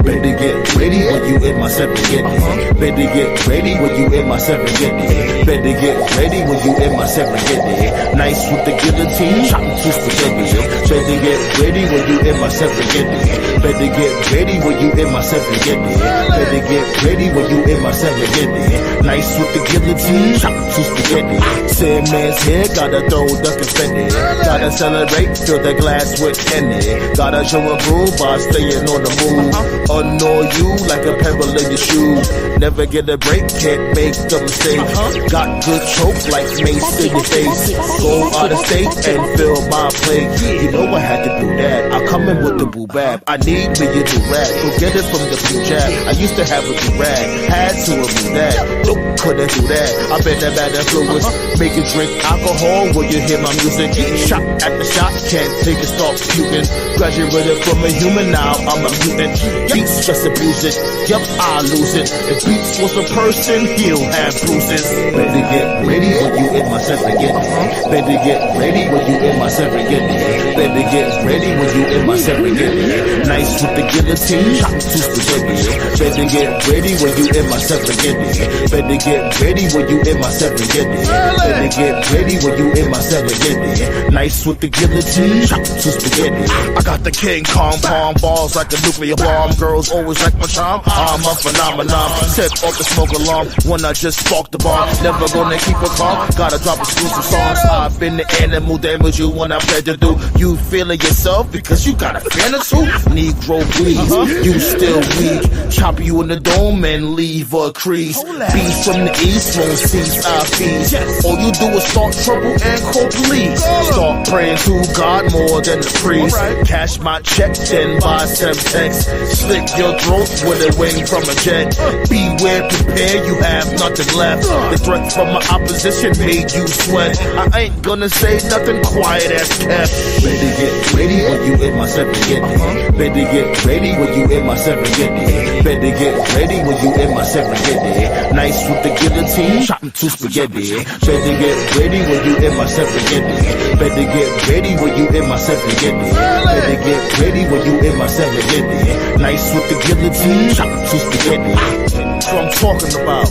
Better get ready when you in my Serengeti. Better get ready when you in my Serengeti. Better get ready when you in my Serengeti. Nice with the guillotine, chopping two spaghetti. Better get ready when you in my Serengeti. Better get ready when you in my Serengeti. Better get ready when you in my Serengeti. Nice with the guillotine, chopping two spaghetti. Same man's here, gotta throw the confetti. Gotta celebrate, fill the glass with Henny. Gotta show a groove by staying on the move. Annoy you like a pebble in your shoe. Never get a break, can't make the mistake. Got good choke like mace in your face. Go out of state and fill my plate. You know I had to do that. I come in with the boo bab. I need me a do-rag. Go get it from the Punjab. I used to have a do-rag. Had to remove that. Nope, couldn't do that. I bet that bad influence. Make you drink alcohol when you hear my music. Shot at the shot, can't take it, stop puking. Graduated from a human, now I'm a mutant. Beats just abuse it. Yup, I lose it. If Beats was a person, he'll have bruises. Better get ready when you in my Serengeti. Better get ready when you in my Serengeti. Better get ready when you in my Serengeti. Nice with the guillotine, chop two spaghetti. Better get ready when you in my Serengeti. Better get ready when you in my Serengeti. Better get ready when you in my Serengeti. Nice with the guillotine, chop two spaghetti. I got the King Kong palm balls like a nuclear bomb. Girls always like my charm. I'm a phenomenon. Set off the smoke alarm when I just sparked the bomb. Never gonna keep it calm. Gotta drop exclusive songs. I've been the animal damage you when I play to do. You feeling yourself because you got a fan or two? Negro please, you still weak. Chop you in the dome and leave a crease. Beast from the east won't cease our feast. All you do is start trouble and call police. Start praying to God more than the priest. Cash my check, then buy some text. Slit your throat with a wing from a jet. Beware, prepare, you have nothing left. The threat from my opposition made you sweat. I ain't gonna say nothing, quiet as kept. Better get ready when you in my Serengeti. Better get ready when you in my Serengeti. Better get ready when you in my Serengeti. Nice with the guillotine, chopping two spaghetti. Better get ready when you in my Serengeti. Better get ready when you in my Serengeti. Better get ready when you in my Serengeti. Nice with the guillotine, chopping two spaghetti. That's what I'm talking about.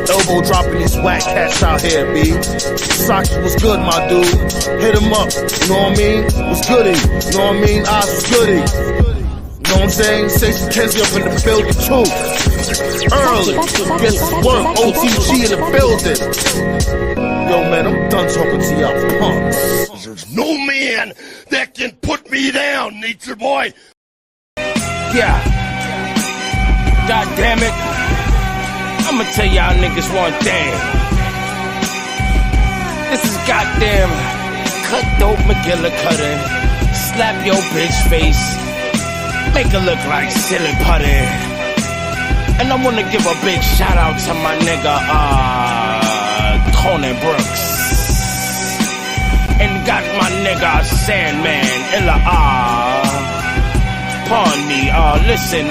Elbow dropping these whack cats out here, B. Saki was good, my dude. Hit him up, you know what I mean? Was goody, you know what I mean? Oz was goody. You know what I'm saying? Stacey Kenzie up in the building too. Early. Guess what? OTG in the building. Yo, man, I'm done talking to y'all punks. There's no man that can put me down, Nature Boy. Yeah. God damn it. I'ma tell y'all niggas one thing. This is goddamn cut dope McGillicuddy. Slap your bitch face. Make her look like silly putty. And I wanna give a big shout out to my nigga, Tony Brooks. And got my nigga Sandman, Illa, pardon me, listen,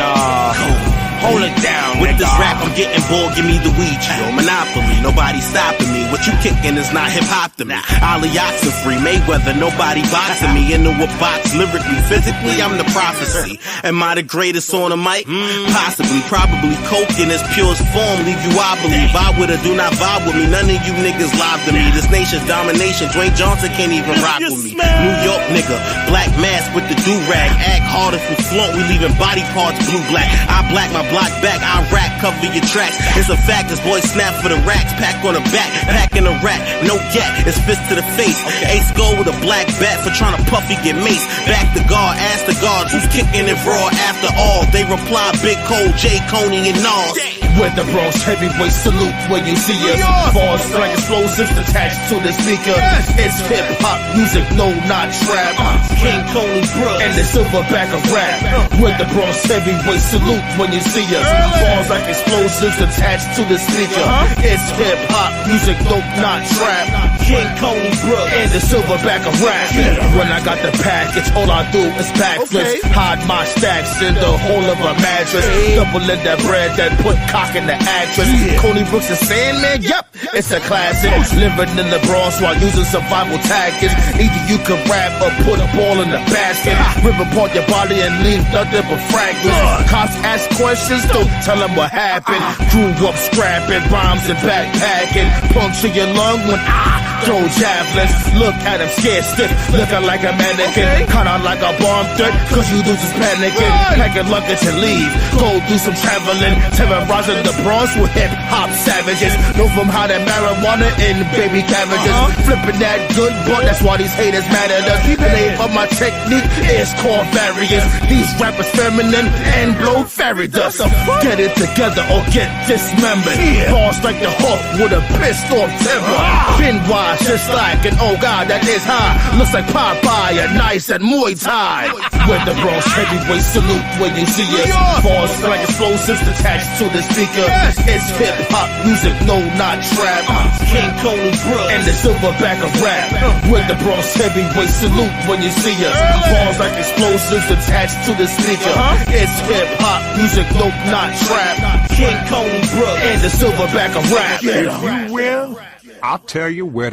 hold it down, with nigga. this rap, I'm getting bored, give me the weed, yo. Monopoly, nobody stopping me. What you kicking is not hip-hop to me. Ali Oxenfree, Mayweather, nobody boxing me. Into a box, lyrically, physically, I'm the prophecy. Am I the greatest on the mic? Possibly, probably. Coke in its purest form, leave you wobbly. Vibe with her, do not vibe with me. None of you niggas live to me. This nation's domination, Dwayne Johnson can't even rock with me. New York nigga, black mask with the do-rag. Act hard if we flaunt, we leaving body parts blue-black. I black my block back, I rack, cover your tracks. It's a fact, this boy snap for the racks. Pack on the back, packing a rack. No gat, it's fist to the face. Ace go with a black bat for trying to puff, he get mace. Back the guard, ask the guards who's kicking it raw after all. They reply, Big Cole, J. Coney, and Nas. With the Bronx heavyweight salute when you see us. Bars like explosives attached to the speaker. It's hip-hop music, no, not trap. King Coney Brooks And the silverback of rap. With the Bronx heavyweight salute when you see us. Bars like explosives attached to the speaker. It's hip-hop music, no, not trap. King Coney Brooks And the silverback of rap. When I got the package, all I do is backflips. Hide my stacks in the hole of a mattress. Double in that bread that put Pac and the actress. Coney Brooks and Sandman, yep, it's a classic. Living in the Bronx while using survival tactics. Either you can rap or put a ball in the basket. Rip apart your body and leave nothing but fragments. Cops ask questions, don't tell them what happened. Grew up scrapping, bombs and backpacking. Puncture your lung when I throw javelins. Look at him scared stiff, looking like a mannequin. Kinda like a bomb threat, cause you lose is panicking. Packing luggage and leave, go do some traveling. Terrorizing the Bronx with hip-hop savages. Know from how that marijuana and baby cabbages. Flipping that good boy, that's why these haters mad at us. The name of my technique is called variance. These rappers feminine and blow fairy dust. Get it together or get dismembered. Bars like the Hulk with a pissed off temper. Been wise, just like an oh god that is high. Looks like Popeye, nice and Muay Thai. With the Bronx heavyweight salute when you see us. Bars like explosives attached to the speaker. It's hip hop music, no not trap. King Coney Brooks and the silverback of rap. With the Bronx heavyweight salute when you see us. Bars like explosives attached to the speaker. It's hip hop music, no not trap. King Coney Brooks and the silverback of rap. If you will, I'll tell you where.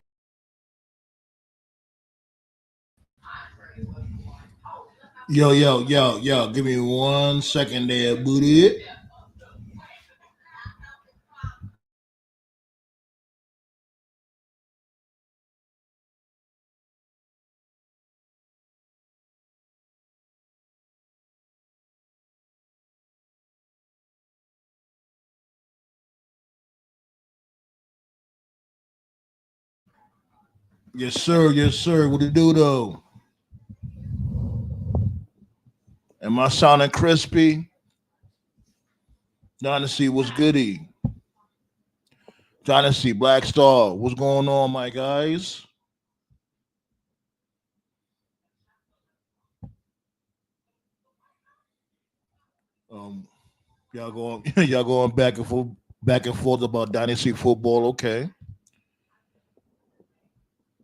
Yo, give me 1 second there, booty. Yes, sir. What it do though? Am I sounding crispy? Dynasty, what's goody? Dynasty, Black Star, what's going on, my guys? Y'all going back and forth about Dynasty football, okay.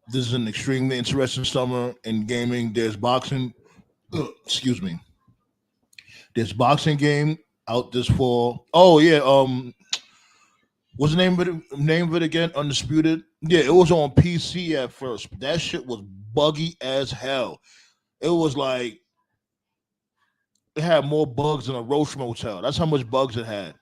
This is an extremely interesting summer in gaming. There's boxing. Excuse me. There's boxing game out this fall. Oh yeah. What's the name of it again? Undisputed. Yeah, it was on PC at first, but that shit was buggy as hell. It was like it had more bugs than a Roach Motel. That's how much bugs it had.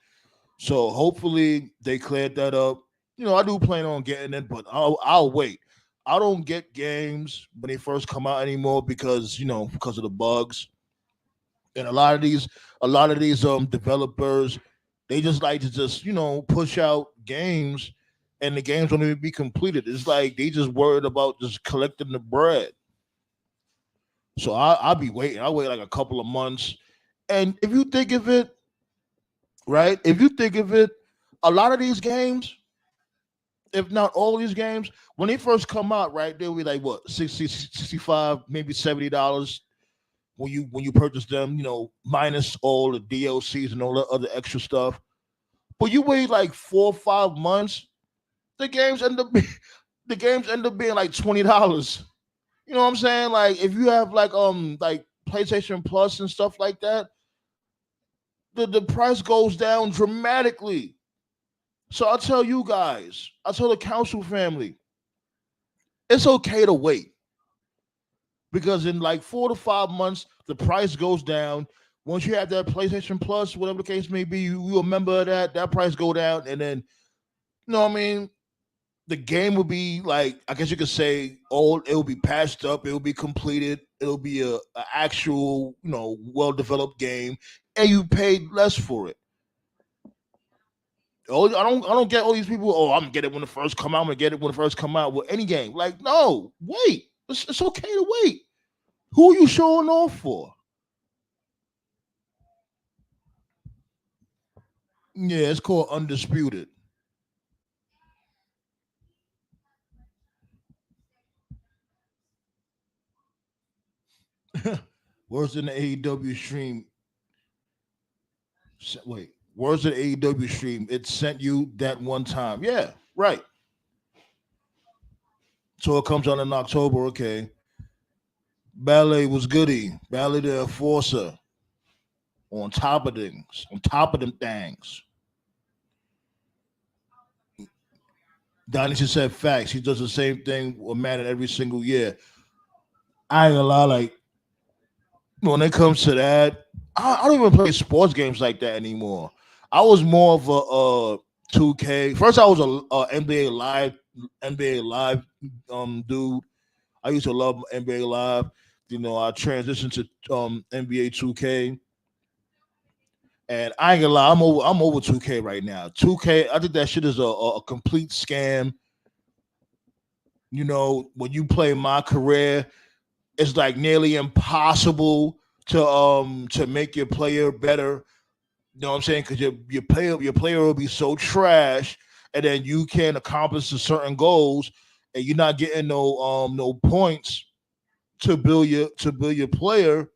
So hopefully they cleared that up. You know, I do plan on getting it, but I'll wait. I don't get games when they first come out anymore because of the bugs. And a lot of these developers, they just like to push out games and the games don't even be completed. It's like they just worried about just collecting the bread. So I'll be waiting. I'll wait like a couple of months. And if you think of it, right? A lot of these games, if not all these games, when they first come out, right, they'll be like what, 60, 65, maybe $70 when you purchase them, minus all the DLCs and all the other extra stuff. But you wait like 4 or 5 months, the games end up being like $20. You know what I'm saying? Like if you have like PlayStation Plus and stuff like that, the price goes down dramatically. So I'll tell you guys, I'll tell the council family, it's okay to wait. Because in like 4 to 5 months, the price goes down. Once you have that PlayStation Plus, whatever the case may be, you remember that price go down. And then, you know what I mean? The game will be like, I guess you could say, it will be patched up. It will be completed. It'll be a actual, well-developed game. And you paid less for it. Oh, I don't get all these people. Oh, I'm gonna get it when it first come out. I'm gonna get it when it first come out with any game. Like, no, wait. It's okay to wait. Who are you showing off for? Yeah, it's called Undisputed. Worse than the AEW stream. Wait. Words of the AEW stream, it sent you that one time. Yeah, right. So it comes out in October, okay. Ballet was goody. Ballet the Enforcer. On top of things. On top of them things. Dynasty said facts. He does the same thing with Madden every single year. I ain't gonna lie, like when it comes to that, I don't even play sports games like that anymore. I was more of a 2K. First, I was a NBA Live dude. I used to love NBA Live. You know, I transitioned to NBA 2K. And I ain't gonna lie, I'm over 2K right now. 2K, I think that shit is a complete scam. You know, when you play my career, it's like nearly impossible to make your player better. You know what I'm saying? Because your player will be so trash, and then you can't accomplish certain goals, and you're not getting no points to build your player,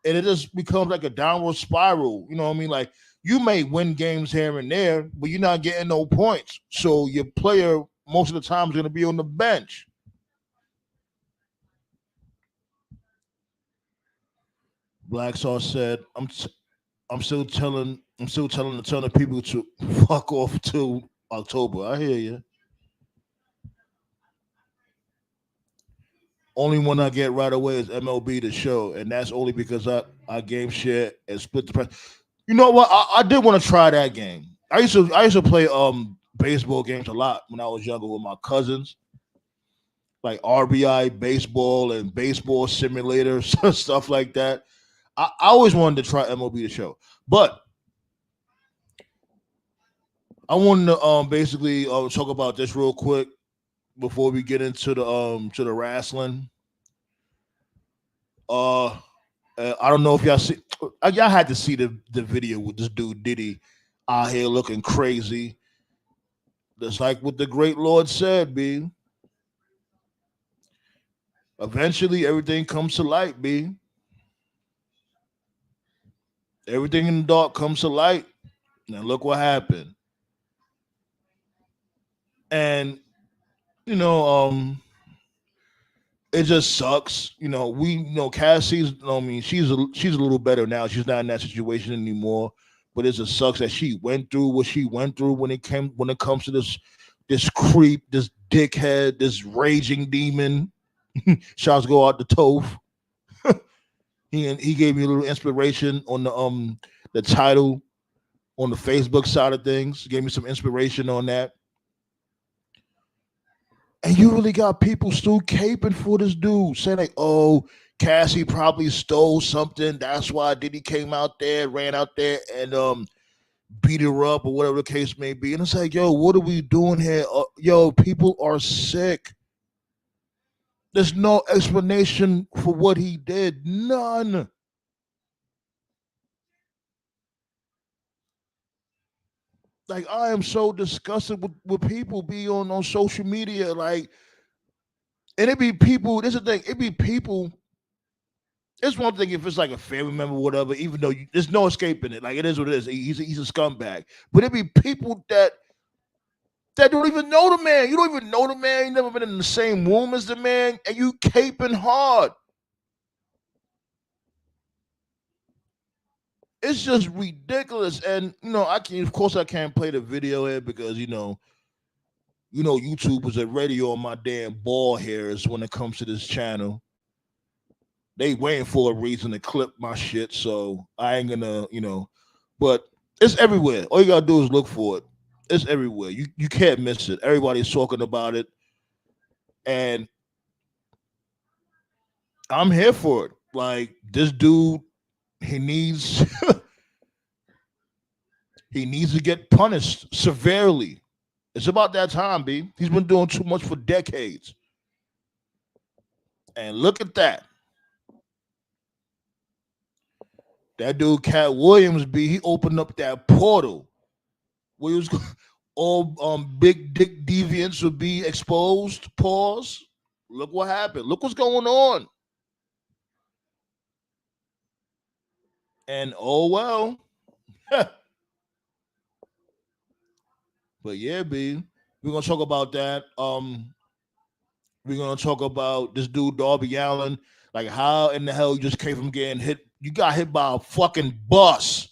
and it just becomes like a downward spiral. You know what I mean? Like you may win games here and there, but you're not getting no points. So your player most of the time is going to be on the bench. Black Sauce said, I'm still telling a ton of people to fuck off till October. I hear you. Only one I get right away is MLB the show, and that's only because I game share and split the price. You know what? I did want to try that game. I used to play baseball games a lot when I was younger with my cousins, like RBI baseball and baseball simulators, stuff like that. I always wanted to try MLB the show, but I wanted to basically talk about this real quick before we get into the wrestling. Uh, I don't know if y'all see. Y'all had to see the video with this dude Diddy out here looking crazy. Just like what the great Lord said, B. Eventually, everything comes to light, B. Everything in the dark comes to light. Now look what happened. And you know, it just sucks. Cassie's. I mean, she's a little better now. She's not in that situation anymore. But it just sucks that she went through what she went through when it comes to this creep, this dickhead, this raging demon. Shots go out the Toph. He gave me a little inspiration on the title on the Facebook side of things. He gave me some inspiration on that. And you really got people still caping for this dude, saying like, "Oh, Cassie probably stole something. That's why Diddy came out there, ran out there, and beat her up or whatever the case may be." And it's like, yo, what are we doing here? Yo, people are sick. There's no explanation for what he did. None. Like I am so disgusted with people be on social media, like, and it be people. This is the thing. It be people. It's one thing if it's like a family member, or whatever. Even though there's no escaping it, like it is what it is. He's a scumbag. But it be people that don't even know the man. You don't even know the man. You never been in the same room as the man, and you caping hard. It's just ridiculous. And of course, I can't play the video here because YouTube was already on my damn ball hairs when it comes to this channel. They waiting for a reason to clip my shit, so I ain't gonna. But it's everywhere. All you gotta do is look for it. It's everywhere. You can't miss it. Everybody's talking about it, and I'm here for it. Like this dude, he needs he needs to get punished severely. It's about that time, B. He's been doing too much for decades. And look at that. That dude, Cat Williams, B, he opened up that portal where he was all big dick deviants would be exposed. Pause. Look what happened. Look what's going on. And oh well. But yeah, B, we're gonna talk about that. We're gonna talk about this dude Darby Allen. Like, how in the hell you just came from getting hit? You got hit by a fucking bus,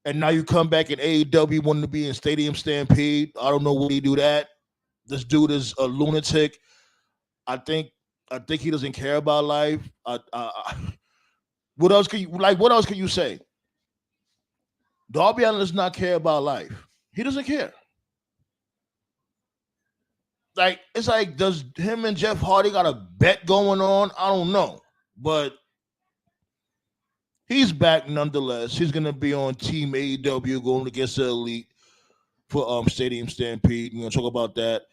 and now you come back in AEW wanting to be in Stadium Stampede. I don't know where you do that. This dude is a lunatic. I think he doesn't care about life. What else can you like? What else can you say? Darby Allen does not care about life. He doesn't care. Like it's like, does him and Jeff Hardy got a bet going on? I don't know, but he's back nonetheless. He's gonna be on Team AEW going against the Elite for Stadium Stampede. We're gonna talk about that.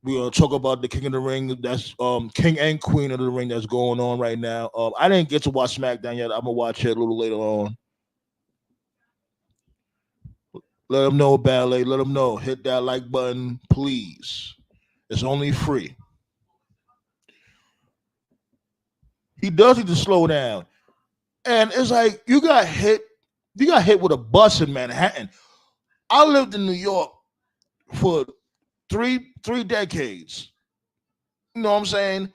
We're gonna talk about the King of the Ring. That's King and Queen of the Ring that's going on right now. I didn't get to watch SmackDown yet. I'm gonna watch it a little later on. Let them know, Ballet. Let them know. Hit that like button, please. It's only free. He does need to slow down. And it's like you got hit with a bus in Manhattan. I lived in New York for three decades. You know what I'm saying?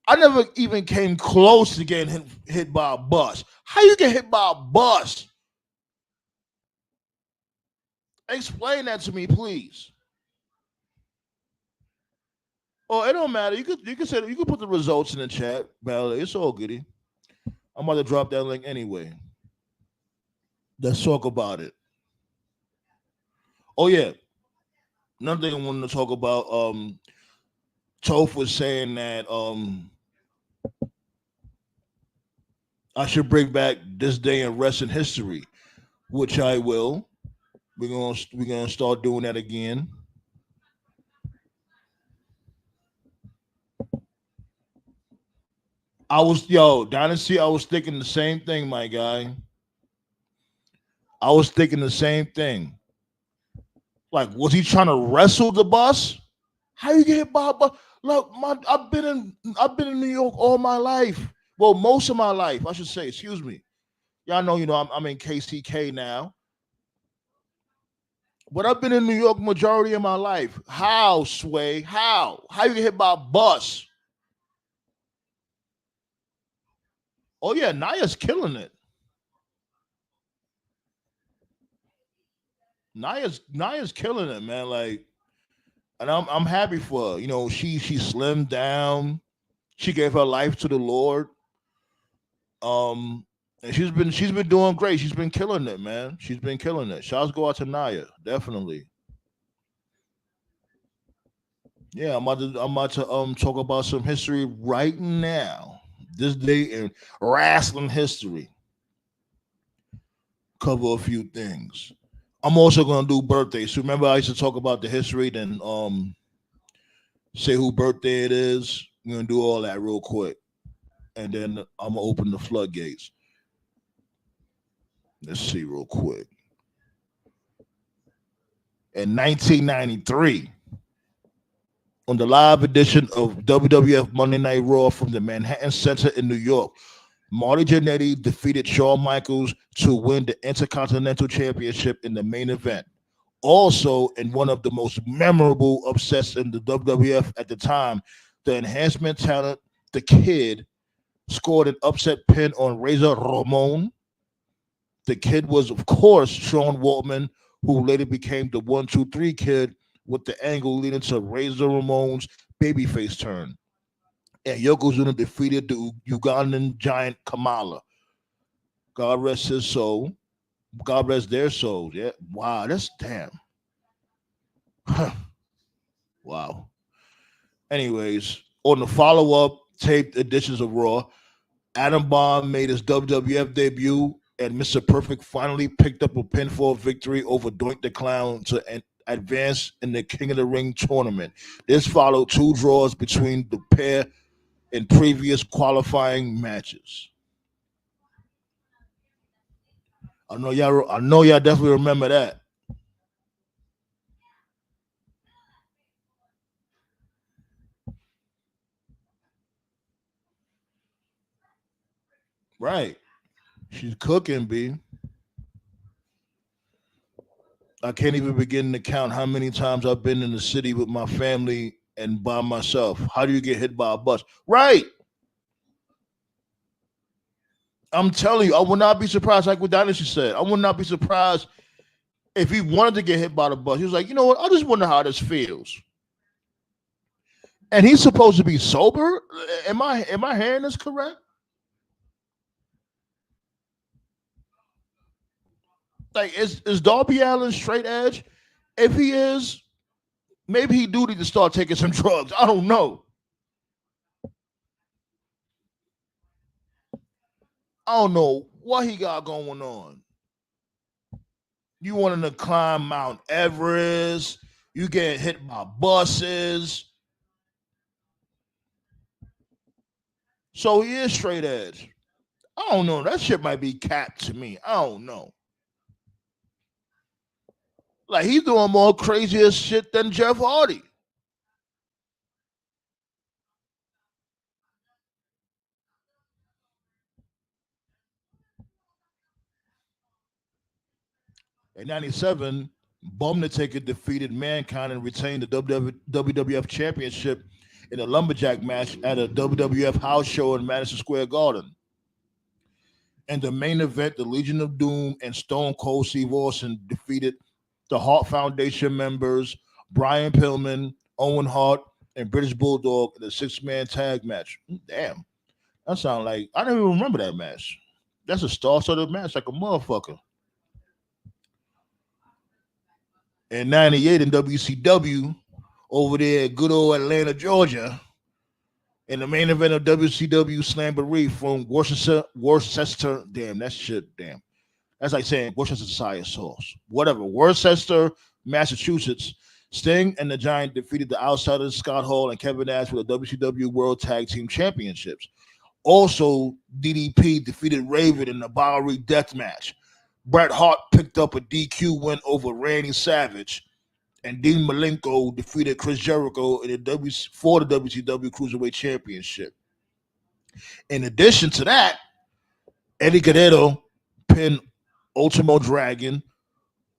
I never even came close to getting hit by a bus. How you get hit by a bus? Explain that to me, please. Oh, it don't matter. You could put the results in the chat, Ballet. It's all goody. I'm about to drop that link anyway. Let's talk about it. Oh yeah. Another thing I wanted to talk about, Toph was saying that I should bring back this day in wrestling history, which I will. We're gonna start doing that again. Dynasty, I was thinking the same thing, my guy. I was thinking the same thing. Like, was he trying to wrestle the bus? How you get hit by a bus? Look, I've been in New York all my life. Well, most of my life, I should say. Excuse me. Y'all know, I'm in KCK now. But I've been in New York majority of my life. How, Sway? How? How you get hit by a bus? Oh yeah, Naya's killing it. Naya's killing it, man. Like, and I'm happy for her. She slimmed down. She gave her life to the Lord. And she's been doing great. She's been killing it, man. She's been killing it. Shouts go out to Naya, definitely. Yeah, I'm about to talk about some history right now. This day in wrestling history. Cover a few things. I'm also gonna do birthdays. So remember, I used to talk about the history, then say who birthday it is. We're gonna do all that real quick, and then I'm gonna open the floodgates. Let's see real quick. In 1993, on the live edition of WWF Monday Night Raw from the Manhattan Center in New York, Marty Jannetty defeated Shawn Michaels to win the Intercontinental Championship in the main event. Also, in one of the most memorable upsets in the WWF at the time, the enhancement talent, The Kid, scored an upset pin on Razor Ramon. The Kid was, of course, Sean Waltman, who later became the 1-2-3 Kid, with the angle leading to Razor Ramon's babyface turn. And Yokozuna defeated the Ugandan giant Kamala. God rest his soul. God rest their souls. Yeah. Wow, that's damn. Wow. Anyways, on the follow-up taped editions of Raw, Adam Bomb made his WWF debut, and Mr. Perfect finally picked up a pinfall victory over Doink the Clown to advance in the King of the Ring tournament. This followed 2 draws between the pair in previous qualifying matches. I know y'all definitely remember that. Right. She's cooking, B. I can't even begin to count how many times I've been in the city with my family and by myself. How do you get hit by a bus? Right. I'm telling you, I would not be surprised, like what Dynasty said. I would not be surprised if he wanted to get hit by the bus. He was like, you know what? I just wonder how this feels. And he's supposed to be sober. Am I hearing this correct? Like, is Darby Allen straight edge? If he is, maybe he do need to start taking some drugs. I don't know. I don't know what he got going on. You wanting to climb Mount Everest? You getting hit by buses? So he is straight edge. I don't know. That shit might be capped to me. I don't know. Like, he's doing more crazier shit than Jeff Hardy. In 97, Bum the Taker defeated Mankind and retained the WWF Championship in a lumberjack match at a WWF house show in Madison Square Garden. In the main event, the Legion of Doom and Stone Cold Steve Austin defeated the Hart Foundation members Brian Pillman, Owen Hart, and British Bulldog in a 6-man tag match. Damn, that sounds like I don't even remember that match. That's a star-studded match, like a motherfucker. In 98 in WCW, over there at good old Atlanta, Georgia, in the main event of WCW Slamboree from Worcester, damn, that shit, damn. That's like saying Worcestershire sauce. Whatever. Worcester, Massachusetts. Sting and the Giant defeated the Outsiders, Scott Hall and Kevin Nash for the WCW World Tag Team Championships. Also, DDP defeated Raven in the Bowery Death Match. Bret Hart picked up a DQ win over Randy Savage, and Dean Malenko defeated Chris Jericho for the WCW Cruiserweight Championship. In addition to that, Eddie Guerrero pinned Ultimo Dragon.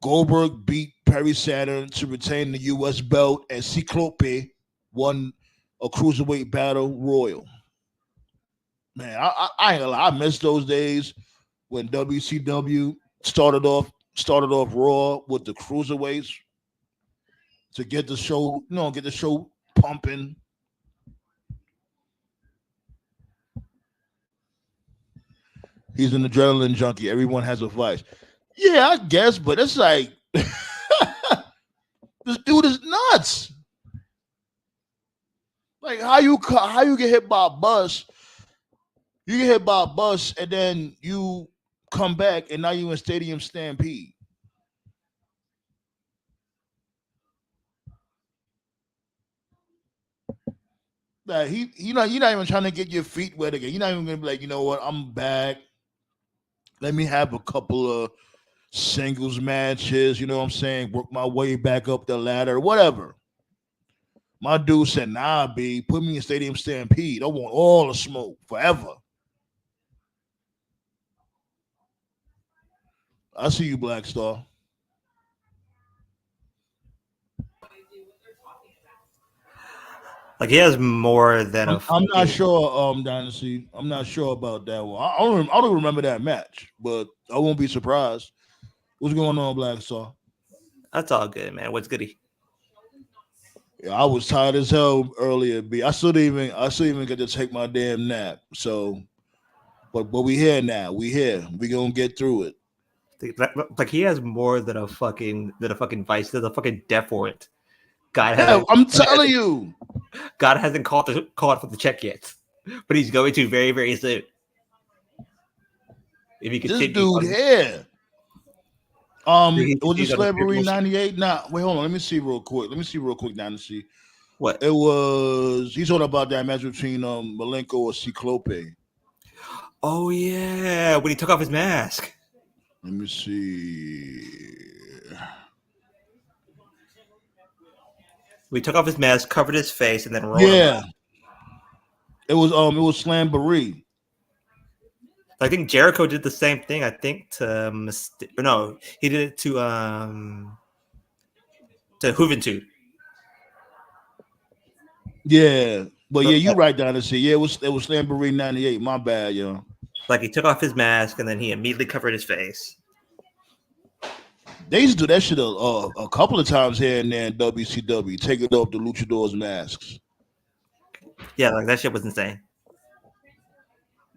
Goldberg beat Perry Saturn to retain the U.S. belt, and Ciclope won a Cruiserweight Battle Royal. Man, I ain't gonna lie, I miss those days when WCW started off Raw with the cruiserweights to get the show, get the show pumping. He's an adrenaline junkie. Everyone has a vice. Yeah, I guess, but it's like this dude is nuts. Like, how you get hit by a bus? You get hit by a bus and then you come back and now you in Stadium Stampede. Like, you're not even trying to get your feet wet again. You're not even gonna be like, you know what, I'm back. Let me have a couple of singles matches, you know what I'm saying? Work my way back up the ladder, whatever. My dude said, nah, B, put me in Stadium Stampede. I want all the smoke forever. I see you, Black Star. Like, he has more than I'm not sure, Dynasty. I'm not sure about that one. I don't remember that match, but I won't be surprised. What's going on, Black Star? That's all good, man. What's goody? Yeah, I was tired as hell earlier, B. I still didn't even get to take my damn nap. So, but we here now. We here. We gonna get through it. Like, he has more than a fucking vice. There's a fucking death warrant. I'm telling you. God hasn't called for the check yet, but he's going to very, very soon. If he this dude here. Was it Slavery 98? Nah, wait, hold on. Let me see real quick. Dynasty. What? It was. He's talking about that match between Malenko or Ciclope. Oh yeah, when he took off his mask. Let me see. We took off his mask, covered his face, and then rolled him out. It was Slamboree. I think Jericho did the same thing. I think he did it to Juventud. Yeah, but yeah, you're right, Dynasty. Yeah, it was Slamboree 98. My bad, yo. Like, he took off his mask and then he immediately covered his face. They used to do that shit a couple of times here and there in WCW, taking off the luchadors' masks. Yeah, like that shit was insane.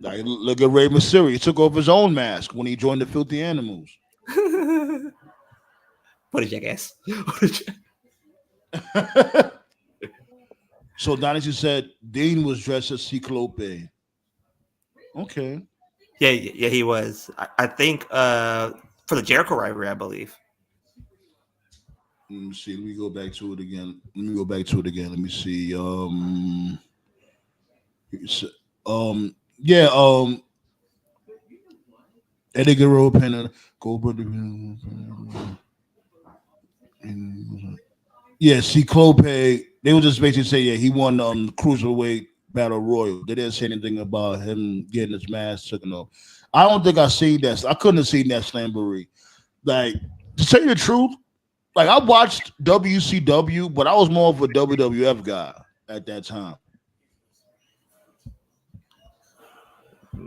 Like, look at Rey Mysterio. He took off his own mask when he joined the Filthy Animals. What a jackass. So Dynasty said Dean was dressed as Cyclope. Okay. Yeah, he was. I think for the Jericho rivalry, I believe. Let me see. Let me go back to it again. Let me see. Yeah. Eddie Guerrero Pena Goldberg. Yeah, Cyclope. They would just basically say, yeah, he won the cruiserweight battle royal. They didn't say anything about him getting his mask taken off. I don't think I seen that. I couldn't have seen that slamboree. Like, to tell you the truth, like I watched WCW, but I was more of a WWF guy at that time.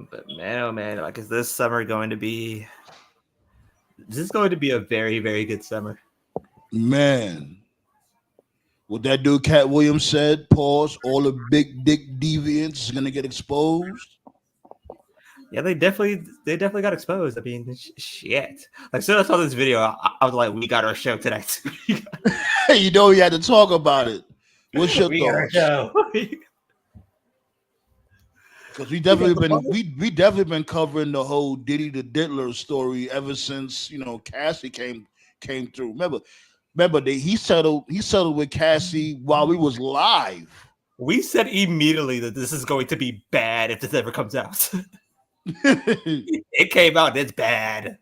But man, oh man, like is this summer going to be? This is going to be a very, very good summer. Man, what that dude Cat Williams said, pause, all the big dick deviants is gonna get exposed. Yeah, they definitely got exposed. I mean, shit. Like, as soon as I saw this video, I was like, we got our show tonight. You know, we had to talk about it. What's your we got our thoughts? show. Because we definitely been covering the whole Diddy the Diddler story ever since Cassie came through. Remember he settled with Cassie while we was live. We said immediately that this is going to be bad if this ever comes out. It came out. It's bad.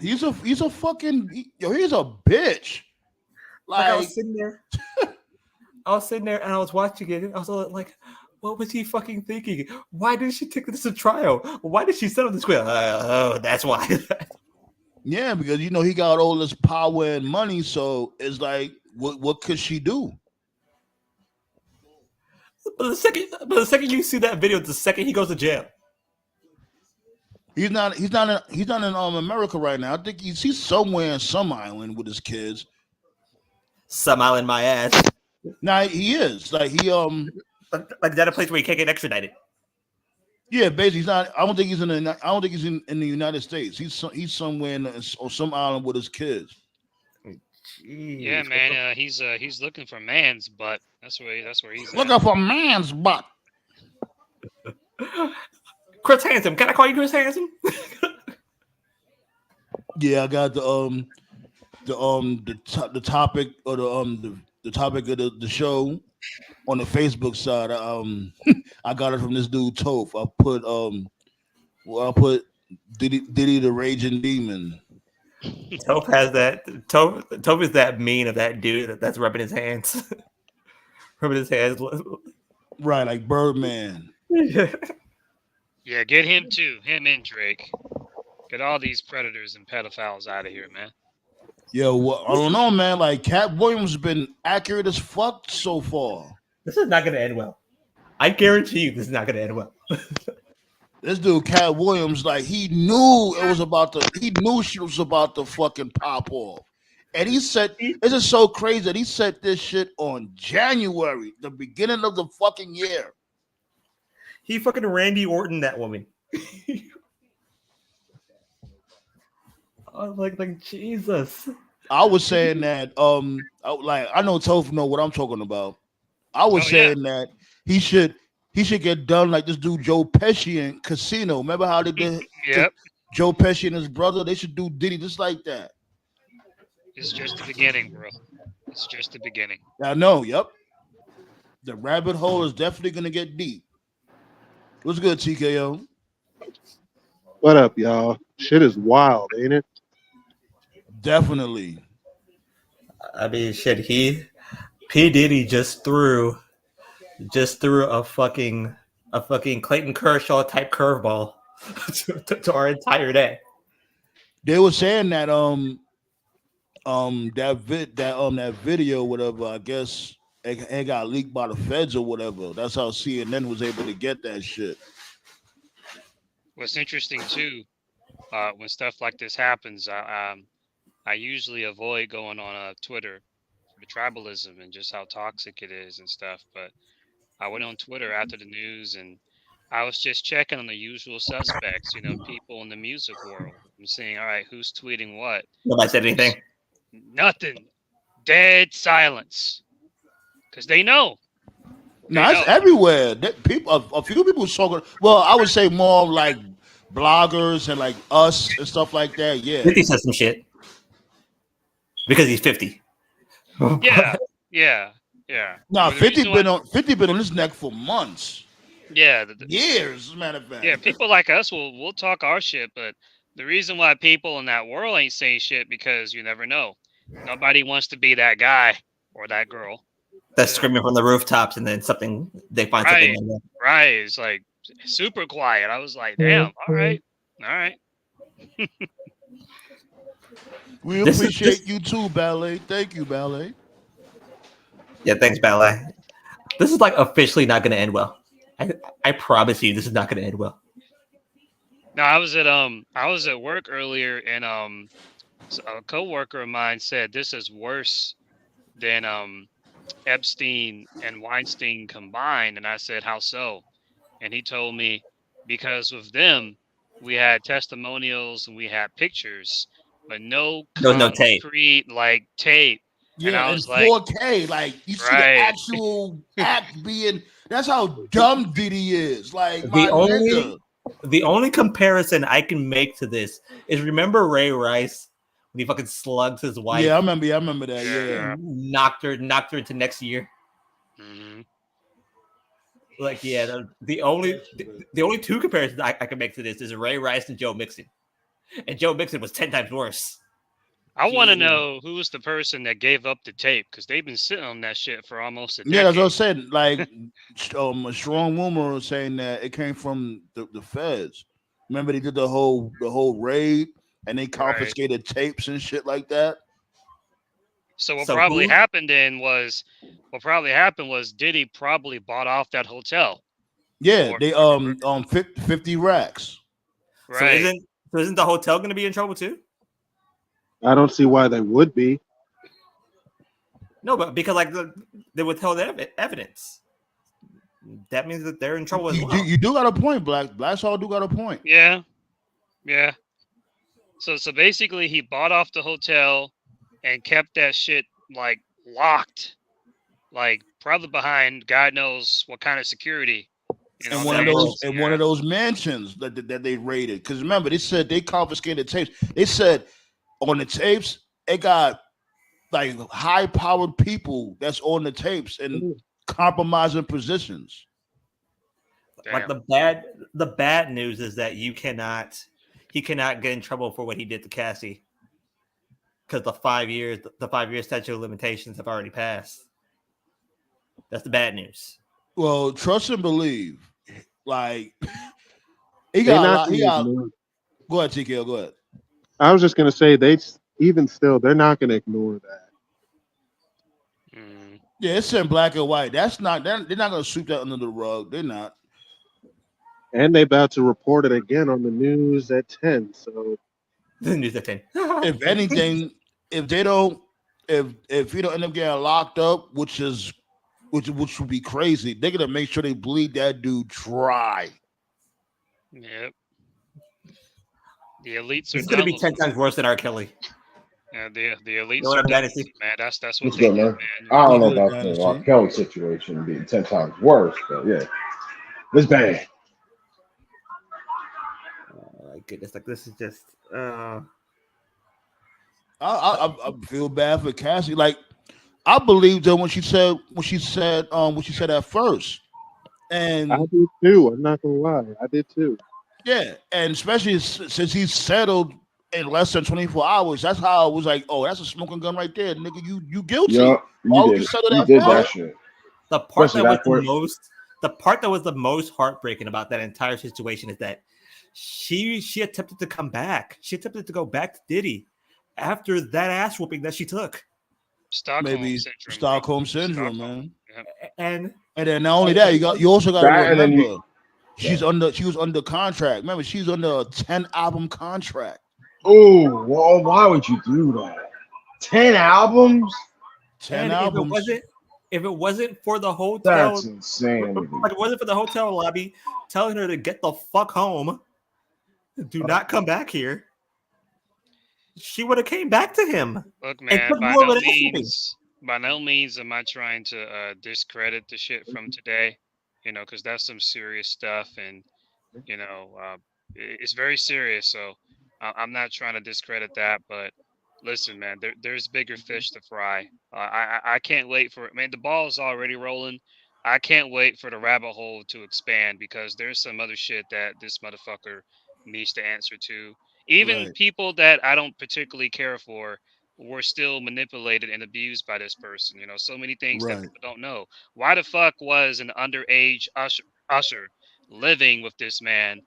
He's a fucking he's a bitch. Like I was sitting there. And I was watching it. I was like, what was he fucking thinking? Why did she take this to trial? Why did she settle this quick? Oh, that's why. Yeah, because he got all this power and money, so it's like, what could she do? But the second you see that video, the second he goes to jail. He's not in America right now. I think he's somewhere in some island with his kids. Some island, my ass. Nah, he is like like that a place where he can't get extradited. Yeah, basically, he's not. I don't think he's in the United States. He's somewhere on some island with his kids. Jeez. Yeah, man. He's looking for man's butt. That's where he's looking for man's butt. Chris Hansen, can I call you Chris Hansen? Yeah, I got the topic or the topic of the show on the Facebook side. I got it from this dude Toph. I put Diddy the Raging Demon. Toph has that. Toph is that mean of that dude that's rubbing his hands. Rubbing his hands. Right, like Birdman. Yeah, get him too. Him and Drake. Get all these predators and pedophiles out of here, man. Yo, well, I don't know, man. Like, Cat Williams has been accurate as fuck so far. This is not going to end well. I guarantee you this is not going to end well. This dude, Cat Williams, like, he knew she was about to fucking pop off. And he said, this is so crazy that he said this shit on January, the beginning of the fucking year. He fucking Randy Orton that woman. I was like Jesus. I was saying that I know Toph know what I'm talking about. I was saying that he should get done like this dude Joe Pesci in Casino. Remember how they did Joe Pesci and his brother? They should do Diddy just like that. It's just the beginning, bro. It's just the beginning. I know, yep. The rabbit hole is definitely gonna get deep. What's good, TKO? What up, y'all? Shit is wild, ain't it? Definitely. I mean, shit. P Diddy just threw a fucking Clayton Kershaw type curveball to our entire day. They were saying that that video, whatever. I guess it got leaked by the feds or whatever. That's how CNN was able to get that shit. What's interesting too, when stuff like this happens, I usually avoid going on Twitter tribalism and just how toxic it is and stuff. But I went on Twitter after the news and I was just checking on the usual suspects, people in the music world. I'm seeing, all right, who's tweeting what? Nobody said anything. Nothing. Dead silence. Because they know. No, it's everywhere. A few people talking. Well, I would say more like bloggers and like us and stuff like that. Yeah, 50 said some shit because he's 50. Yeah. No, 50 been on his neck for months. Yeah, years, as a matter of fact. Yeah, people like us we'll talk our shit, but the reason why people in that world ain't saying shit because you never know. Nobody wants to be that guy or that girl that's screaming from the rooftops, and then they find something in there. Right, it's like super quiet. I was like, damn, all right. We appreciate you too, Ballet. Thank you, Ballet. Yeah, thanks, Ballet. This is like officially not going to end well. I promise you, this is not going to end well. No, I was at work earlier, and a coworker of mine said this is worse than Epstein and Weinstein combined, and I said, how so? And he told me because with them we had testimonials and we had pictures, but no tape. Like tape. Yeah, and I was 4K, like you see the actual act being. That's how dumb Diddy is. Like the only comparison I can make to this is remember Ray Rice when he fucking slugs his wife. Yeah, I remember that. Yeah, knocked her into next year. Mm-hmm. Like, yeah, the only two comparisons I can make to this is Ray Rice and Joe Mixon, and Joe Mixon was 10 times worse. I want to know who was the person that gave up the tape because they've been sitting on that shit for almost a decade. Yeah, that's what I said. Like, a strong rumor was saying that it came from the feds. Remember, they did the whole raid and they confiscated tapes and shit like that. So what probably happened was Diddy probably bought off that hotel. Yeah, they 50 racks. Right. So isn't the hotel going to be in trouble too? I don't see why they would be. No, but because like they withheld evidence. That means that they're in trouble as well. You do got a point, Black Saw do got a point. Yeah. So basically he bought off the hotel and kept that shit like locked, like probably behind God knows what kind of security. And one of those mansions that they raided. Because remember, they said they confiscated tapes. They said on the tapes, it got like high-powered people that's on the tapes and compromising positions. Damn. Like the bad news is that he cannot get in trouble for what he did to Cassie because the 5 year statute of limitations have already passed. That's the bad news. Well, trust and believe. Like he got. Go ahead, TKO. Go ahead. I was just gonna say they're not gonna ignore that. Yeah, it's in black and white. They're not gonna sweep that under the rug. They're not. And they about to report it again on the news at 10. So the news at 10. If anything, if you don't end up getting locked up, which would be crazy, they're gonna make sure they bleed that dude dry. Yep. The elites are. It's gonna be 10 times worse than R. Kelly. Yeah, the elites. You know what man, that's what What's they good, do, man. man. I don't know about the R. Kelly situation being 10 times worse, but yeah, it's bad. My goodness, like this is just. I feel bad for Cassie. Like I believed her when she said at first, and I did too. I'm not gonna lie, I did too. Yeah, and especially since he's settled in less than 24 hours, that's how I was like, oh, that's a smoking gun right there, nigga. You guilty? Yeah, you settle that did that shit. The part that was the most heartbreaking about that entire situation is that she attempted to come back. She attempted to go back to Diddy after that ass whooping that she took. Stockholm syndrome, man. Yep. And then not only that, you also got to remember she was under contract. Remember, she's under a 10-album contract. Oh, well, why would you do that? 10 albums? 10 and albums. If it wasn't for the hotel, That's insane. If it wasn't for the hotel lobby telling her to get the fuck home, do not come back here, she would have came back to him. Look, and man, took more of an ass by no means am I trying to discredit the shit from today, because that's some serious stuff, and it's very serious. So I'm not trying to discredit that, but listen, man, there's bigger fish to fry. I can't wait for it. Man, the ball's already rolling. I can't wait for the rabbit hole to expand because there's some other shit that this motherfucker needs to answer to. Even Right. people that I don't particularly care for were still manipulated and abused by this person. So many things that Right. people don't know. Why the fuck was an underage usher living with this man?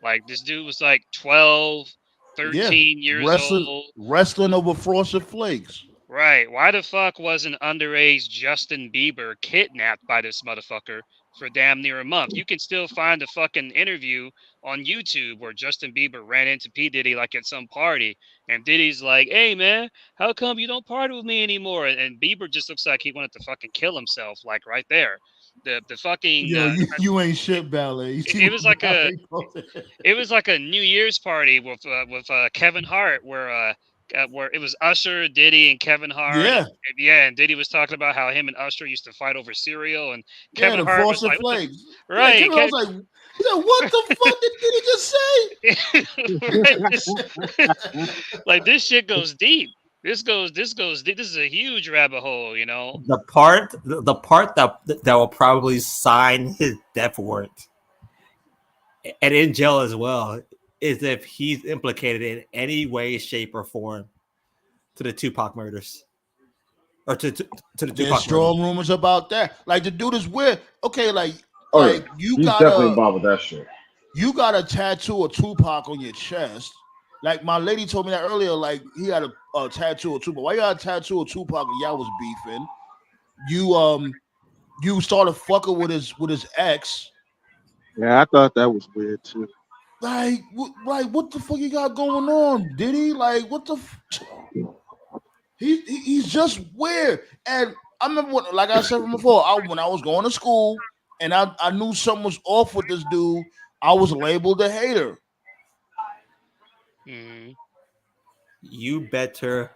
Like, this dude was like 12, 13 years old. Wrestling over Frosted Flakes. Right. Why the fuck was an underage Justin Bieber kidnapped by this motherfucker for damn near a month? You can still find a fucking interview on YouTube where Justin Bieber ran into P. Diddy like at some party, and Diddy's like, "Hey man, how come you don't party with me anymore?" And Bieber just looks like he wanted to fucking kill himself, like right there. The fucking You ain't shit, ballet. it was like a New Year's party with Kevin Hart where it was Usher, Diddy, and Kevin Hart. And Diddy was talking about how him and Usher used to fight over cereal, and Kevin Hart was like, Flakes. Right. Kevin Hart was like, he said, "What the fuck did Diddy just say?" Like, this shit goes deep. This goes deep. This is a huge rabbit hole, The part that will probably sign his death warrant and in jail as well is if he's implicated in any way, shape, or form to the Tupac murders. Or to the Tupac There's strong rumors about that. Like, the dude is weird. Okay, he's definitely involved with that shit. You got a tattoo of Tupac on your chest. Like, my lady told me that earlier. Like, he had a tattoo of Tupac. Why you got a tattoo of Tupac and y'all was beefing? You started fucking with his ex. Yeah, I thought that was weird too. Like, what the fuck you got going on, Diddy? Like, what the? He's just weird. And I remember like I said from before, when I was going to school and I knew something was off with this dude, I was labeled a hater. Mm-hmm. He better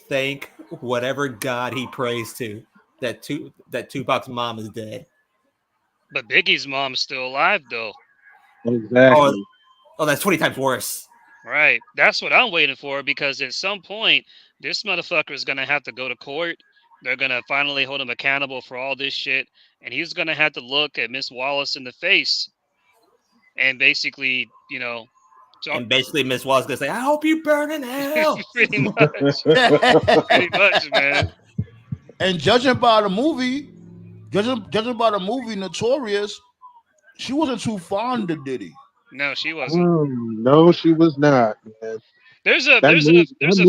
thank whatever God he prays to that Tupac's mom is dead. But Biggie's mom's still alive though. Exactly. Oh, that's 20 times worse. Right. That's what I'm waiting for, because at some point this motherfucker is gonna have to go to court. They're gonna finally hold him accountable for all this shit, and he's gonna have to look at Miss Wallace in the face and basically, and basically Miss Wallace gonna say, "I hope you burn in hell." Pretty much. Pretty much, man. And judging by the movie, Notorious, she wasn't too fond of Diddy. No, she wasn't. No, she was not, man. There's a movie fucking might clip. as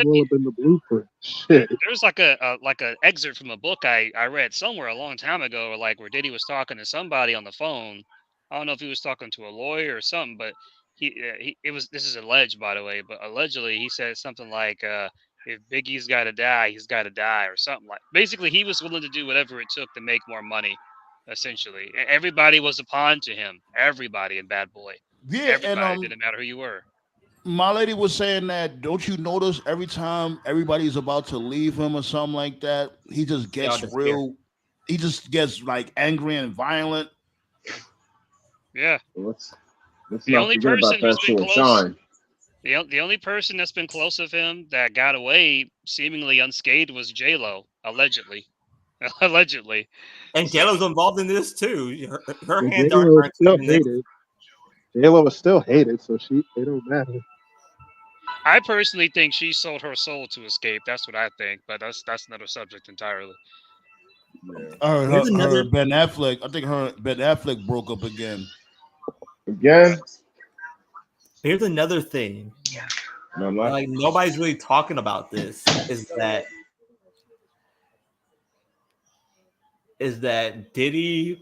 well have been the blueprint. Shit. There's like a excerpt from a book I read somewhere a long time ago, where Diddy was talking to somebody on the phone. I don't know if he was talking to a lawyer or something, but this is alleged, by the way, but allegedly he said something like, if Biggie's got to die, he's got to die, or something like. Basically, he was willing to do whatever it took to make more money. Essentially, everybody was a pawn to him. Everybody in Bad Boy. Yeah, everybody, and didn't matter who you were. My lady was saying that, don't you notice every time everybody's about to leave him or something like that, he just gets he just gets like angry and violent. Yeah. Let's the not only forget person about that who's been shit, close. Shine. The only person that's been close of him that got away seemingly unscathed was J-Lo, allegedly. Allegedly. And J-Lo's involved in this too. Her hands J-Lo aren't still hated. J-Lo is still hated, so they don't matter. I personally think she sold her soul to escape. That's what I think, but that's another subject entirely. Her Ben Affleck. I think her Ben Affleck broke up again. Here's another thing. Like, nobody's really talking about this. Is that Diddy's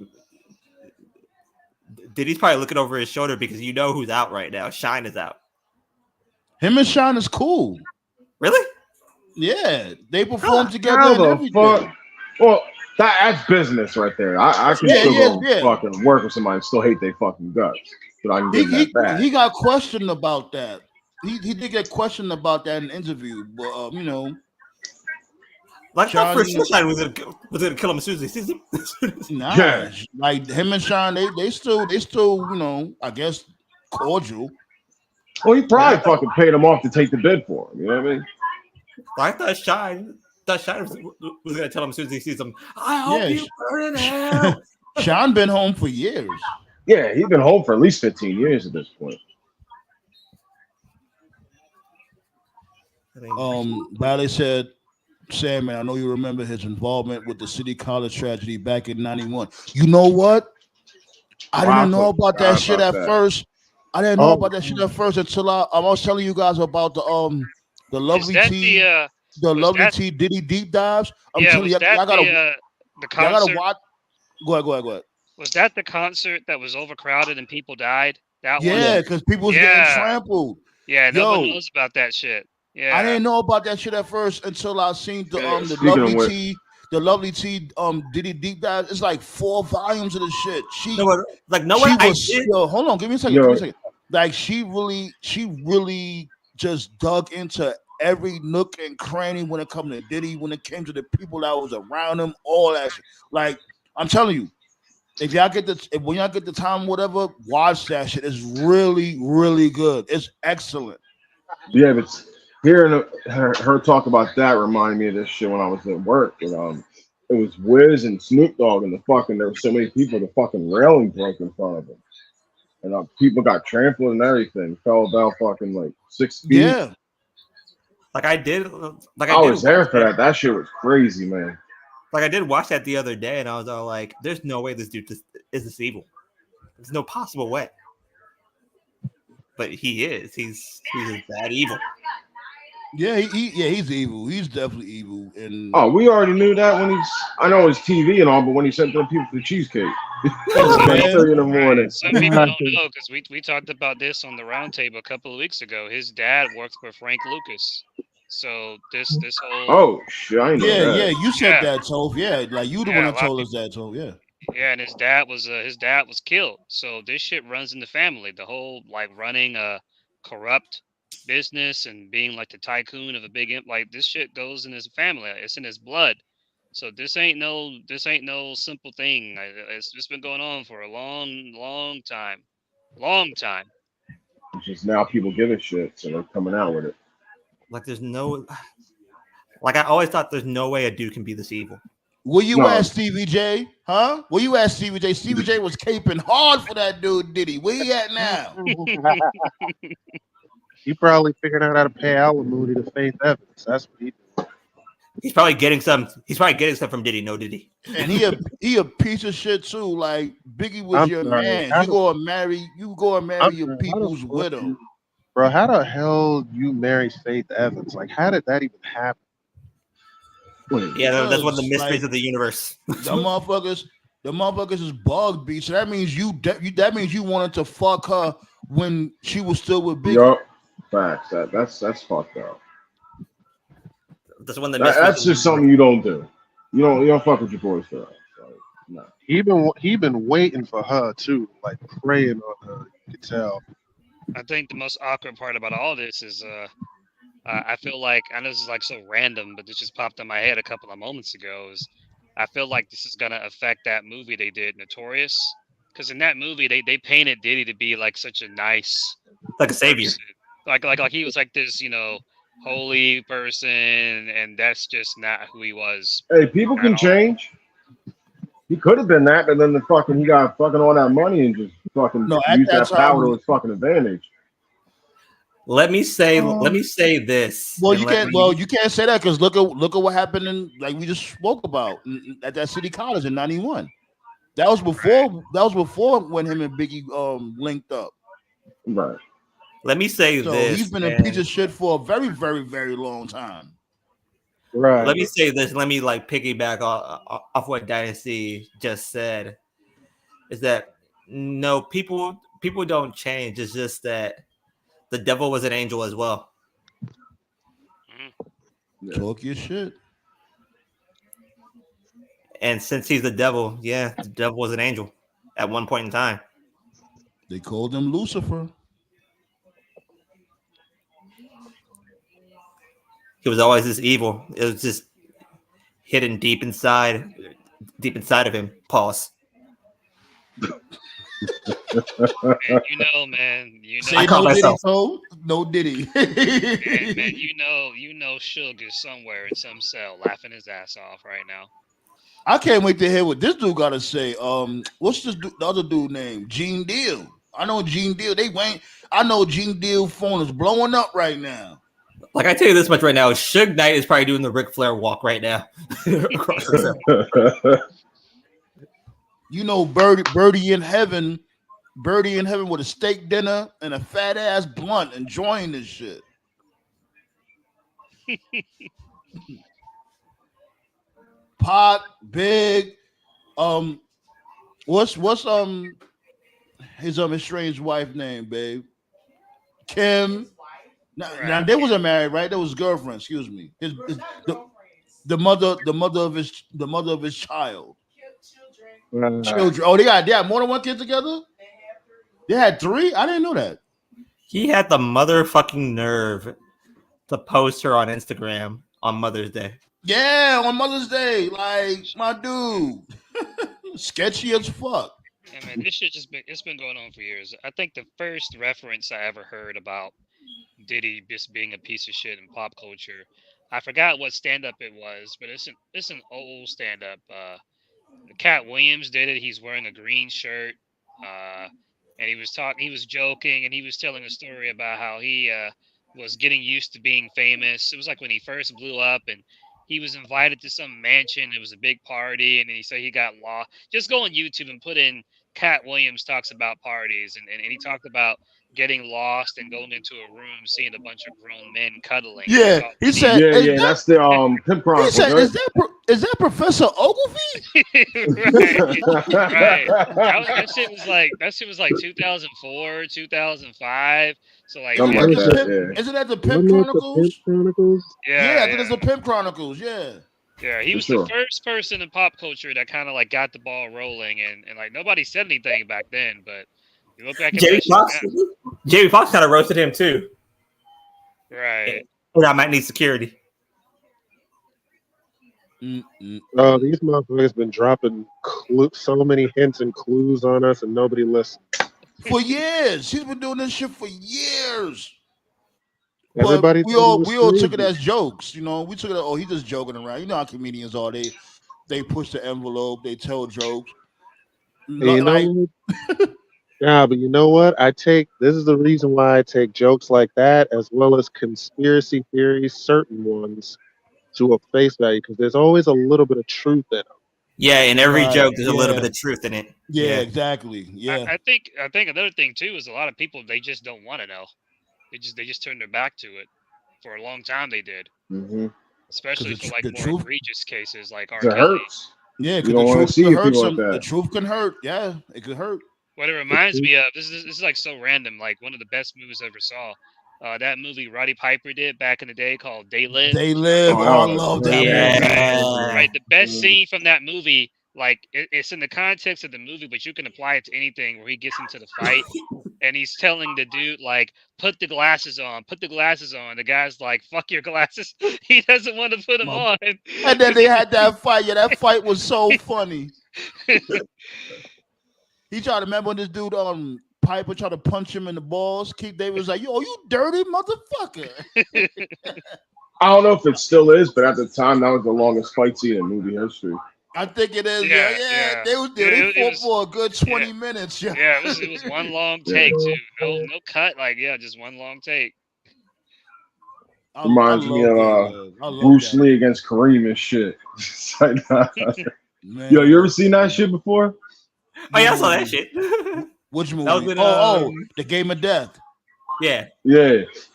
probably looking over his shoulder because you know who's out right now. Shine is out. Him and Shine is cool. Really? Yeah, they performed together How and the everything. fuck? Well, that's business right there. I can still go fucking work with somebody and still hate they fucking guts, but I can give that back. He got questioned about that. He did get questioned about that in an interview, but you know, like Sean, first Sunshine was gonna kill him as soon as he sees him. Nah, like him and Sean, they still you know, I guess cordial. Well, he probably fucking paid him off to take the bid for him. You know what I mean? I thought Shine was gonna tell him as soon as he sees him. I hope you burn in hell. Sean been home for years. Yeah, he's been home for at least 15 years at this point. Bradley said, Sam, man, I know you remember his involvement with the City College tragedy back in '91. You know what? I didn't know about that shit at first. I didn't know about that shit at first until I was telling you guys about the lovely T Diddy deep dives. I'm telling you, I gotta watch. Go ahead. Was that the concert that was overcrowded and people died? Yeah, because people was getting trampled. Yeah, no one knows about that shit. Yeah, I didn't know about that shit at first until I seen the lovely T Diddy deep dive. It's like 4 volumes of the shit. Hold on, give me a second. Like she really just dug into every nook and cranny when it comes to Diddy, when it came to the people that was around him, all that shit. Like I'm telling you, when y'all get the time, whatever, watch that shit. It's really, really good. It's excellent. Yeah, but hearing her talk about that reminded me of this shit when I was at work. And, it was Wiz and Snoop Dogg and there were so many people, the fucking railing broke in front of them. And people got trampled and everything. Fell about fucking like 6 feet. Yeah. I was there for that. That shit was crazy, man. Like I did watch that the other day, and I was all like, "There's no way this dude is this evil. There's no possible way." But he is. He's that evil. Yeah, he's evil. He's definitely evil. And we already knew that when I know it's TV and all, but when he sent the people the cheesecake. Some people don't know because we talked about this on the roundtable a couple of weeks ago. His dad worked for Frank Lucas. So this whole shit, I know that. Yeah, you said that, Toph. Yeah, like you the one that told us that, Toph. Yeah. Yeah, and his dad was killed. So this shit runs in the family. The whole like running a corrupt business and being like the tycoon of a big like this shit goes in his family. It's in his blood. So this ain't no simple thing. It's just been going on for a long time. It's just now people give a shit, so they're coming out with it. I always thought there's no way a dude can be this evil. Will you ask Stevie J? Huh? Will you ask Stevie J? Stevie J was caping hard for that dude, Diddy. Where he at now? He probably figured out how to pay alimony to Faith Evans. That's what he did. He's probably getting some from Diddy. No Diddy. And he a piece of shit too. Like Biggie was your man. You go and marry your people's widow. Bro, how the hell you marry Faith Evans? Like, how did that even happen? Yeah, that's one of the mysteries of the universe. The motherfuckers is bugged, B. So that means you wanted to fuck her when she was still with Biggie. Yup. Facts. That's fucked up. That's just something you don't do. You don't fuck with your boys for that. No. He been waiting for her too, like praying on her. You can tell. I think the most awkward part about all this is I feel like, I know this is like so random, but this just popped in my head a couple of moments ago, is I feel like this is gonna affect that movie they did, Notorious. Because in that movie they painted Diddy to be like such a nice, like a savior. Person. Like he was like this, holy person, and that's just not who he was. Hey, people can change. He could have been that, but then he got fucking all that money and just fucking used that power to his fucking advantage. Let me say this. Well, you can't say that because look at what happened in, like we just spoke about at that City College in '91. That was before when him and Biggie linked up. Right. Let me say this. He's been a piece of shit for a very, very, very long time. Right. Let me say this. Let me piggyback off what Dynasty just said. Is that no, people don't change. It's just that the devil was an angel as well. Talk your shit. And since he's the devil, the devil was an angel at one point in time. They called him Lucifer. He was always this evil. It was just hidden deep inside of him. Pause. Man, you know. I call myself. No Diddy. man, you know Suge is somewhere in some cell laughing his ass off right now. I can't wait to hear what this dude got to say. What's the other dude name? Gene Deal. I know Gene Deal. I know Gene Deal phone is blowing up right now. Like I tell you this much right now, Suge Knight is probably doing the Ric Flair walk right now. You know, Birdie in heaven with a steak dinner and a fat ass blunt, enjoying this shit. Pot big. What's his estranged wife name, babe? Kim. Now they wasn't married, right? That was girlfriend. Excuse me. The mother of his child. Children. Oh, they had more than one kid together? They had 3? I didn't know that. He had the motherfucking nerve to post her on Instagram on Mother's Day. Yeah, on Mother's Day. Like, my dude. Sketchy as fuck. Yeah, man, this shit it's been going on for years. I think the first reference I ever heard about Diddy just being a piece of shit in pop culture, I forgot what stand-up it was, but it's an old stand-up. Cat Williams did it. He's wearing a green shirt, and he was joking, and he was telling a story about how he was getting used to being famous. It was like when he first blew up, and he was invited to some mansion. It was a big party, and then he said he got lost. Just go on YouTube and put in Cat Williams talks about parties, and he talked about getting lost and going into a room, seeing a bunch of grown men cuddling. Yeah, he said. Yeah, that's the Pimp Chronicles. He said, right? is that Professor Ogilvy? right. That shit was like 2004, 2005. So like, Something like that, isn't that the Pimp Chronicles? Yeah, I think it's the Pimp Chronicles. Yeah. Yeah, he was the first person in pop culture that kind of like got the ball rolling, and like nobody said anything back then, but you look back at Jamie Foxx kind of roasted him too. Right. I might need security. These motherfuckers been dropping so many hints and clues on us, and nobody listens. For years, he's been doing this shit for years. Everybody, we all took it as jokes, you know. We took it as, oh, he's just joking around. You know how comedians are. They push the envelope. They tell jokes. Yeah, but you know what? This is the reason why I take jokes like that, as well as conspiracy theories, certain ones, to a face value, because there's always a little bit of truth in them. Yeah, in every joke, there's a little bit of truth in it. Yeah, exactly. Yeah, I think another thing too is a lot of people, they just don't want to know. They just turned their back to it. For a long time, they did. Mm-hmm. Especially for like more egregious cases, like R. It hurts. Yeah, you don't want to see people like that. The truth can hurt. Yeah, it could hurt. What it reminds me of, this is like so random. Like one of the best movies I ever saw. That movie Roddy Piper did back in the day called They Live. They Live. I love that movie. Right. The best scene from that movie, like it's in the context of the movie, but you can apply it to anything where he gets into the fight and he's telling the dude, like, put the glasses on. The guy's like, fuck your glasses. He doesn't want to put them on. And then they had that fight. Yeah, that fight was so funny. He tried to remember when this dude Piper tried to punch him in the balls. Keith David was like, yo, you dirty motherfucker. I don't know if it still is, but at the time, that was the longest fight scene in movie history. I think it is. Yeah. They was there. They fought for a good 20 minutes. Yeah, it was one long take too. No cut. Like, just one long take. Reminds me of Bruce Lee against Kareem and shit. Yo, you ever seen that shit before? Oh yeah, I saw that shit. Which movie? The Game of Death. Yeah.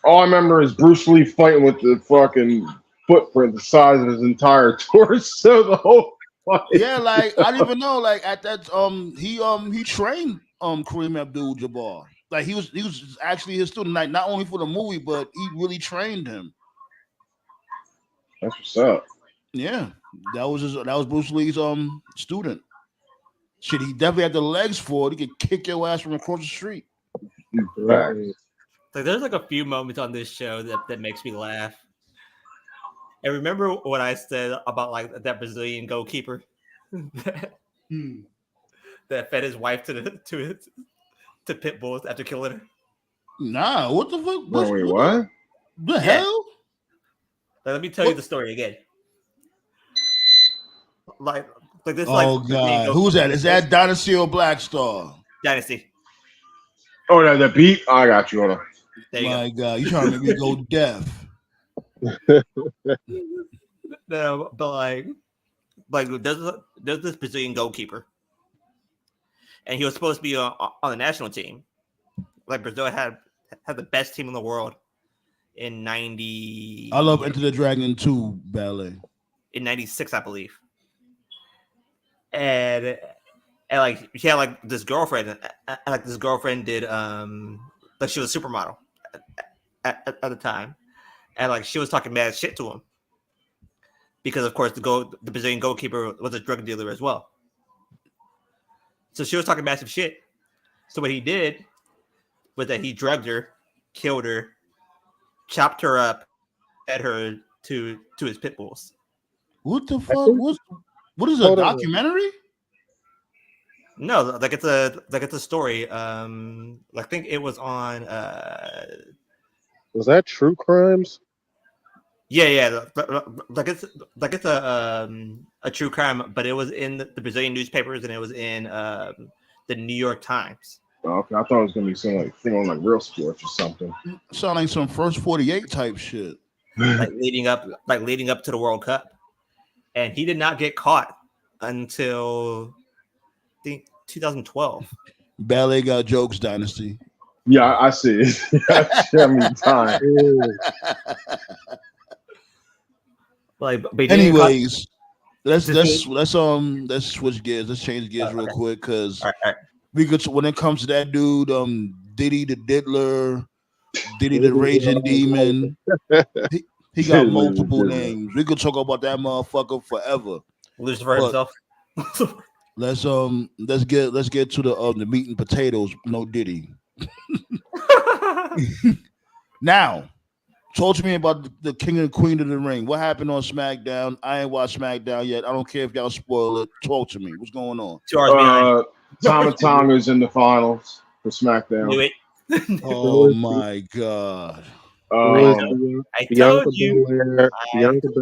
All I remember is Bruce Lee fighting with the fucking footprint the size of his entire torso. The whole fight. Yeah, like I didn't even know. Like at that, he trained Kareem Abdul-Jabbar. Like he was actually his student. Like not only for the movie, but he really trained him. That's what's up. Yeah, that was Bruce Lee's student. Shit, he definitely had the legs for it. He could kick your ass from across the street. Right. So there's like a few moments on this show that makes me laugh. And remember what I said about like that Brazilian goalkeeper that fed his wife to pit bulls after killing her? Nah, what the fuck? What? The hell? Let me tell you the story again. Like this. Oh God, who's that? Is that Dynasty or Black Star? Dynasty. Oh, the beat. I got you. Hold on. My God, you trying to make me go deaf? No, but there's this Brazilian goalkeeper, and he was supposed to be on the national team. Like Brazil had the best team in the world in 90. I love Enter the Dragon 2 ballet. In 96, I believe. And like he had like this girlfriend, and like this girlfriend did like she was a supermodel at the time, and like she was talking mad shit to him because of course the Brazilian goalkeeper was a drug dealer as well. So she was talking massive shit. So what he did was that he drugged her, killed her, chopped her up, fed her to his pit bulls. What the fuck? What is a documentary? No, like it's a story. I think it was on. Was that True Crimes? Yeah. Like it's a true crime, but it was in the Brazilian newspapers and it was in the New York Times. Oh, okay, I thought it was gonna be some like thing on like Real Sports or something. Sound like some First 48 type shit. like leading up to the World Cup, and he did not get caught until I think 2012. Ballet got jokes, Dynasty. Yeah, I see it. I mean, time. Anyways, let's switch gears. Let's change gears real quick because we could, when it comes to that dude, Diddy the Diddler, Diddy the Raging Demon. He got multiple names. We could talk about that motherfucker forever. Lucifer himself. Let's get to the meat and potatoes. No Diddy. Now, talk to me about the King and Queen of the Ring. What happened on SmackDown? I ain't watched SmackDown yet. I don't care if y'all spoil it. Talk to me. What's going on? 2 hours behind. Tama Tonga is in the finals for SmackDown. Oh my God. I told you.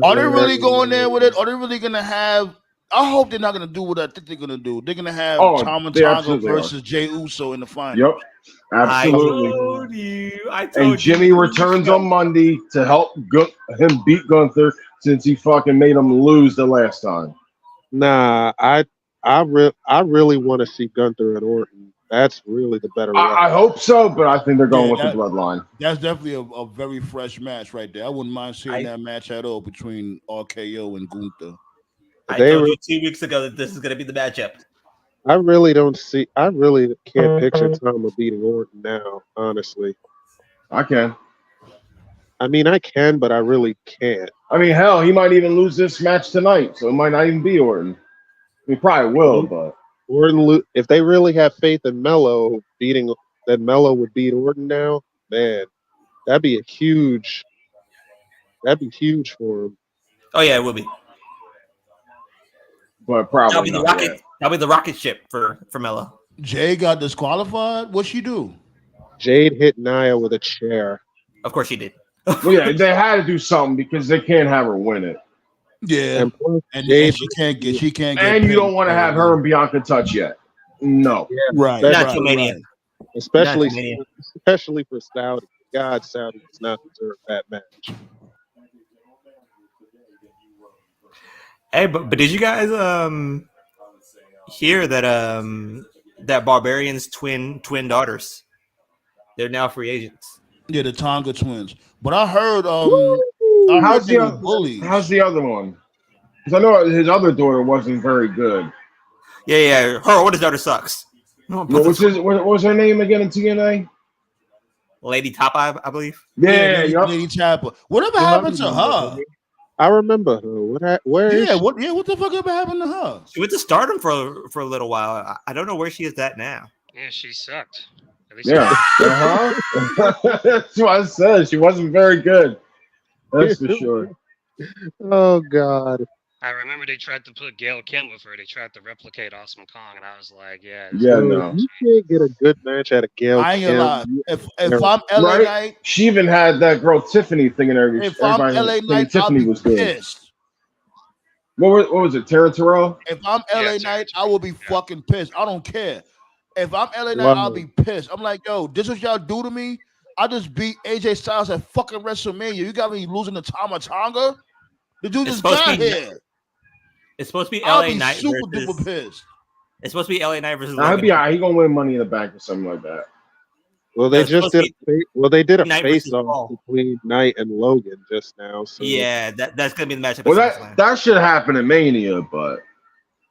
Are they really going there with it? Are they really gonna have? I hope they're not gonna do what I think they're gonna do. They're gonna have Tama Tonga versus Jey Uso in the final. Yep, absolutely. I told you. And Jimmy returns on Monday to help him beat Gunther since he fucking made him lose the last time. Nah, I really want to see Gunther and Orton. That's really the better. I hope so, but I think they're going with the bloodline. That's definitely a very fresh match right there. I wouldn't mind seeing that match at all between RKO and Gunther. I told you 2 weeks ago that this is going to be the matchup. I really can't picture Tama beating Orton now, honestly. I can. I mean, I can, but I really can't. I mean, hell, he might even lose this match tonight, so it might not even be Orton. He probably will, but Orton, if they really have faith in Melo that Melo would beat Orton now, man, that'd be huge for him. Oh yeah, it will be. But probably that'll be the rocket ship for Melo. Jay got disqualified. What'd she do? Jade hit Nia with a chair. Of course she did. Well, yeah, they had to do something because they can't have her win it. Yeah, and she can't get. And you don't want to have her and Bianca touch yet. No, yeah, right. Not too many. Especially for Saudi. God, Saudi does not deserve that match. Hey, but did you guys hear that that Barbarian's twin daughters, they're now free agents? Yeah, the Tonga twins. But I heard how's the other one? Because I know his other daughter wasn't very good. Yeah. Her oldest daughter sucks. What was her name again in TNA? Lady Tapa, I believe. Yeah, Lady Tapa. Whatever happened to her? I remember her. Where is she? What the fuck ever happened to her? She went to Stardom for a little while. I don't know where she is at now. Yeah, she sucked. At least Yeah. That's what I said. She wasn't very good. That's for sure. Oh God. I remember they tried to put Gail Kent with her. They tried to replicate Awesome Kong, and I was like, yeah. No. You can't get a good match out of Gail. I ain't gonna lie. If I'm LA Knight, she even had that girl Tiffany thing in her. If I'm LA Knight, Tiffany was good. Pissed. What was it? Tara Terrell? If I'm LA Knight, I will be fucking pissed. I don't care. If I'm LA Knight, I'll be pissed. I'm like, yo, this is what y'all do to me. I just beat AJ Styles at fucking WrestleMania. You got me losing to Tama Tonga? The dude just got here. It's supposed to be LA Knight super versus. duper pissed. It's supposed to be LA Knight versus. Nah, he'll be all right. He gonna win Money in the Bank or something like that. Well, they just did. They did a face-off between Knight and Logan just now. So yeah, that's gonna be the matchup. Well, that should happen in Mania, but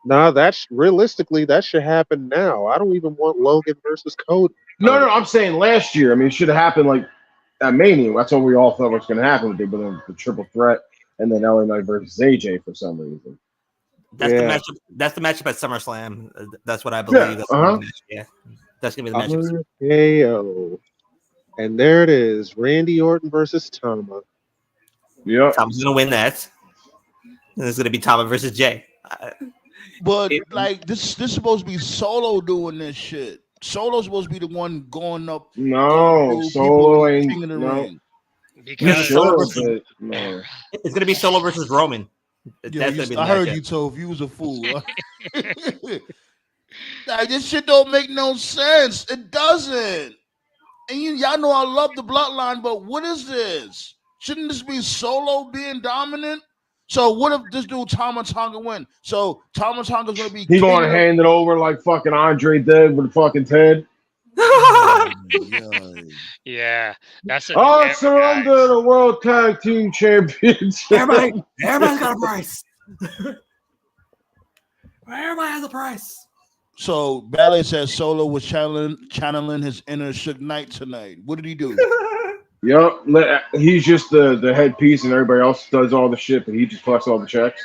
no, that's realistically that should happen now. I don't even want Logan versus Cody. No, I'm saying last year. I mean, it should have happened like at Mania. That's what we all thought was going to happen with the triple threat, and then LA Knight versus AJ for some reason. That's the matchup. That's the matchup at SummerSlam. That's what I believe. Yeah, that's gonna be the matchup. KO. And there it is, Randy Orton versus Tama. Yeah, Tama's gonna win that. And it's gonna be Tama versus Jay. But like this is supposed to be Solo doing this shit. Solo's supposed to be the one going up. No, Solo ain't. No. Because no. It's gonna be Solo versus Roman. I heard you, Toph. You was a fool. Like, this shit don't make no sense. It doesn't. And y'all know I love the bloodline, but what is this? Shouldn't this be Solo being dominant? So what if this dude Tama Tonga win? So Tama Tonga's gonna be. He gonna hand it over like fucking Andre did with fucking Ted. Yeah, that's it. I surrender the World Tag Team Championship. Everybody's got a price. Everybody has a price. So Ballet says Solo was channeling his inner Suge Knight tonight. What did he do? Yep, he's just the headpiece, and everybody else does all the shit, but he just collects all the checks.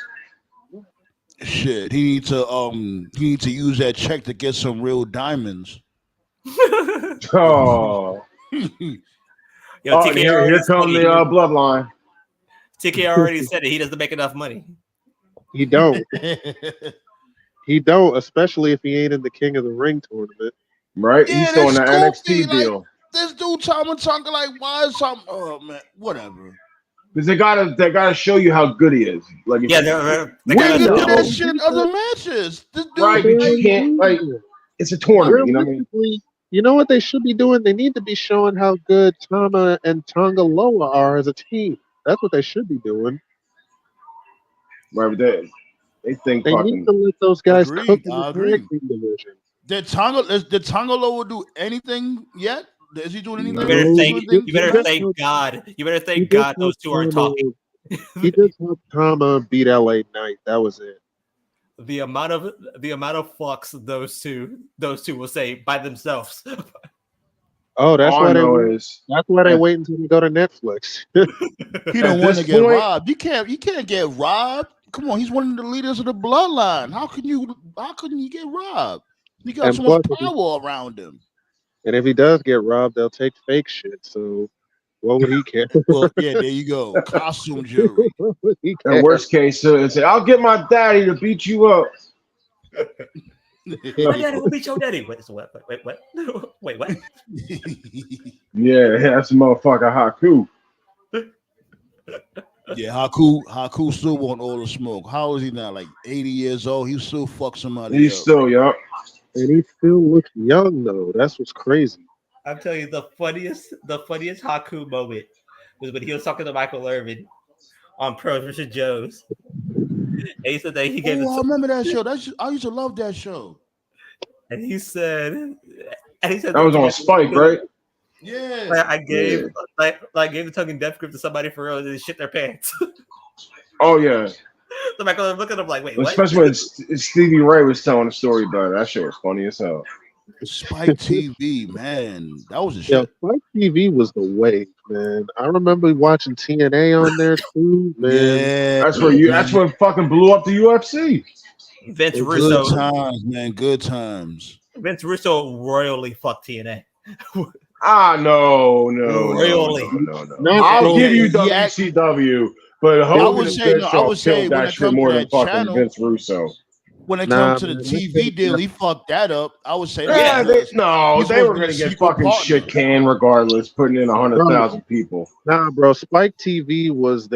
Shit, he needs to use that check to get some real diamonds. Oh, here come the bloodline. TK already said it. He doesn't make enough money. He don't. He don't, especially if he ain't in the King of the Ring tournament. Right? Yeah, he's still in that NXT deal. Like, this dude Tama Tonga, like, why is something? Oh man, whatever. Because they gotta show you how good he is. Like, yeah, they gotta do that shit in other matches. This dude, right? But you can't like. It's a tournament. You know what I mean? You know what they should be doing? They need to be showing how good Tama and Tonga Loa are as a team. That's what they should be doing. Right, but they think they fucking, need to let those guys cook in the tag team division. Did Tonga Loa do anything yet? Is he doing anything? You better thank God. You better thank God those two aren't talking. He just helped Tama beat LA Knight. That was it. The amount of fucks those two will say by themselves. Oh, that's why they wait until they go to Netflix. He don't want to get robbed. You can't get robbed. Come on, he's one of the leaders of the bloodline. How couldn't you get robbed? He got so much power around him. And if he does get robbed, they'll take fake shit. So what would he care? Well, yeah, there you go. Costume jewelry. In worst case, say, I'll get my daddy to beat you up. My daddy will beat your daddy. Wait, what? Wait, what? Yeah, that's a motherfucker Haku. Yeah, Haku still want all the smoke. How is he now? Like 80 years old? He still fuck somebody. He's still young. And he still looks young though. That's what's crazy. I'm telling you, the funniest Haku moment was when he was talking to Michael Irvin on Pros vs. Joes. And he said that he gave I remember that show. I used to love that show. And he said that was on Spike, right? Yeah. I gave the tongue and death grip to somebody for real and they shit their pants. Oh yeah. So Michael looked at him like, wait, especially when Stevie Ray was telling the story about it. That shit was funny as hell. Spike TV, man, that was a Yeah, shit. Spike TV was the wave, man. I remember watching TNA on there too, man. Yeah, That's where you. That's what fucking blew up the UFC. Vince good Russo. times, man. Good times. Vince Russo royally fucked TNA. No. I'll give you WCW, but Hogan and Bischoff killed that shit more than fucking Vince Russo. When it comes to the TV deal, he fucked that up. I would say that. They were gonna get fucking shit canned regardless, putting in 100,000 people. Nah, bro. Spike TV was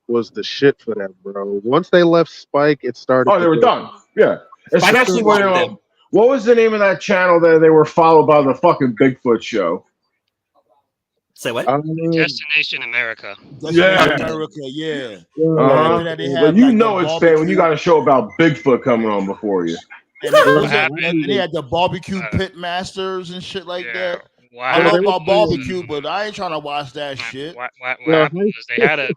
was the shit for them, bro. Once they left Spike, it started. Oh, they were done. Yeah, especially when what was the name of that channel that they were followed by the fucking Bigfoot show? Say what? Destination America. America, yeah. But you know it's fair when you got a show about Bigfoot coming on before you. And they had the barbecue pit masters and shit like that. I love my barbecue, but I ain't trying to watch that shit. What happened was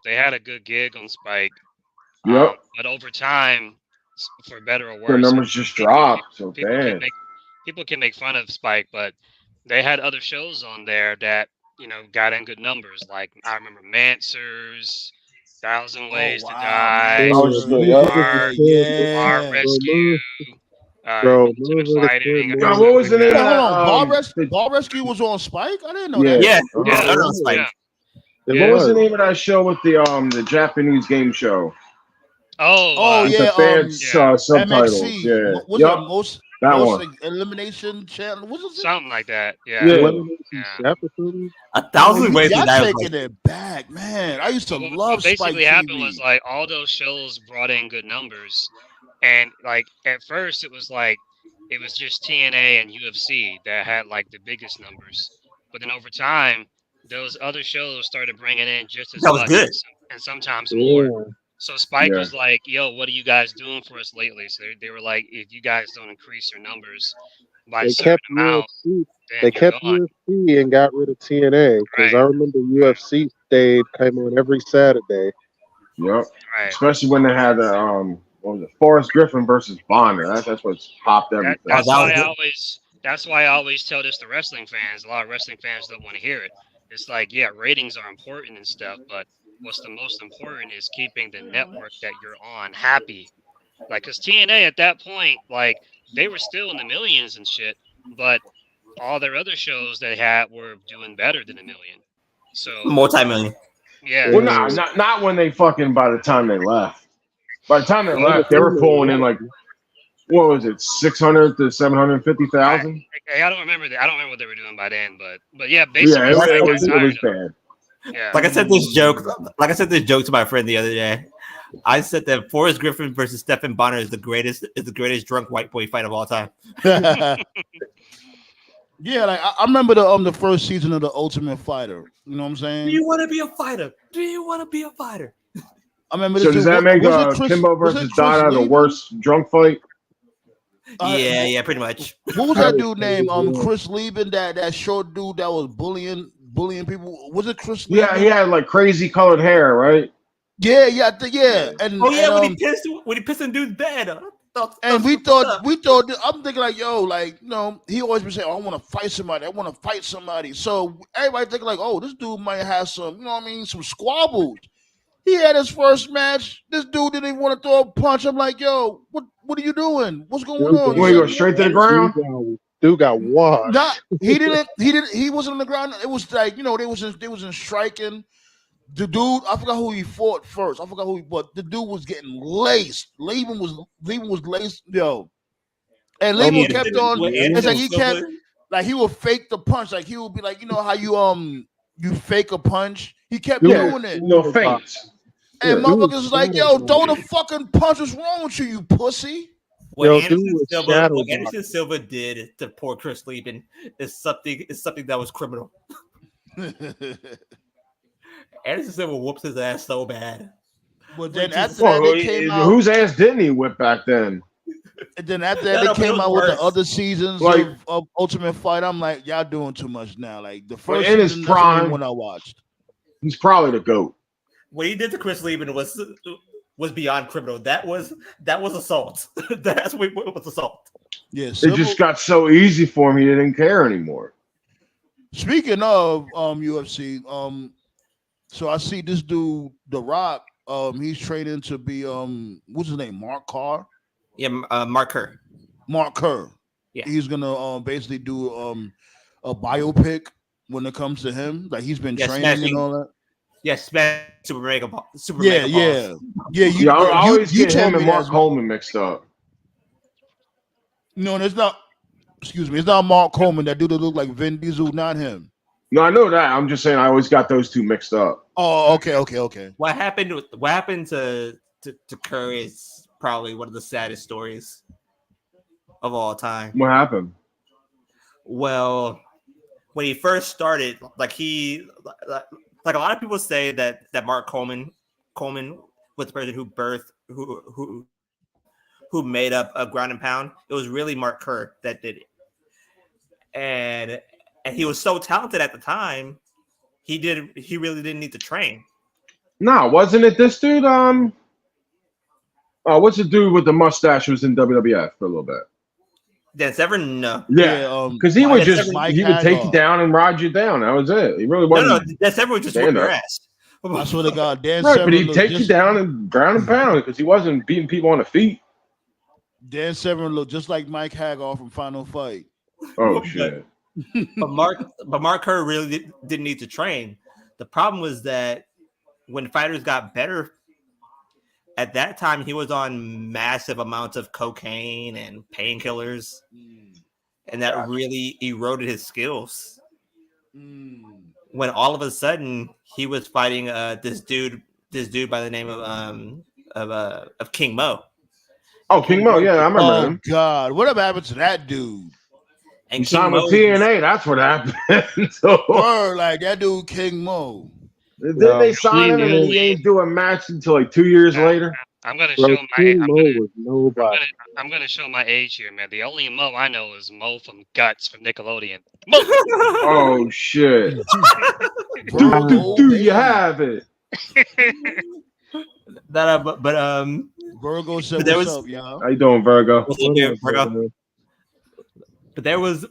they had a good gig on Spike. Yep. But over time, for better or worse, the numbers just dropped so bad. People can make fun of Spike, but they had other shows on there that got in good numbers. Like I remember Mansers, 1,000 Ways to Die, Bar Rescue. Ultimate Fighting. What was the name? Ball Rescue was on Spike. I didn't know that. Yeah, on Spike. What was the name of that show with the Japanese game show? Subtitles. MXC. Yeah. Was it most elimination channel? Was it something like that? Yeah. 1,000 Ways to Die. Taking it back, man. I used to love Spike. Basically, happened was like all those shows brought in good numbers, and like at first it was just TNA and UFC that had like the biggest numbers, but then over time those other shows started bringing in just as much and sometimes more. So Spike was like, "Yo, what are you guys doing for us lately?" So they were like, "If you guys don't increase your numbers by a certain amount, they kept UFC and got rid of TNA because I remember UFC came on every Saturday. Yep. Right. Especially when they had Forrest Griffin versus Bonner. That's what's popped everything. That's why I always tell this to wrestling fans. A lot of wrestling fans don't want to hear it. It's like, yeah, ratings are important and stuff, but what's the most important is keeping the network that you're on happy. Like, because TNA at that point, like, they were still in the millions and shit, but all their other shows they had were doing better than $1 million. So multi-million. Yeah. Well, not when they fucking by the time they left. By the time they left, they were pulling in like, what was it, 600 to 750,000? I don't remember that. I don't remember what they were doing by then, but yeah, basically, it was bad. Yeah. Like I said this joke to my friend the other day. I said that Forrest Griffin versus Stephen Bonner is the greatest drunk white boy fight of all time. Yeah, like I remember the first season of The Ultimate Fighter. You know what I'm saying? Do you want to be a fighter? Do you want to be a fighter? I remember. So does that make Kimbo versus Dada the worst drunk fight? Yeah, pretty much. What was that dude named? Chris Lieben, that short dude that was bullying people. Was it Chris Lieben? Yeah, he had like crazy colored hair, right? Yeah. And when he pissed in dude's bed. And we thought I'm thinking like, yo, like, he always been saying, I want to fight somebody. So everybody thinking like, oh, this dude might have some, some squabbles. He had his first match. This dude didn't even want to throw a punch. I'm like, yo, what are you doing? What's going on? You go straight to the ground? Dude got washed. He didn't. He wasn't on the ground. It was like, they was in striking. The dude, I forgot who he fought first. But the dude was getting laced. Lieben was laced, yo. And Lieben kept on. It's like he kept, like, he would fake the punch. Like, he would be like, how you fake a punch. He kept doing it. No feints. And motherfuckers was like, yo, throw the fucking punch. What's wrong with you pussy? What Anderson Silva did to poor Chris Lieben is something that was criminal. Anderson Silva whoops his ass so bad. But then after that, they came out. Whose ass didn't he whip back then? And then after that, they came out with the other seasons of Ultimate Fight. I'm like, y'all doing too much now. Like, the first in his prime, when I watched, he's probably the GOAT. What he did to Chris Lieben was was beyond criminal. That was assault. That's what it was, assault. Yes, it just got so easy for him. He didn't care anymore. Speaking of UFC, so I see this dude, The Rock. He's training to be what's his name? Mark Carr. Yeah, Mark Kerr. Mark Kerr. Yeah, he's gonna basically do a biopic when it comes to him. Like he's been training and all that. Yeah, super mega balls. I always get him and Mark Coleman mixed up. No, it's not. Excuse me, it's not Mark Coleman. That dude that look like Vin Diesel, not him. No, I know that. I'm just saying I always got those two mixed up. Oh, okay. What happened to Kerr is probably one of the saddest stories of all time. What happened? Well, when he first started, like a lot of people say that Mark Coleman was the person who birthed who made up a ground and pound. It was really Mark Kerr that did it, and he was so talented at the time. He really didn't need to train. No, wasn't it this dude? What's the dude with the mustache who was in WWF for a little bit? Dan Severn, no. Yeah, because he would take you down and ride you down. That was it. He really wasn't. No, Dan Severn would just whip your ass. I swear to God, Dan right, Severn. But he'd take you down and ground and pound because he wasn't beating people on the feet. Dan Severn looked just like Mike Hagar from Final Fight. Oh shit! But Mark Kerr really didn't need to train. The problem was that when fighters got better, at that time he was on massive amounts of cocaine and painkillers, and that really eroded his skills. When all of a sudden he was fighting this dude by the name of King Mo. Oh, King Mo, yeah, I remember him. God, what happened to that dude? And he signed with TNA. That's what happened. So, like that dude, King Mo. Did they sign him and he ain't do a match until like 2 years later? I'm gonna show my age here, man. The only Mo I know is Mo from Guts from Nickelodeon. Mo. Oh shit! Do you have it? Virgo said, "What's up, y'all? How you doing, Virgo?" But there was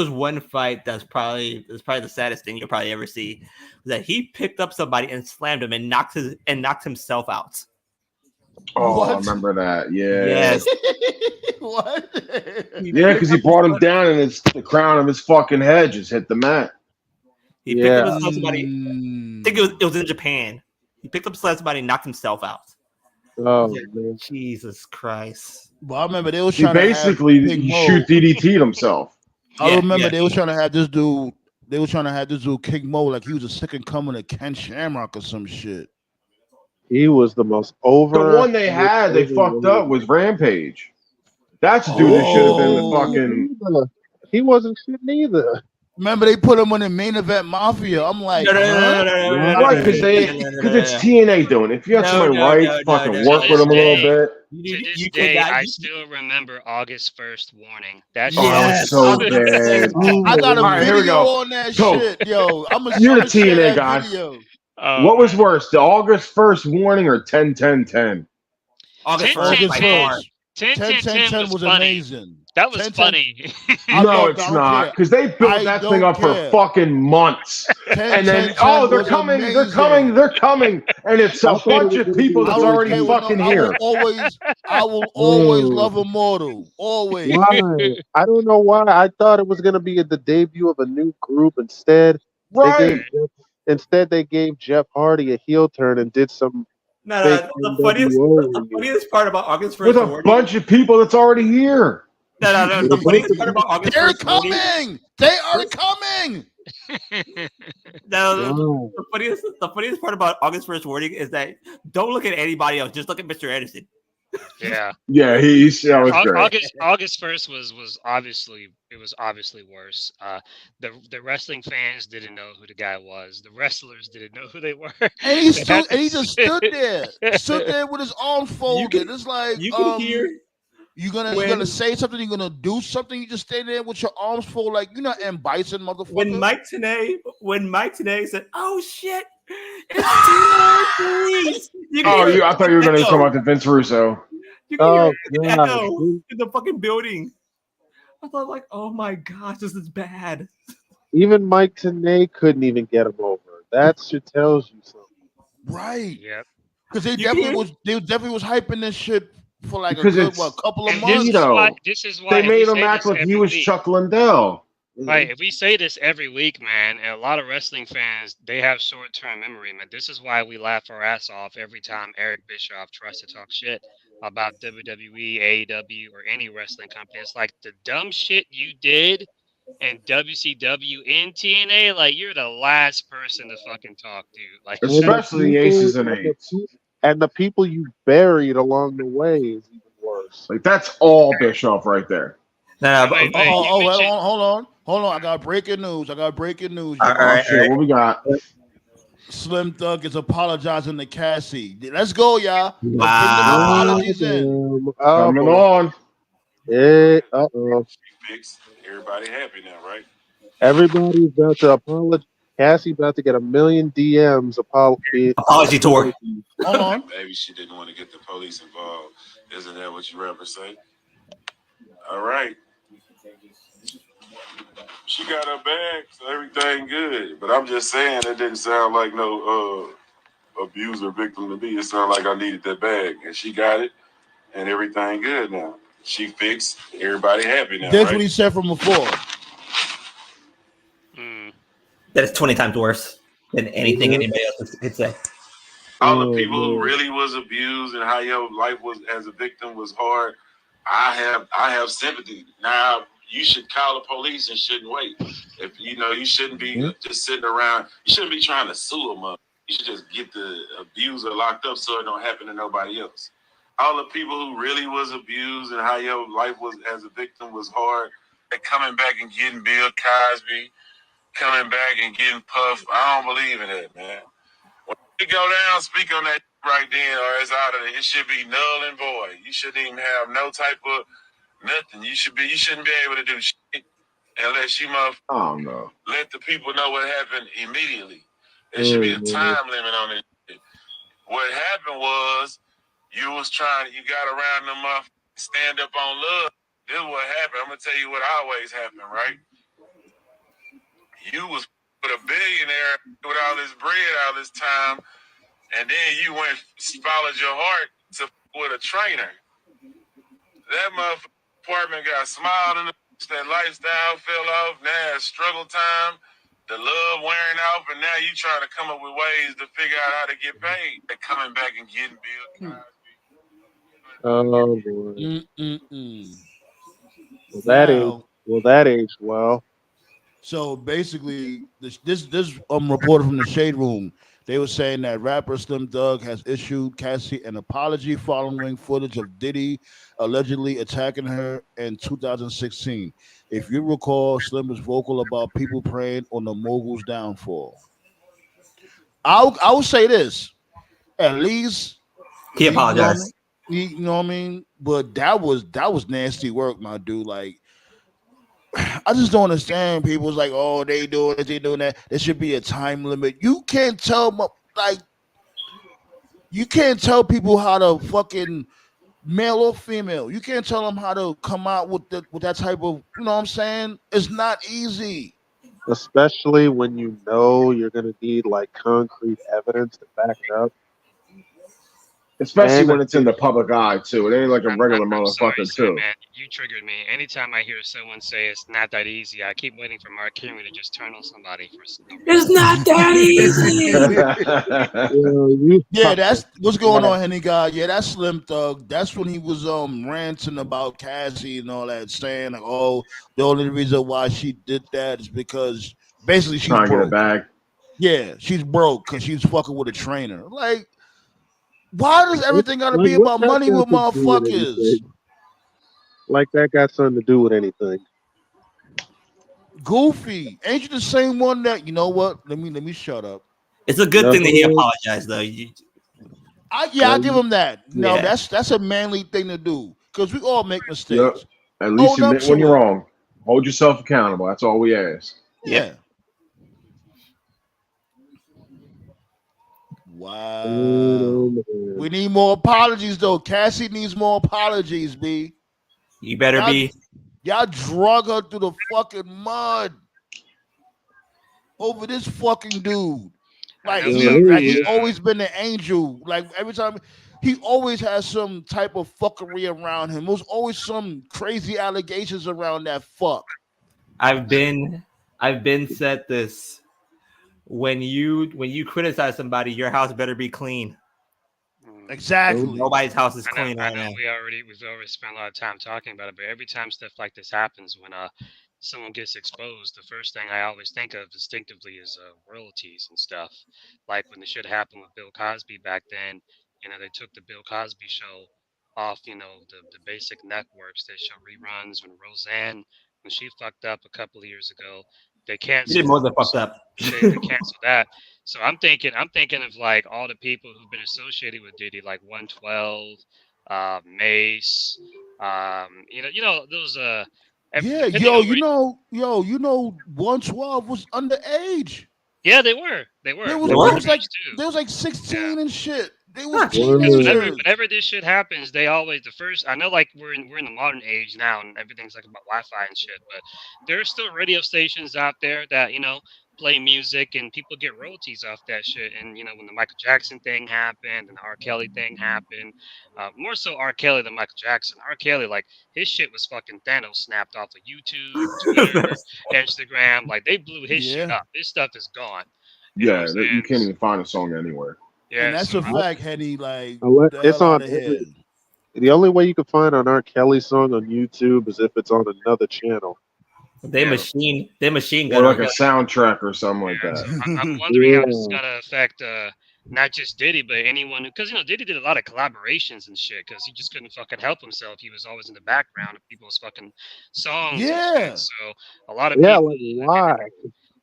one fight that's probably the saddest thing you'll probably ever see. That he picked up somebody and slammed him and knocked himself out. Oh, What? I remember that. Yeah. Yes. What? Yeah, because he brought him down and the crown of his fucking head just hit the mat. He picked up somebody. I think it was in Japan. He picked up somebody and knocked himself out. Oh, man. Jesus Christ! But I remember they was He trying basically to have shoot DDT'd himself. I remember they was trying to have this dude. They were trying to have this dude King Mo like he was a second coming of Ken Shamrock or some shit. He was the most over. The one they fucked up was Rampage. That's the dude that should have been the fucking. He wasn't shit neither. Remember they put him on the main event Mafia. I'm like, Right, because it's TNA doing it. If you have somebody fucking work with them a little bit. To this day, I still remember August 1st warning. That shit was so bad. I got a Right, here we video go. on that Go. shit, yo. You're the TNA guy. What was worse, the August 1st warning or 10-10-10? August 1st. 10-10-10 was funny. Amazing. That was funny. No, it's not, because they built that thing up for fucking months, and then they're coming, and it's a bunch of people that's already fucking here. I will always love Immortal. Always. Why? I don't know why. I thought it was gonna be the debut of a new group. Instead, they gave Jeff Hardy a heel turn and did some. The funniest part about August 1st with a bunch of people that's already here. No. The funniest part about August 1st. They're coming. They are coming. The funniest part about August 1st warning is that don't look at anybody else. Just look at Mr. Anderson. Yeah. Yeah, that was great. August 1st was obviously worse. The wrestling fans didn't know who the guy was. The wrestlers didn't know who they were. And he just stood there with his arms folded. It's like you can hear. You're gonna say something. You're gonna do something. You just stay there with your arms folded, like you're not M. Bison, motherfucker. When Mike Tenay said, "Oh shit, it's TNA police," I thought you were going to talk about the Vince Russo. You can hear the God. echo in the fucking building. I thought, like, oh my gosh, this is bad. Even Mike Tenay couldn't even get him over. That shit tells you something. Right. Yep. Because they definitely was hyping this shit for like Because a it's good couple of And months. this is why they if we made him say act this like he every was week- Chuck Liddell. Right, if we say this every week, man, and a lot of wrestling fans, they have short-term memory, man. This is why we laugh our ass off every time Eric Bischoff tries to talk shit about WWE, AEW, or any wrestling company. It's like the dumb shit you did in WCW and TNA, like you're the last person to fucking talk, dude. Like Especially the Aces and Eights. And the people you buried along the way is even worse. Like, that's all Bischoff right there. Wait, Hold on. I got breaking news. All Shit, what we got? Slim Thug is apologizing to Cassie. Let's go, y'all. Let's bring them Wow. apologies in. Coming on. Uh-oh. Fixed. Everybody happy now, right? Everybody's about to apologize. Cassie about to get 1 million DMs. Apology tour. Hold on. Maybe she didn't want to get the police involved. Isn't that what you rappers say? All right. She got her bag, so everything good. But I'm just saying it didn't sound like no abuser victim to me. It sounded like I needed that bag, and she got it, and everything good now. She fixed. Everybody happy now. That's right? what he said from before. That is 20 times worse than anything anybody else could say. All the people who really was abused and how your life was as a victim was hard. I have sympathy. Now you should call the police and shouldn't wait. If you shouldn't be just sitting around. You shouldn't be trying to sue them up. You should just get the abuser locked up so it don't happen to nobody else. All the people who really was abused and how your life was as a victim was hard. They're coming back and getting Bill Cosby, coming back and getting Puff. I don't believe in that, man. When you go down, speak on that right then, or it's out of it. It should be null and void. You shouldn't even have no type of nothing. You shouldn't be able to do shit unless you let the people know what happened immediately. There should be a time limit on it. What happened was you got around them up, stand up on love. This is what happened. I'm gonna tell you what always happened, right? You was with a billionaire with all this bread all this time, and then you went followed your heart to with a trainer. That motherfucking apartment got smiled in that lifestyle fell off. Now it's struggle time. The love wearing off, and now you trying to come up with ways to figure out how to get paid. They're coming back and getting Bill Cosby. Oh boy. Well, that aged well. So basically, this reporter from the Shade Room, they were saying that rapper Slim Thug has issued Cassie an apology following footage of Diddy allegedly attacking her in 2016. If you recall, Slim was vocal about people preying on the mogul's downfall. I will say this: at least he apologized. You know what I mean? But that was nasty work, my dude. Like, I just don't understand. People's like, oh, they doing this, they doing that. There should be a time limit. You can't tell people how to fucking male or female. You can't tell them how to come out with that type of, you know what I'm saying? It's not easy. Especially when you know you're gonna need like concrete evidence to back it up. Especially when it's in the public eye, too. It ain't like a regular motherfucker, too. Man, you triggered me. Anytime I hear someone say it's not that easy, I keep waiting for Mark Henry to just turn on somebody for it's not that easy. Yeah, that's what's going on, Henny God. Yeah, that's Slim Thug. That's when he was ranting about Cassie and all that, saying like, oh, the only reason why she did that is because basically she's trying to broke. get a bag. Yeah, she's broke because she's fucking with a trainer. Like, why does everything got to be about money with motherfuckers? Like that got something to do with anything. Goofy, ain't you the same one that, you know what? Let me shut up. It's a good thing that he apologized, though. I give him that. No, yeah. That's a manly thing to do because we all make mistakes. Yep. At least admit when you're wrong. Hold yourself accountable. That's all we ask. Yeah. Wow. We need more apologies, though. Cassie needs more apologies, B. You better be. Y'all drug her through the fucking mud over this fucking dude. Like he's always been the angel. Like every time he always has some type of fuckery around him. There's always some crazy allegations around that fuck. I've been said this. When you criticize somebody, your house better be clean. Exactly. Nobody's house is clean right now. We've already spent a lot of time talking about it, but every time stuff like this happens, when someone gets exposed, the first thing I always think of instinctively is royalties and stuff. Like when the shit happened with Bill Cosby back then, they took the Bill Cosby show off, the basic networks. They show reruns when Roseanne, when she fucked up a couple of years ago. They canceled. She did more than fucked up. They canceled that. So I'm thinking of like all the people who've been associated with Diddy, like 112, Mace, those Yeah, you know 112 was underage. Yeah, they were. There was like 16 and shit. They were whenever this shit happens, they always I know like we're in the modern age now and everything's like about Wi-Fi and shit, but there's still radio stations out there that play music and people get royalties off that shit. And when the Michael Jackson thing happened and the R. Kelly thing happened, more so R. Kelly than Michael Jackson. R. Kelly, like his shit was fucking Thanos snapped off of YouTube, Twitter, Instagram. Like they blew his shit up. His stuff is gone. You can't even find a song anywhere. Yeah, and that's a fact, Henny. Like it's on. The only way you can find an R. Kelly song on YouTube is if it's on another channel. They machine or like a soundtrack or something like that. I'm wondering how this is gonna affect not just Diddy, but anyone because Diddy did a lot of collaborations and shit because he just couldn't fucking help himself. He was always in the background of people's fucking songs. Yeah. So a lot of people, why?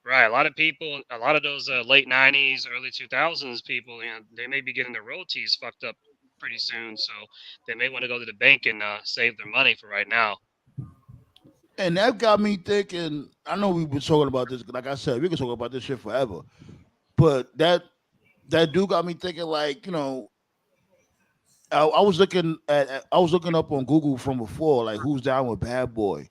Right, a lot of people, a lot of those late '90s, early 2000s people, they may be getting their royalties fucked up pretty soon. So they may want to go to the bank and save their money for right now. And that got me thinking. I know we've been talking about this. Like I said, we can talk about this shit forever. But that dude got me thinking. Like I was looking up on Google from before. Like who's down with Bad Boy?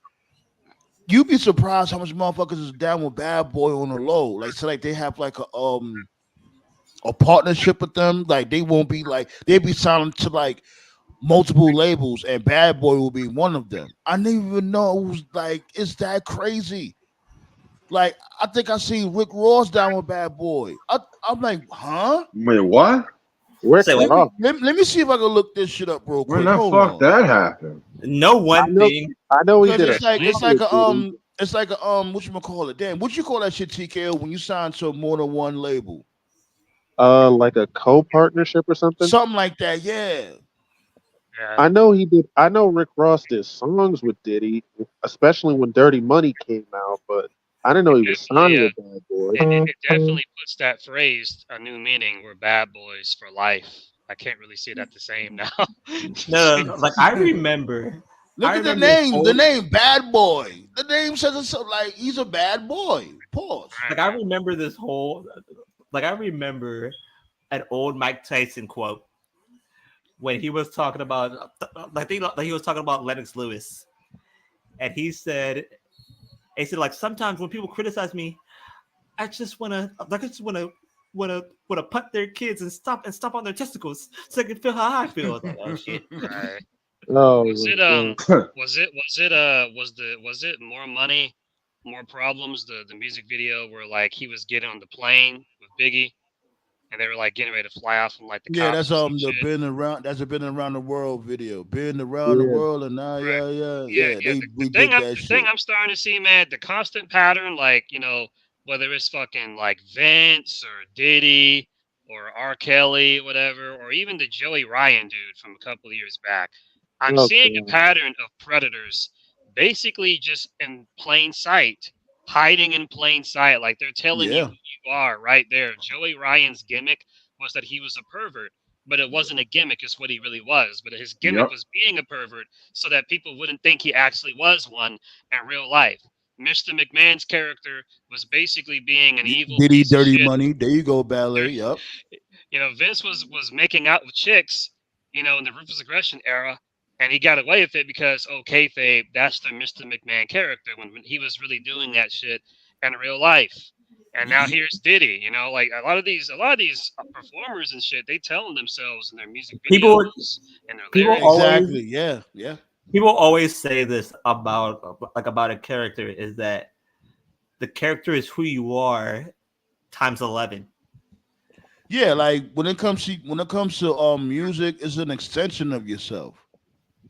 You'd be surprised how much motherfuckers is down with Bad Boy on the low. Like so, like they have like a partnership with them. Like they won't be like they'd be signed to like multiple labels, and Bad Boy will be one of them. I didn't even know it was like it's that crazy. Like I think I seen Rick Ross down with Bad Boy. I'm like, huh? Wait, what? Let me see if I can look this shit up real quick. When the fuck that happened? No one thing. I know he did. It's like a whatchamacallit? Damn, what you call that shit, TKO, when you sign to more than one label? Like a co-partnership or something? Something like that, yeah. I know he did. I know Rick Ross did songs with Diddy, especially when Dirty Money came out, but I didn't know he was signed with Bad Boy. It definitely puts that phrase a new meaning. We're bad boys for life. I can't really see that the same now. No, like I remember. Look at the name. The name Bad Boy. The name says it's like he's a bad boy. Pause. Like I remember this whole. Like I remember an old Mike Tyson quote when he was talking about he was talking about Lennox Lewis, and he said like sometimes when people criticize me, I just wanna put their kids and stop on their testicles so they can feel how I feel. Like, oh shit. Right. Oh, was it More Money, More Problems? The music video where like he was getting on the plane with Biggie. And they were like getting ready to fly off from like the cops. That's the been around. That's a been around the world video. Been around the world, and now The thing I'm starting to see, man, the constant pattern, like whether it's fucking like Vince or Diddy or R. Kelly, whatever, or even the Joey Ryan dude from a couple of years back. I'm seeing a pattern of predators, basically just in plain sight. Hiding in plain sight, like they're telling you who you are right there. Joey Ryan's gimmick was that he was a pervert, but it wasn't a gimmick, it's what he really was. But his gimmick was being a pervert so that people wouldn't think he actually was one in real life. Mr. McMahon's character was basically being an evil Diddy Dirty Money. There you go, Ballet. Yep. Vince was making out with chicks, in the Ruthless Aggression era, and he got away with it because kayfabe, that's the Mr. McMahon character when he was really doing that shit in real life. And now here's Diddy, like a lot of these performers and shit, they telling themselves in their music videos and their lyrics. Exactly. Yeah. People always say this about a character is that the character is who you are times 11. Yeah, like when it comes to music, it's an extension of yourself.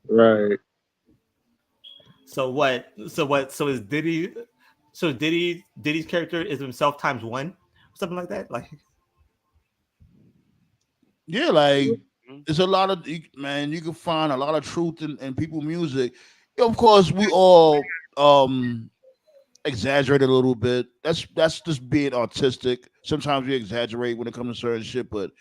Right. So is Diddy? So Diddy's character is himself times 1, something like that. Like, yeah, like there's a lot of you can find a lot of truth in people's music. Of course, we all exaggerate a little bit. That's just being artistic. Sometimes we exaggerate when it comes to certain shit, but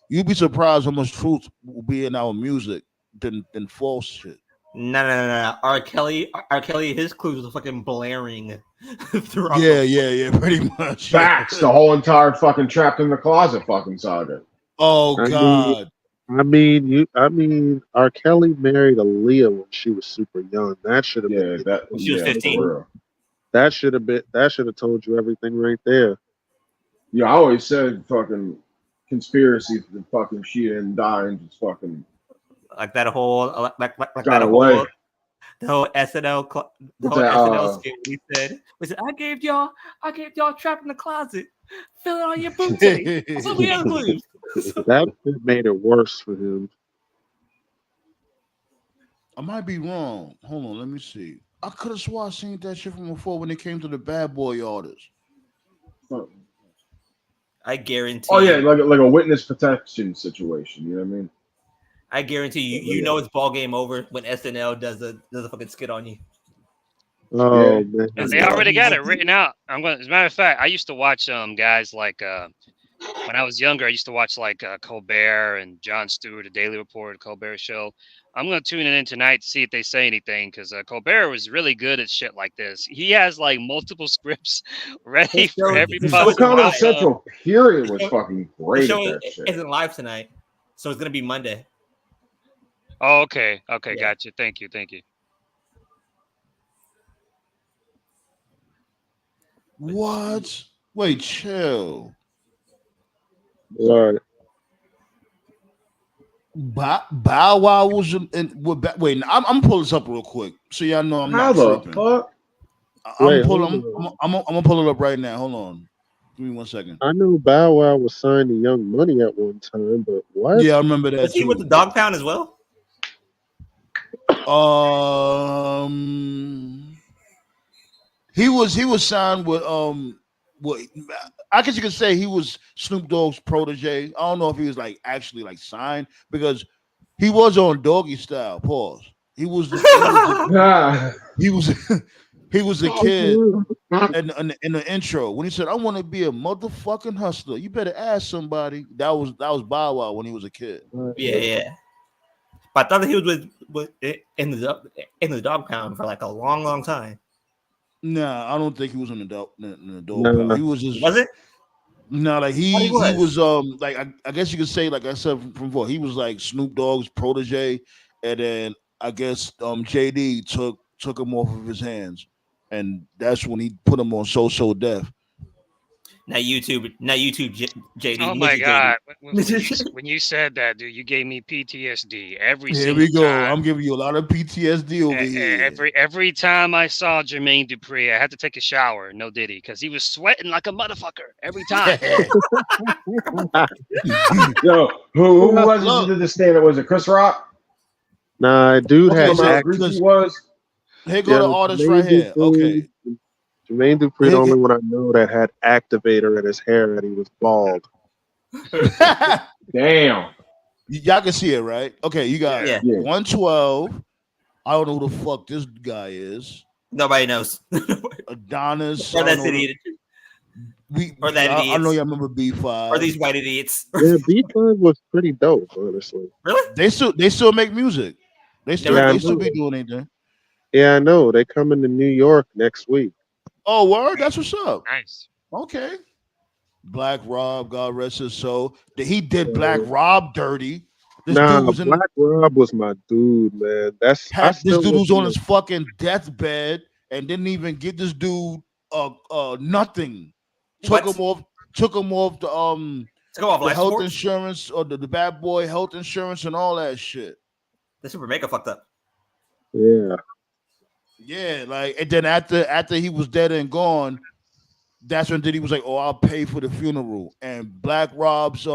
you'd be surprised how much truth will be in our music than false shit. No. R. Kelly, his clues are fucking blaring throughout. Yeah, pretty much. Facts. The whole entire fucking Trapped in the Closet fucking saga. Oh God. I mean, R. Kelly married Aaliyah when she was super young. That should have been that. She was 15. That should have told you everything right there. Yeah, I always said fucking conspiracy for the fucking she didn't die and just fucking like that whole got away. The whole SNL SNL skit we said I gave y'all Trapped in the Closet. Fill it on your booty. That's what we have clues. That made it worse for him. I might be wrong. Hold on, let me see. I could have sworn I seen that shit from before when it came to the Bad Boy artists. I guarantee. Oh yeah, like a witness protection situation. You know what I mean? I guarantee you know it's ball game over when SNL does a fucking skit on you. Oh man, they already got it written out. As a matter of fact, I used to watch guys like when I was younger. I used to watch like Colbert and Jon Stewart, The Daily Report, Colbert Show. I'm gonna tune in tonight to see if they say anything because Colbert was really good at shit like this. He has like multiple scripts ready for every The Comedy Central period was fucking great at that shit. Isn't live tonight, so it's gonna be Monday. Oh, okay, yeah. Gotcha. Thank you. What? Wait, chill. Right. Bow Wow was wait. I'm pulling this up real quick so y'all know I'm not tripping. Fuck? I'm gonna pull it up right now. Hold on, give me 1 second. I knew Bow Wow was signed to Young Money at one time, but what? Yeah, I remember that. Was he with the Dog Pound as well? He was signed with I guess you could say he was Snoop Dogg's protege. I don't know if he was like actually like signed because he was on Doggy Style. Pause. He was the kid in the intro when he said, "I want to be a motherfucking hustler." You better ask somebody. That was Bow Wow when he was a kid. Yeah. But I thought that he was with in the Dog Pound for like a long time. Nah, I don't think he was in the dog pound. He was just it? No, like he was like I guess you could say, like I said from before, he was like Snoop Dogg's protege, and then I guess JD took him off of his hands, and that's when he put him on So Def. Now YouTube, JD. Oh my God! When you said that, dude, you gave me PTSD every Here single we go. time. I'm giving you a lot of PTSD over here. Every time I saw Jermaine Dupri, I had to take a shower. No Diddy, because he was sweating like a motherfucker every time. Yo, who was it? The stand? Was it Chris Rock? Nah, dude had he was. Here go the artist right here. Okay. Jermaine Dupri, the only one I know that had activator in his hair and he was bald. Damn. Y'all can see it, right? Okay, you got 112. I don't know who the fuck this guy is. Nobody knows. Adonis. Or that idiot. I know y'all remember B5. Or these white idiots. Yeah, B5 was pretty dope, honestly. Really? They still make music. They still be doing anything. Yeah, I know. They coming to New York next week. Oh, word? That's what's up. Nice. Okay. Black Rob, God rest his soul. He did Black Rob dirty. This Nah, dude was in Black Rob was my dude, man. I this still dude was on listen his fucking deathbed and didn't even give this dude nothing. Took him off Took him off the life health support? insurance or the bad boy health insurance and all that shit. The Super Mega fucked up. Yeah. Yeah, like, and then after he was dead and gone, that's when Diddy was like, "Oh, I'll pay for the funeral." And Black Rob's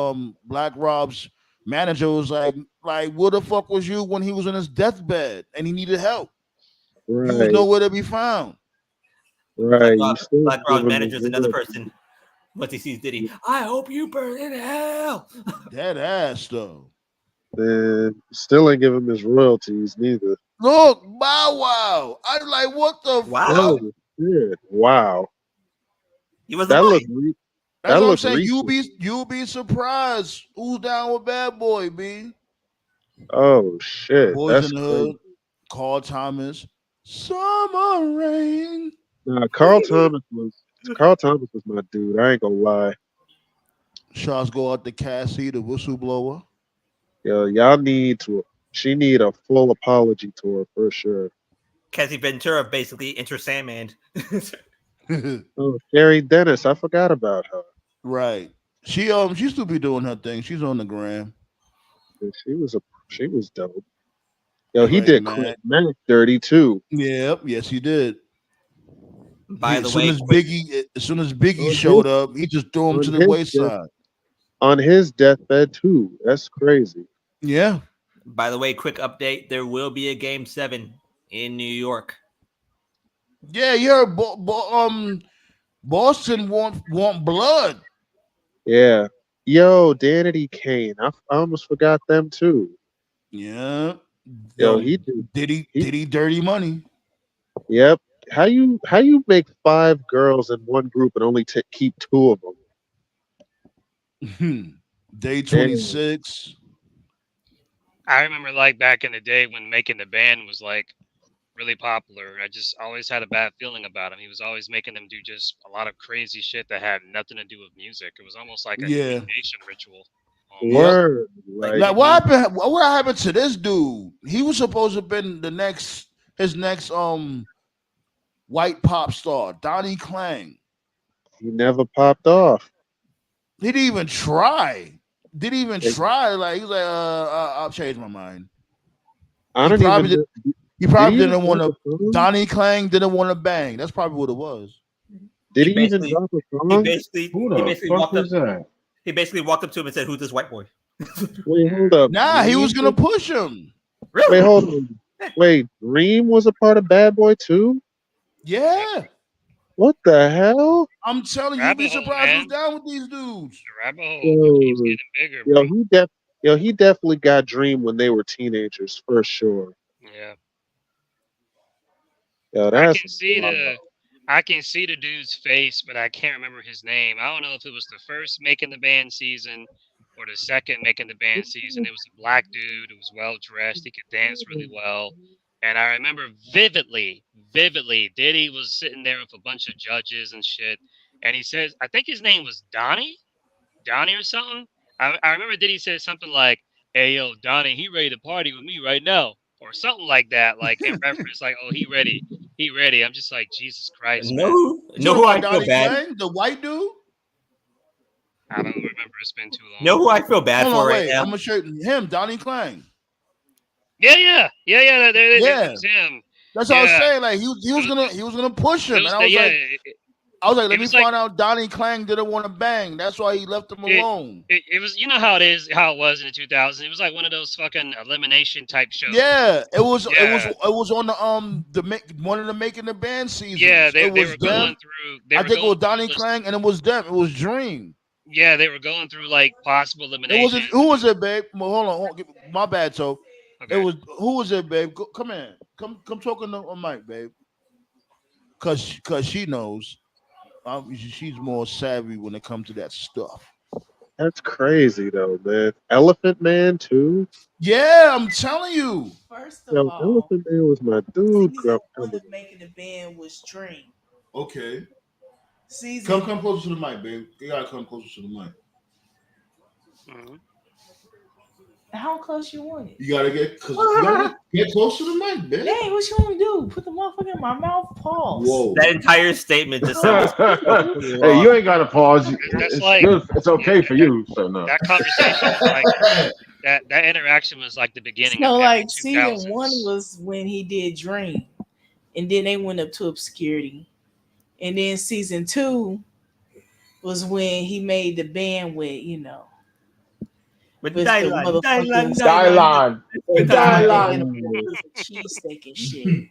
manager was like, where the fuck was you when he was on his deathbed and he needed help? You was Right. nowhere to be found. Right. Black Rob's manager is another person. Once he sees Diddy, I hope you burn in hell. That ass though. Man, still ain't give him his royalties neither. Look, Bow Wow. I'm like, what the fuck? Oh, shit. Wow. He was that looked That's that what I'm looked saying. recent. You'll be surprised who's down with Bad Boy, B. Oh shit. Boys That's in the crazy. Hood, Carl Thomas, Summer Rain. Nah, Carl Thomas was my dude. I ain't gonna lie. Shots go out to Cassie, the whistleblower. Yo, she need a full apology tour for sure. Cassie Ventura basically Enter Sandman. Oh, Sherry Dennis, I forgot about her. Right. She still be doing her thing. She's on the gram. Yeah, she was dope. Yo, he Right, did man. Clint Mack dirty too. Yep, yes, he did. By the as way, soon as Biggie showed up, he just threw him to the wayside. On his deathbed too. That's crazy. Yeah. By the way, quick update: there will be a Game 7 in New York. Yeah, you heard Boston want blood. Yeah. Yo, Danity Kane. I almost forgot them too. Yeah. Yo, he did he dirty money. Yep. How you make 5 girls in one group and only keep 2 of them? Day 26. I remember like back in the day when Making the Band was like really popular. I just always had a bad feeling about him. He was always making them do just a lot of crazy shit that had nothing to do with music. It was almost like an initiation ritual. Word. Like what happened to this dude? He was supposed to have been his next white pop star, Donnie Klang. He never popped off. He didn't even try. Like he was like, I'll change my mind. He probably didn't want to. Donnie Klang didn't want to bang. That's probably what it was. Did he even drop a song? He basically walked up. That? He basically walked up to him and said, "Who's this white boy?" Wait, hold up. Nah, he was gonna push him. Really? Wait, hold on. Wait, Dream was a part of Bad Boy too? Yeah. What the hell? I'm telling you, you'd be surprised who's down with these dudes. The rabbit hole keeps getting bigger, bro. He definitely got Dream when they were teenagers, for sure. Yeah. Yo, I can see the dude's face, but I can't remember his name. I don't know if it was the first Making the Band season or the second Making the Band season. It was a black dude who was well dressed. He could dance really well. And I remember vividly, Diddy was sitting there with a bunch of judges and shit. And he says, I think his name was Donnie or something. I remember Diddy said something like, "Hey, yo, Donnie, he ready to party with me right now." Or something like that, like in reference, like, "Oh, he ready." I'm just like, Jesus Christ, man. Who I feel bad? Klang, the white dude? I don't remember. It's been too long. Know who I feel bad for right now? I'm gonna show you him, Donnie Klang. Yeah. That was him. That's what I was saying. Like he was gonna push him, and I was like, let me find out Donnie Klang didn't want to bang. That's why he left him alone. It was, you know how it was in the 2000s. It was like one of those fucking elimination type shows. Yeah, it was on the one of the Making the Band seasons. Yeah, they were going through. I think it was Donnie Klang, and it was them. It was Dream. Yeah, they were going through like possible elimination. Who was it, babe? Well, hold on, my bad. So okay. Who was it, babe? Come in, come talking on mic, babe. Cause she knows. She's more savvy when it comes to that stuff. That's crazy though, man. Elephant Man too. Yeah, I'm telling you. First of all, Elephant Man was my dude. one of Making the Band was Dream. Okay. season. Come closer to the mic, babe. You gotta come closer to the mic. How close you want it? You gotta get close to the mic, babe. Dang, what you want me to do? Put the motherfucker in my mouth. Pause. Whoa. That entire statement just sounds. Hey, you ain't got to pause. That's like it's okay for you. So no. That conversation was like that interaction was like the beginning. So of like season 1 was when he did Dream, and then they went up to Obscurity, and then season 2 was when he made the band with with Dylan. Cheesesteak and shit. And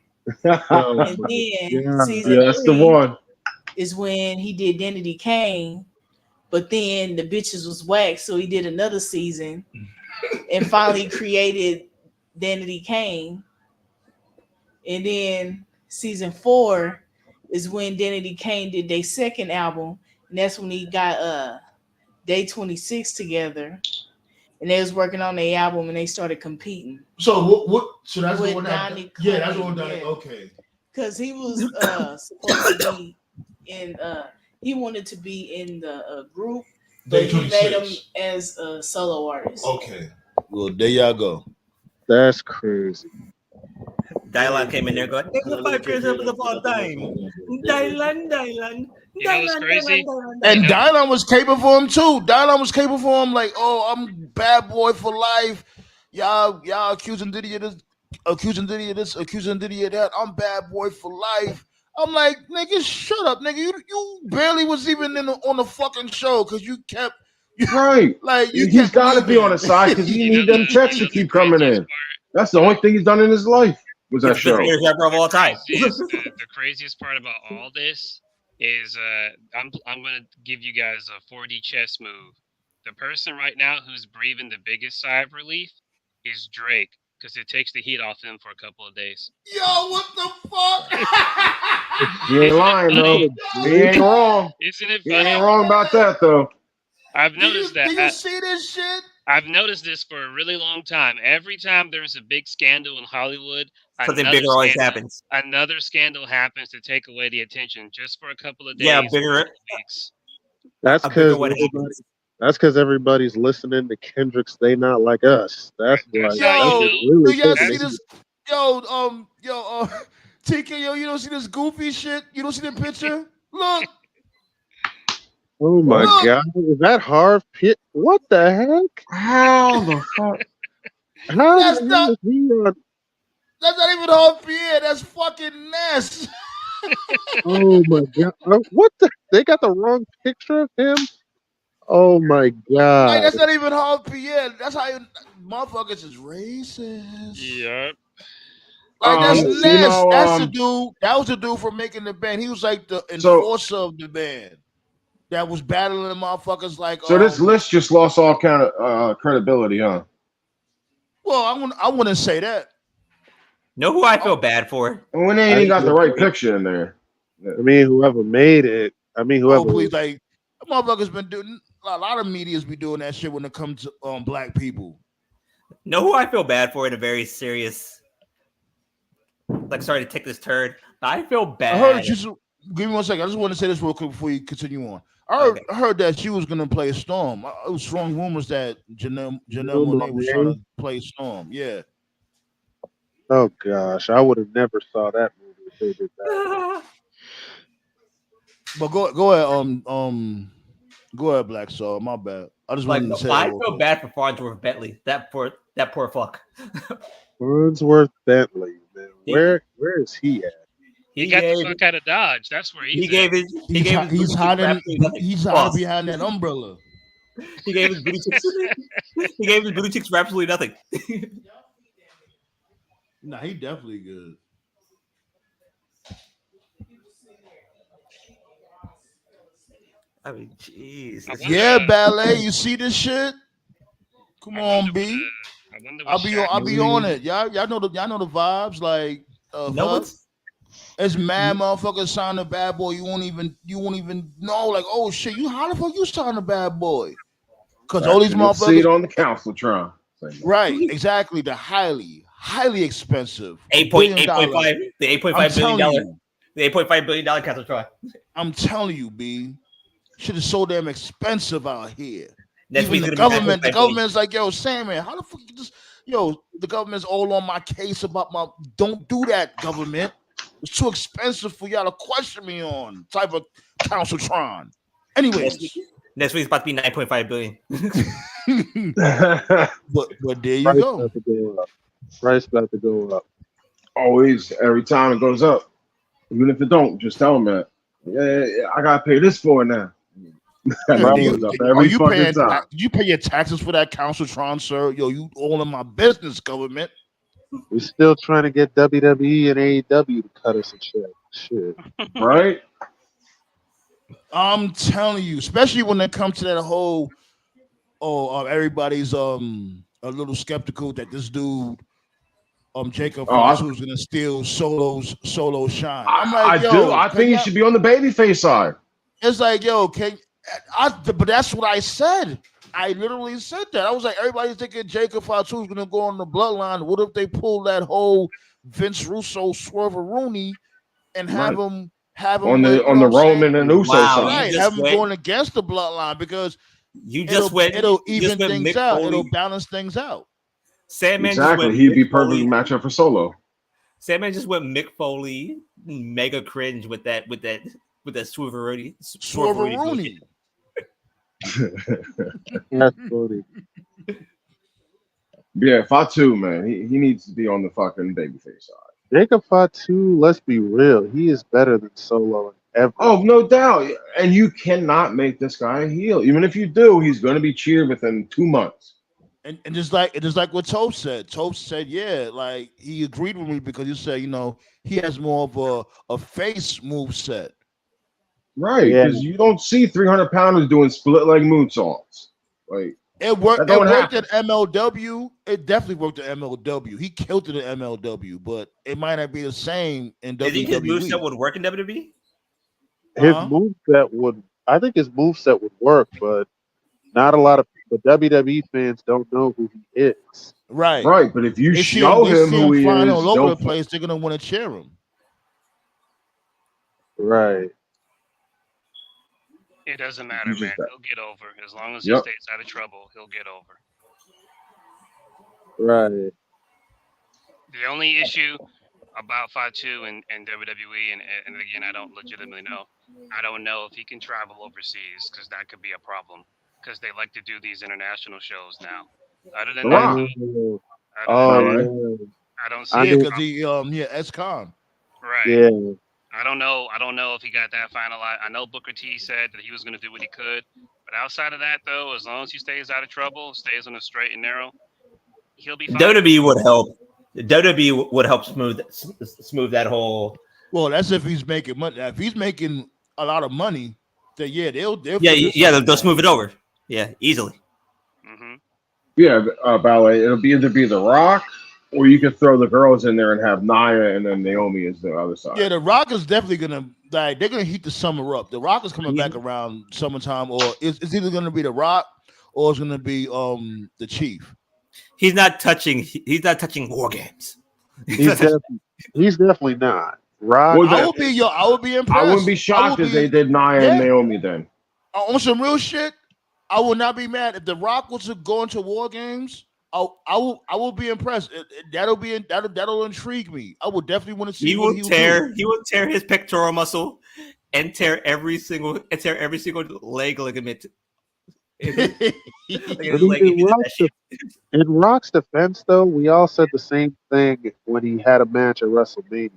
then season 3 is when he did Diddy Kane, but then the bitches was whack, so he did another season and finally created Diddy Kane. And then season 4 is when Diddy Kane did their second album, and that's when he got Day 26 together. And they was working on their album, and they started competing. So what? So that's what Donnie. Yeah, that's what Donnie. Okay. Because he was supposed to be in. He wanted to be in the group, but he made him as a solo artist. Okay. Well, there y'all go. That's crazy. Dylan came in there going, "It's the 5 years of all time." Dylan. You know what's crazy? And Dylan was capable for him too. Dylan was capable for him. Like, oh, I'm bad boy for life. Y'all accusing Diddy of this, accusing Diddy of that. I'm bad boy for life. I'm like, nigga, shut up, nigga. You barely was even on the fucking show because you kept right. Like he's got to be on the side because he need them checks to keep coming in. That's the only thing he's done in his life. Was that show? Of all time. The craziest part about all this is I'm gonna give you guys a 4D chess move. The person right now who's breathing the biggest sigh of relief is Drake, because it takes the heat off him for a couple of days. Yo, what the fuck? You ain't lying though. He ain't wrong. Isn't it he funny? ain't wrong about that though. I've noticed that. Do you see this shit? I've noticed this for a really long time. Every time there's a big scandal in Hollywood, something bigger always happens. Another scandal happens to take away the attention just for a couple of days. Yeah, bigger. Weeks. That's because everybody's listening to Kendrick's "They Not Like Us." That's why. Do y'all see this? TK, you don't see this goofy shit? You don't see the picture? Look. Oh my God! Is that Harv Pitt? What the heck? How the fuck? That's not even Harv Pitt. That's fucking Ness. Oh my God! What the? They got the wrong picture of him. Oh my God! Like, that's not even Harv Pitt. That's how motherfuckers is racist. Yep. Like that's Ness. That's the dude. That was the dude for making the band. He was like the enforcer of the band. That was battling the motherfuckers like. So this list just lost all kind of credibility, huh? Well, I wouldn't say that. Know who I feel bad for? When they ain't got the right picture in there. I mean, whoever made it. I mean, whoever. Please, like, motherfuckers been doing. A lot of media's be doing that shit when it comes to black people. Know who I feel bad for in a very serious. Like, sorry to take this turn. I feel bad. I heard you. Give me 1 second. I just want to say this real quick before you continue on. I heard that she was going to play Storm. It was strong rumors that Janelle Monáe was trying to play Storm. Yeah. Oh gosh, I would have never saw that movie if they did that. But go ahead. Go ahead, Black Soul. My bad. I just wanted to say. I feel bad for Farnsworth Bentley. That poor fuck. Farnsworth Bentley, man. Where is he at? He got the fuck out of Dodge. That's where he's he's hiding behind that umbrella. He gave his booty chicks. He gave his booty chicks for absolutely nothing. Nah, he definitely good. I mean, jeez. Yeah, ballet. You see this shit? Come on, B. I'll be on it. Y'all know the vibes. Like, it's mad motherfuckers signing a bad boy. You won't even know. Like, oh shit, how the fuck you signing a bad boy? Because all these motherfuckers see it on the Counciltron. Right, exactly. The highly expensive $8.5 billion. The The $8.5 billion cancel trial. I'm telling you, B. Shit is so damn expensive out here. Next Even the government's like, yo, Sandman, how the fuck you just, the government's all on my case about my, don't do that, government. It's too expensive for y'all to question me on type of Counciltron. Anyways. Next week's about to be $9.5 billion. but there you go. Price about to go up. Always, every time it goes up. Even if it don't, just tell them that. Yeah, I gotta pay this for it now. You pay your taxes for that Counciltron, sir? Yo, you all in my business, government. We're still trying to get WWE and AEW to cut us a check. Shit. Right? I'm telling you, especially when it comes to that whole, everybody's a little skeptical that this dude, Jacob who's gonna steal Solo shine. I'm like, I think he should be on the babyface side. It's like, but that's what I said. I literally said that. I was like, everybody's thinking Jacob Fatu is gonna go on the bloodline. What if they pull that whole Vince Russo Swerve-a-Rooney and have him on the Roman and Uso side? Right, have him going against the bloodline because it'll even things out. It'll balance things out. Sandman exactly. He'd be perfect matchup for Solo. Sandman just went Mick Foley, mega cringe with that Swerve-a-Rooney. That's funny. Yeah, Fatu, man, he needs to be on the fucking babyface side. Jacob Fatu, let's be real, he is better than Solo ever. Oh, no doubt. And you cannot make this guy a heel. Even if you do, he's going to be cheered within 2 months. And just like what Toph said. Toph said, yeah, like he agreed with me because he said, he has more of a face move set. Right, because you don't see 300-pounders doing split leg moonsaults. Like it worked. It worked at MLW. It definitely worked at MLW. He killed it at MLW, but it might not be the same in WWE. Do you think his moveset would work in WWE? His moveset would. I think his moveset would work, but not a lot of WWE fans don't know who he is. Right, right. But if you show him who he is, all over the place, they're gonna want to cheer him. Right. It doesn't matter, man. He'll get over. As long as he stays out of trouble, he'll get over. Right. The only issue about Fatu and WWE, and again, I don't legitimately know. I don't know if he can travel overseas because that could be a problem because they like to do these international shows now. Other than that, I don't see it because he ex-con. Right. Yeah. I don't know if he got that finalized. I know Booker T said that he was going to do what he could, but outside of that, though, as long as he stays out of trouble, stays on the straight and narrow, he'll be fine. WWE would help. WWE would help smooth that whole. Well, that's if he's making money. If he's making a lot of money, then they'll smooth it over. Yeah, easily. Mm-hmm. Yeah, Ballet. It'll either be The Rock. Or you could throw the girls in there and have Nia and then Naomi as the other side. Yeah, The Rock is definitely gonna they're gonna heat the summer up. The Rock is coming back around summertime, or it's either gonna be The Rock or it's gonna be the Chief. He's not touching War Games. He's definitely not. Rock. Well, I would be impressed. I wouldn't be shocked if they did Nia and Naomi then. On some real shit, I would not be mad if The Rock was to go into War Games. I will be impressed. That'll intrigue me. I would definitely want to see. He will tear his pectoral muscle and tear every single leg ligament. In Rock's defense, though, we all said the same thing when he had a match at WrestleMania.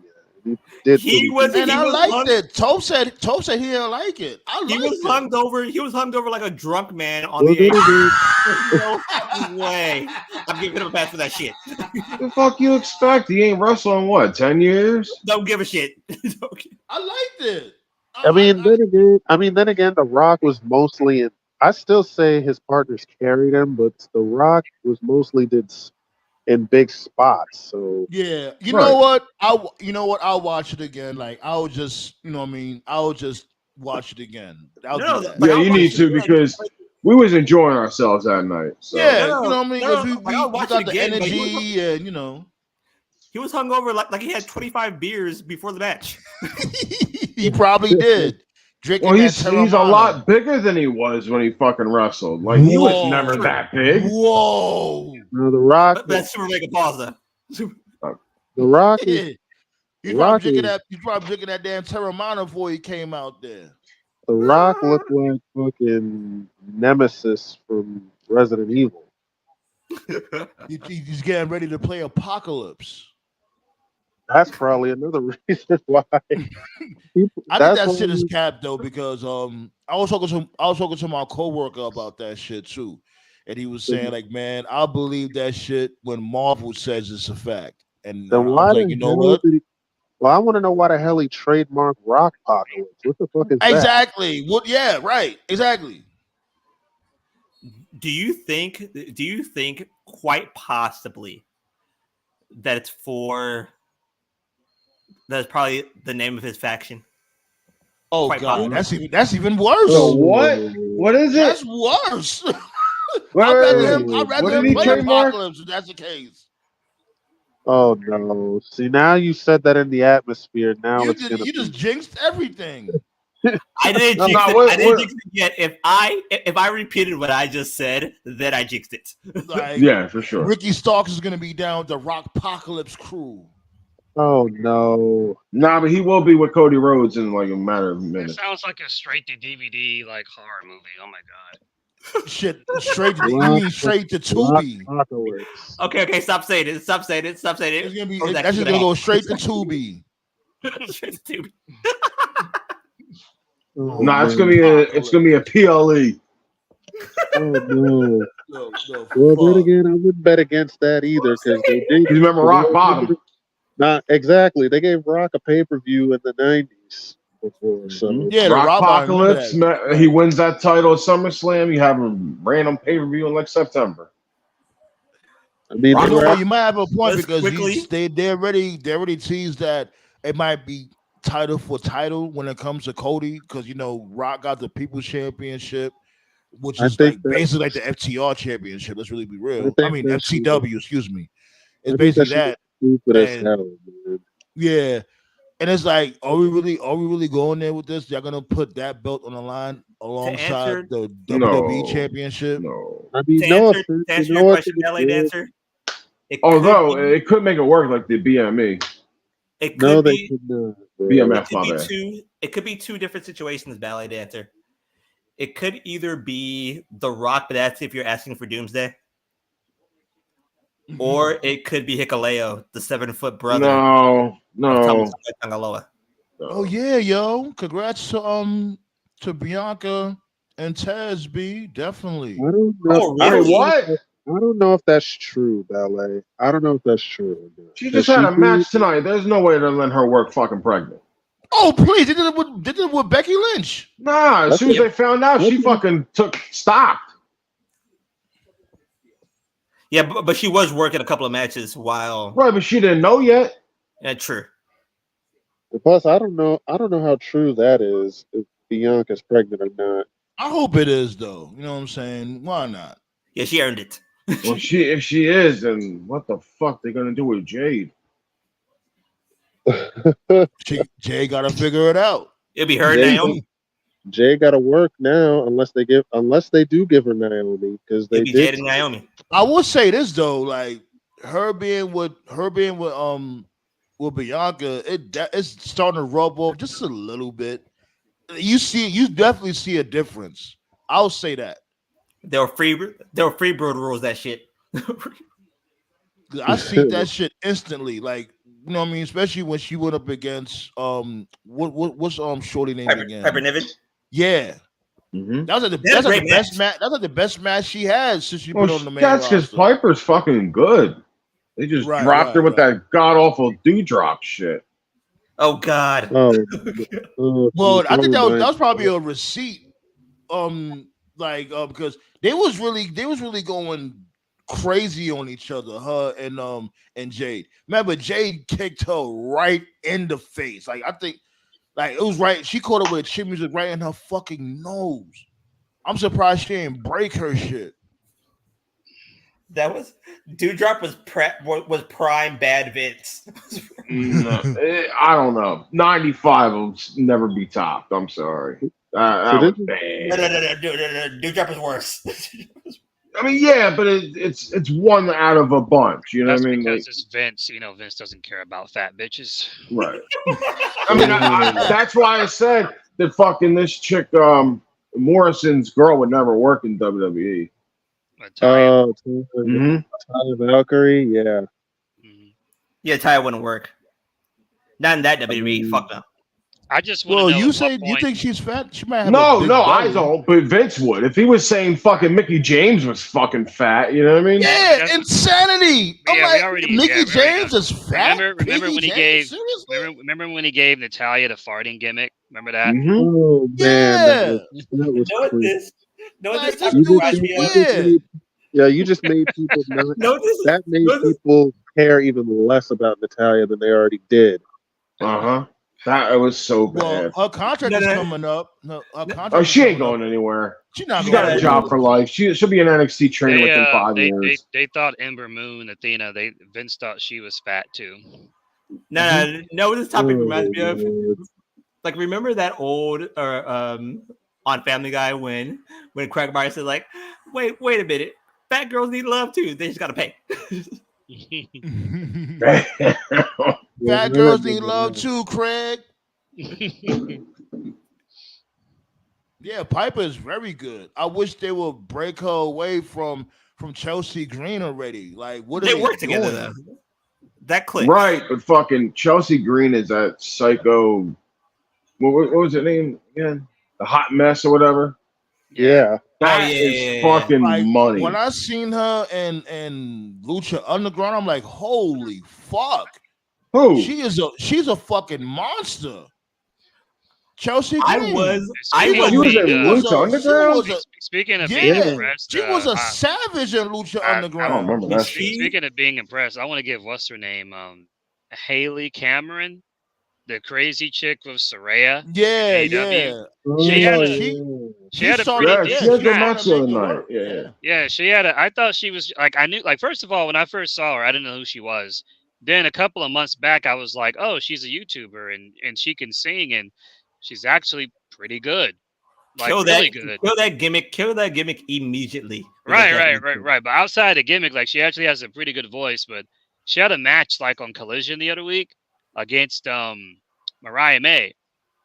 I liked it. Toph said he didn't like it. He was hungover like a drunk man on the no fucking way. I'm giving him a pass for that shit. The fuck you expect? He ain't wrestling what, 10 years? Don't give a shit. I liked it. Then again, The Rock was mostly in. I still say his partners carried him, but The Rock was mostly in big spots. So yeah, you know what? I'll watch it again. Like I'll just, I'll just watch it again. You need to because we was enjoying ourselves that night. So. Yeah, Because we got the energy and He was hungover like he had 25 beers before the match. He probably did. Drinking he's a lot bigger than he was when he fucking wrestled. Like he was never that big. Whoa! No, the Rock. But that's super mega pause though. The Rock is. He's probably drinking that damn Terramana before he came out there. The Rock looked like fucking Nemesis from Resident Evil. He's getting ready to play Apocalypse. That's probably another reason why. I think that shit is capped though, because I was talking to my coworker about that shit too, and he was saying like, man, I believe that shit when Marvel says it's a fact. And then why like, you know what? Well, I want to know why the hell he trademarked Rock Apocalypse. What the fuck is that? Exactly. What? Yeah. Right. Exactly. Do you think quite possibly that it's that's probably the name of his faction? Oh quite God, possibly. that's even worse. So what? What is it? That's worse. I'd rather him play Apocalypse if that's the case. Oh no! See, now you said that in the atmosphere. Now you just jinxed everything. I didn't jinx it. I didn't jinx it yet. If I repeated what I just said, then I jinxed it. Like, yeah, for sure. Ricky Starks is going to be down with the Rock Apocalypse crew. Oh no! Nah, but he will be with Cody Rhodes in like a matter of minutes. It sounds like a straight to DVD like horror movie. Oh my god! Shit, straight to Tubi. Okay, stop saying it. Stop saying it. It's gonna be, that's just gonna go straight to Tubi. Straight to Tubi. Nah, it's gonna be a PLE. Oh no! Well, then again, I wouldn't bet against that either because they did. You remember Rock Bottom? Not exactly. They gave Rock a pay-per-view in the '90s before. So yeah, Rock Apocalypse. He wins that title at SummerSlam. You have a random pay-per-view in like September. I mean, you might have a point because they already teased that it might be title for title when it comes to Cody, because you know Rock got the People's Championship, which is like basically like the FTR Championship. Let's really be real. I mean FCW, excuse me. It's basically that. Yeah, and it's like, are we really going there with this? They're gonna put that belt on the line alongside the WWE Championship. No, I mean, to answer your question, LA Dancer. Although it could make it work like the BME. It could be BMF. It could be two different situations, Ballet Dancer. It could either be The Rock, but that's if you're asking for Doomsday. Or it could be Hikuleo, the 7-foot brother. No. Oh yeah, yo! Congrats to Bianca and Taz B. Definitely. I don't know. Oh, really? What? I don't know if that's true, Ballet. I don't know if that's true. She just had a match tonight. There's no way they're letting her work fucking pregnant. Oh please! They did it with Becky Lynch. Nah, as soon as they found out, she fucking stopped. Yeah, but she was working a couple of matches while. Right, but she didn't know yet. Yeah, true. Plus, I don't know how true that is, if Bianca's pregnant or not. I hope it is, though. You know what I'm saying? Why not? Yeah, she earned it. Well, if she is, then what the fuck they gonna do with Jade? Jay gotta figure it out. It'll be her, Naomi. Jay got to work now, unless they do give her Naomi, because they did. Jade and Naomi. I will say this though, like her being with Bianca, it's starting to rub off just a little bit. You definitely see a difference. I'll say that. They'll freebird rules that shit. I see that shit instantly, like, you know what I mean, especially when she went up against what's shorty name again? Piper Niven. Yeah. Mm-hmm. That's like the best match. That's like the best match she has since she put on the main roster. That's because Piper's fucking good. They just dropped her with that god awful dewdrop shit. Oh God. Well, I think that was probably a receipt. Because they was really going crazy on each other, her and Jade. Remember, Jade kicked her right in the face. Like, I think, like, it was right. She caught her with chip music right in her fucking nose. I'm surprised she didn't break her shit. That was Dewdrop was prime bad Vince. No, I don't know. 95 will never be topped. I'm sorry. That was bad. No. Dewdrop is worse. I mean, yeah, but it's one out of a bunch. You know That's what I mean? because it's Vince. You know, Vince doesn't care about fat bitches. Right. I mean, that's why I said that fucking this chick, Morrison's girl, would never work in WWE. Oh, Mm-hmm. Taya Valkyrie, yeah. Yeah, Taya wouldn't work. Not in that WWE. Fuck no. I just well, you think she's fat? She might have I don't. But Vince would. If he was saying fucking Mickey James was fucking fat, you know what I mean? Yeah, insanity. I'm like, Mickey James is fat. Remember when he gave? Remember when he gave Natalia the farting gimmick? Remember that? Mm-hmm. Oh man, that was crazy. You just made people that made people care even less about Natalia than they already did. That was so bad. Well, her contract is coming up. No, her contract she ain't going anywhere. She's got a job for life. She'll be an NXT trainer within 5 years. They thought Ember Moon, Athena. Vince thought she was fat too. No. This topic reminds me of. Like, remember that old on Family Guy when Quagmire said like, wait a minute, fat girls need love too. They just gotta pay. Fat girls need love too, Craig. Yeah, Piper is very good. I wish they would break her away from Chelsea Green already. Like, what are they work doing? together though? That clicks. Right, but fucking Chelsea Green is that psycho. What was her name again? The Hot Mess or whatever. Yeah, that is fucking money. When I seen her and Lucha Underground, I'm like, holy fuck! Who? She's a fucking monster. Chelsea Green. She was in Lucha Underground. Speaking of being impressed, she was a savage in Lucha Underground. I don't remember that. Speaking of being impressed, I want to give what's her name, Haley Cameron. The crazy chick with Saraya. Yeah. She had a pretty good match the other night. Yeah, she had I thought she was like, I knew, like, first of all, when I first saw her, I didn't know who she was. Then a couple of months back, I was like, oh, she's a YouTuber and she can sing and she's actually pretty good. Like, really good. Kill that gimmick immediately. Right. But outside the gimmick, like, she actually has a pretty good voice. But she had a match like on Collision the other week against Mariah May,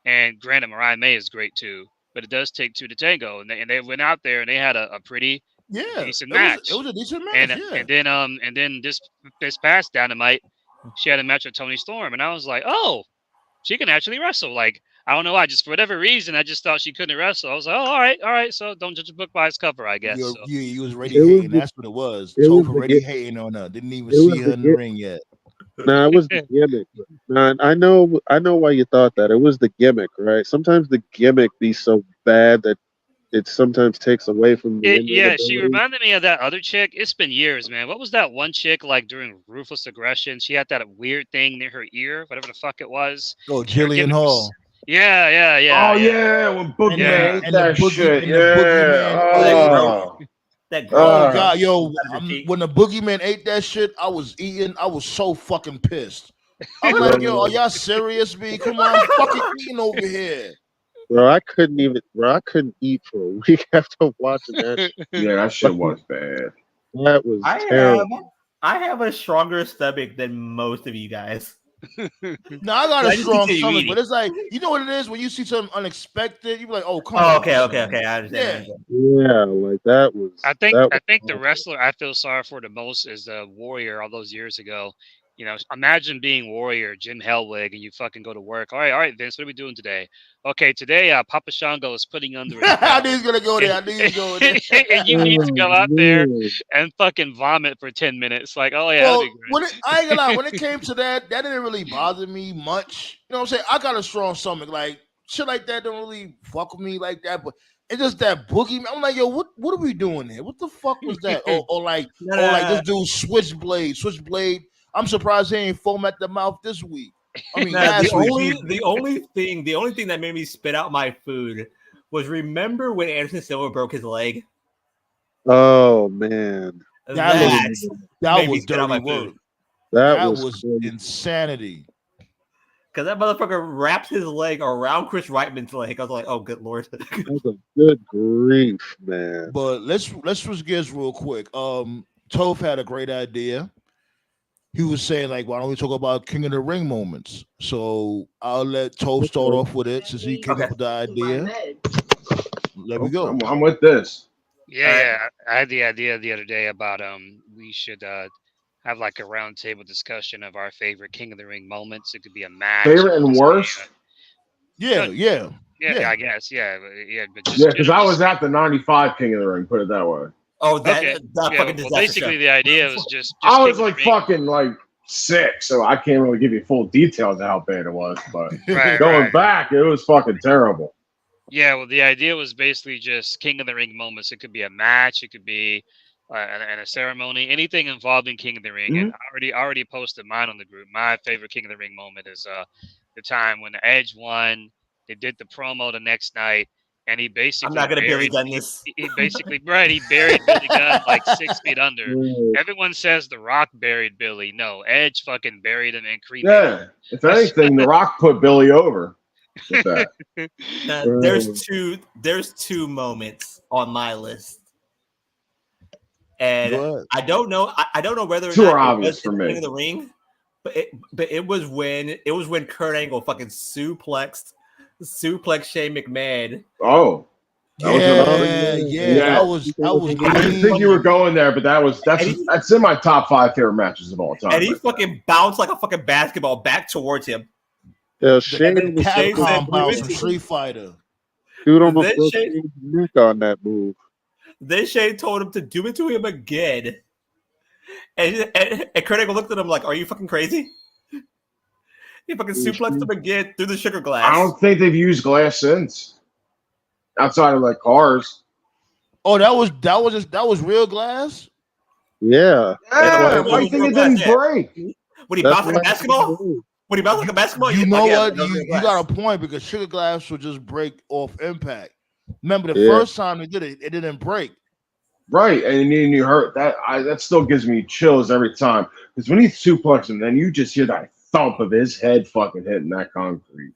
and granted, Mariah May is great too, but it does take two to tango, and they went out there and they had a pretty decent match. It was a decent match, and then this past Dynamite, she had a match with Toni Storm, and I was like, oh, she can actually wrestle. Like, I don't know why, just for whatever reason, I just thought she couldn't wrestle. I was like, oh, all right. So don't judge a book by its cover, I guess. You was already hating. That's what it was. Toph already hating on her. Didn't even see her in the ring yet. Nah, it was the gimmick. Nah, I know why you thought that. It was the gimmick, right? Sometimes the gimmick be so bad that it sometimes takes away from the she reminded me of that other chick. It's been years, man. What was that one chick like during Ruthless Aggression? She had that weird thing near her ear, whatever the fuck it was. Oh, Jillian Hall. Yeah. Oh yeah, when Boogeyman ate that shit. That oh god, yo! When the Boogeyman ate that shit, I was so fucking pissed. I'm like, yo, are y'all serious, B? Come on, I'm fucking eating over here. Bro, I couldn't eat for a week after watching that shit. Yeah, that shit was bad. That was terrible. I have a stronger stomach than most of you guys. No, I got a strong stomach, but it's like, you know what it is when you see something unexpected, you be like, "Oh, come on." Okay, I understand. Yeah, like that was. I think the wrestler I feel sorry for the most is the Warrior all those years ago. You know, imagine being Warrior, Jim Hellwig, and you fucking go to work. All right, Vince, what are we doing today? Okay, today Papa Shango is putting under. I knew he's gonna go there. And you need to go out there and fucking vomit for 10 minutes. Like, oh yeah. Well, I ain't gonna lie. When it came to that didn't really bother me much. You know what I'm saying? I got a strong stomach. Like shit like that don't really fuck with me like that. But it's just that boogie. I'm like, yo, what are we doing here? What the fuck was that? or like this dude Switchblade. I'm surprised he ain't foam at the mouth this week. I mean, the only thing that made me spit out my food was, remember when Anderson Silva broke his leg? Oh man, That made me was spit out dirty my work. food. That was insanity. Because that motherfucker wrapped his leg around Chris Reitman's leg. I was like, oh, good lord. Good grief, man. But let's switch gears real quick. Toph had a great idea. He was saying, like, why don't we talk about King of the Ring moments? So I'll let Toph start off with it since he came up with the idea. There we go. I'm with this. Yeah, I had the idea the other day about we should have like a roundtable discussion of our favorite King of the Ring moments. It could be a match. Favorite and worst? Yeah. I guess. Yeah. But just, Yeah, because I was at the 95 King of the Ring, put it that way. Oh, okay. Fucking well, basically, the idea was just I was like fucking like 6, so I can't really give you full details of how bad it was. But going back, it was fucking terrible. Yeah, well, the idea was basically just King of the Ring moments. It could be a match, it could be and a ceremony, anything involving King of the Ring. And I already posted mine on the group. My favorite King of the Ring moment is the time when Edge won. They did the promo the next night, and he basically I'm not gonna bury Gunn this. He basically he buried Billy Gunn like 6 feet under. Everyone says The Rock buried Billy. No, Edge fucking buried him and cremated him. If anything, The Rock put Billy over. With that. There's two moments on my list. And I don't know whether or two not are it obvious was for King me. of the Ring, but it was when Kurt Angle fucking suplexed Shane McMahon. Oh. That was I didn't think you were going there, but that's in my top 5 favorite matches of all time. And he fucking bounced like a fucking basketball back towards him. Yeah, Shane was from Street Fighter. Dude almost broke his neck on that move. Then Shane told him to do it to him again. And Kurt Angle looked at him like, are you fucking crazy? He fucking suplexed him again through the sugar glass. I don't think they've used glass since. Outside of like cars. Oh, that was real glass? Yeah. Why do you think it didn't break? Would he bounce like a basketball? Would he bounce like a basketball? You know what? You got a point because sugar glass will just break off impact. Remember the first time they did it, it didn't break. Right, and then you hurt that. That still gives me chills every time because when he suplexes him, then you just hear that thump of his head fucking hitting that concrete.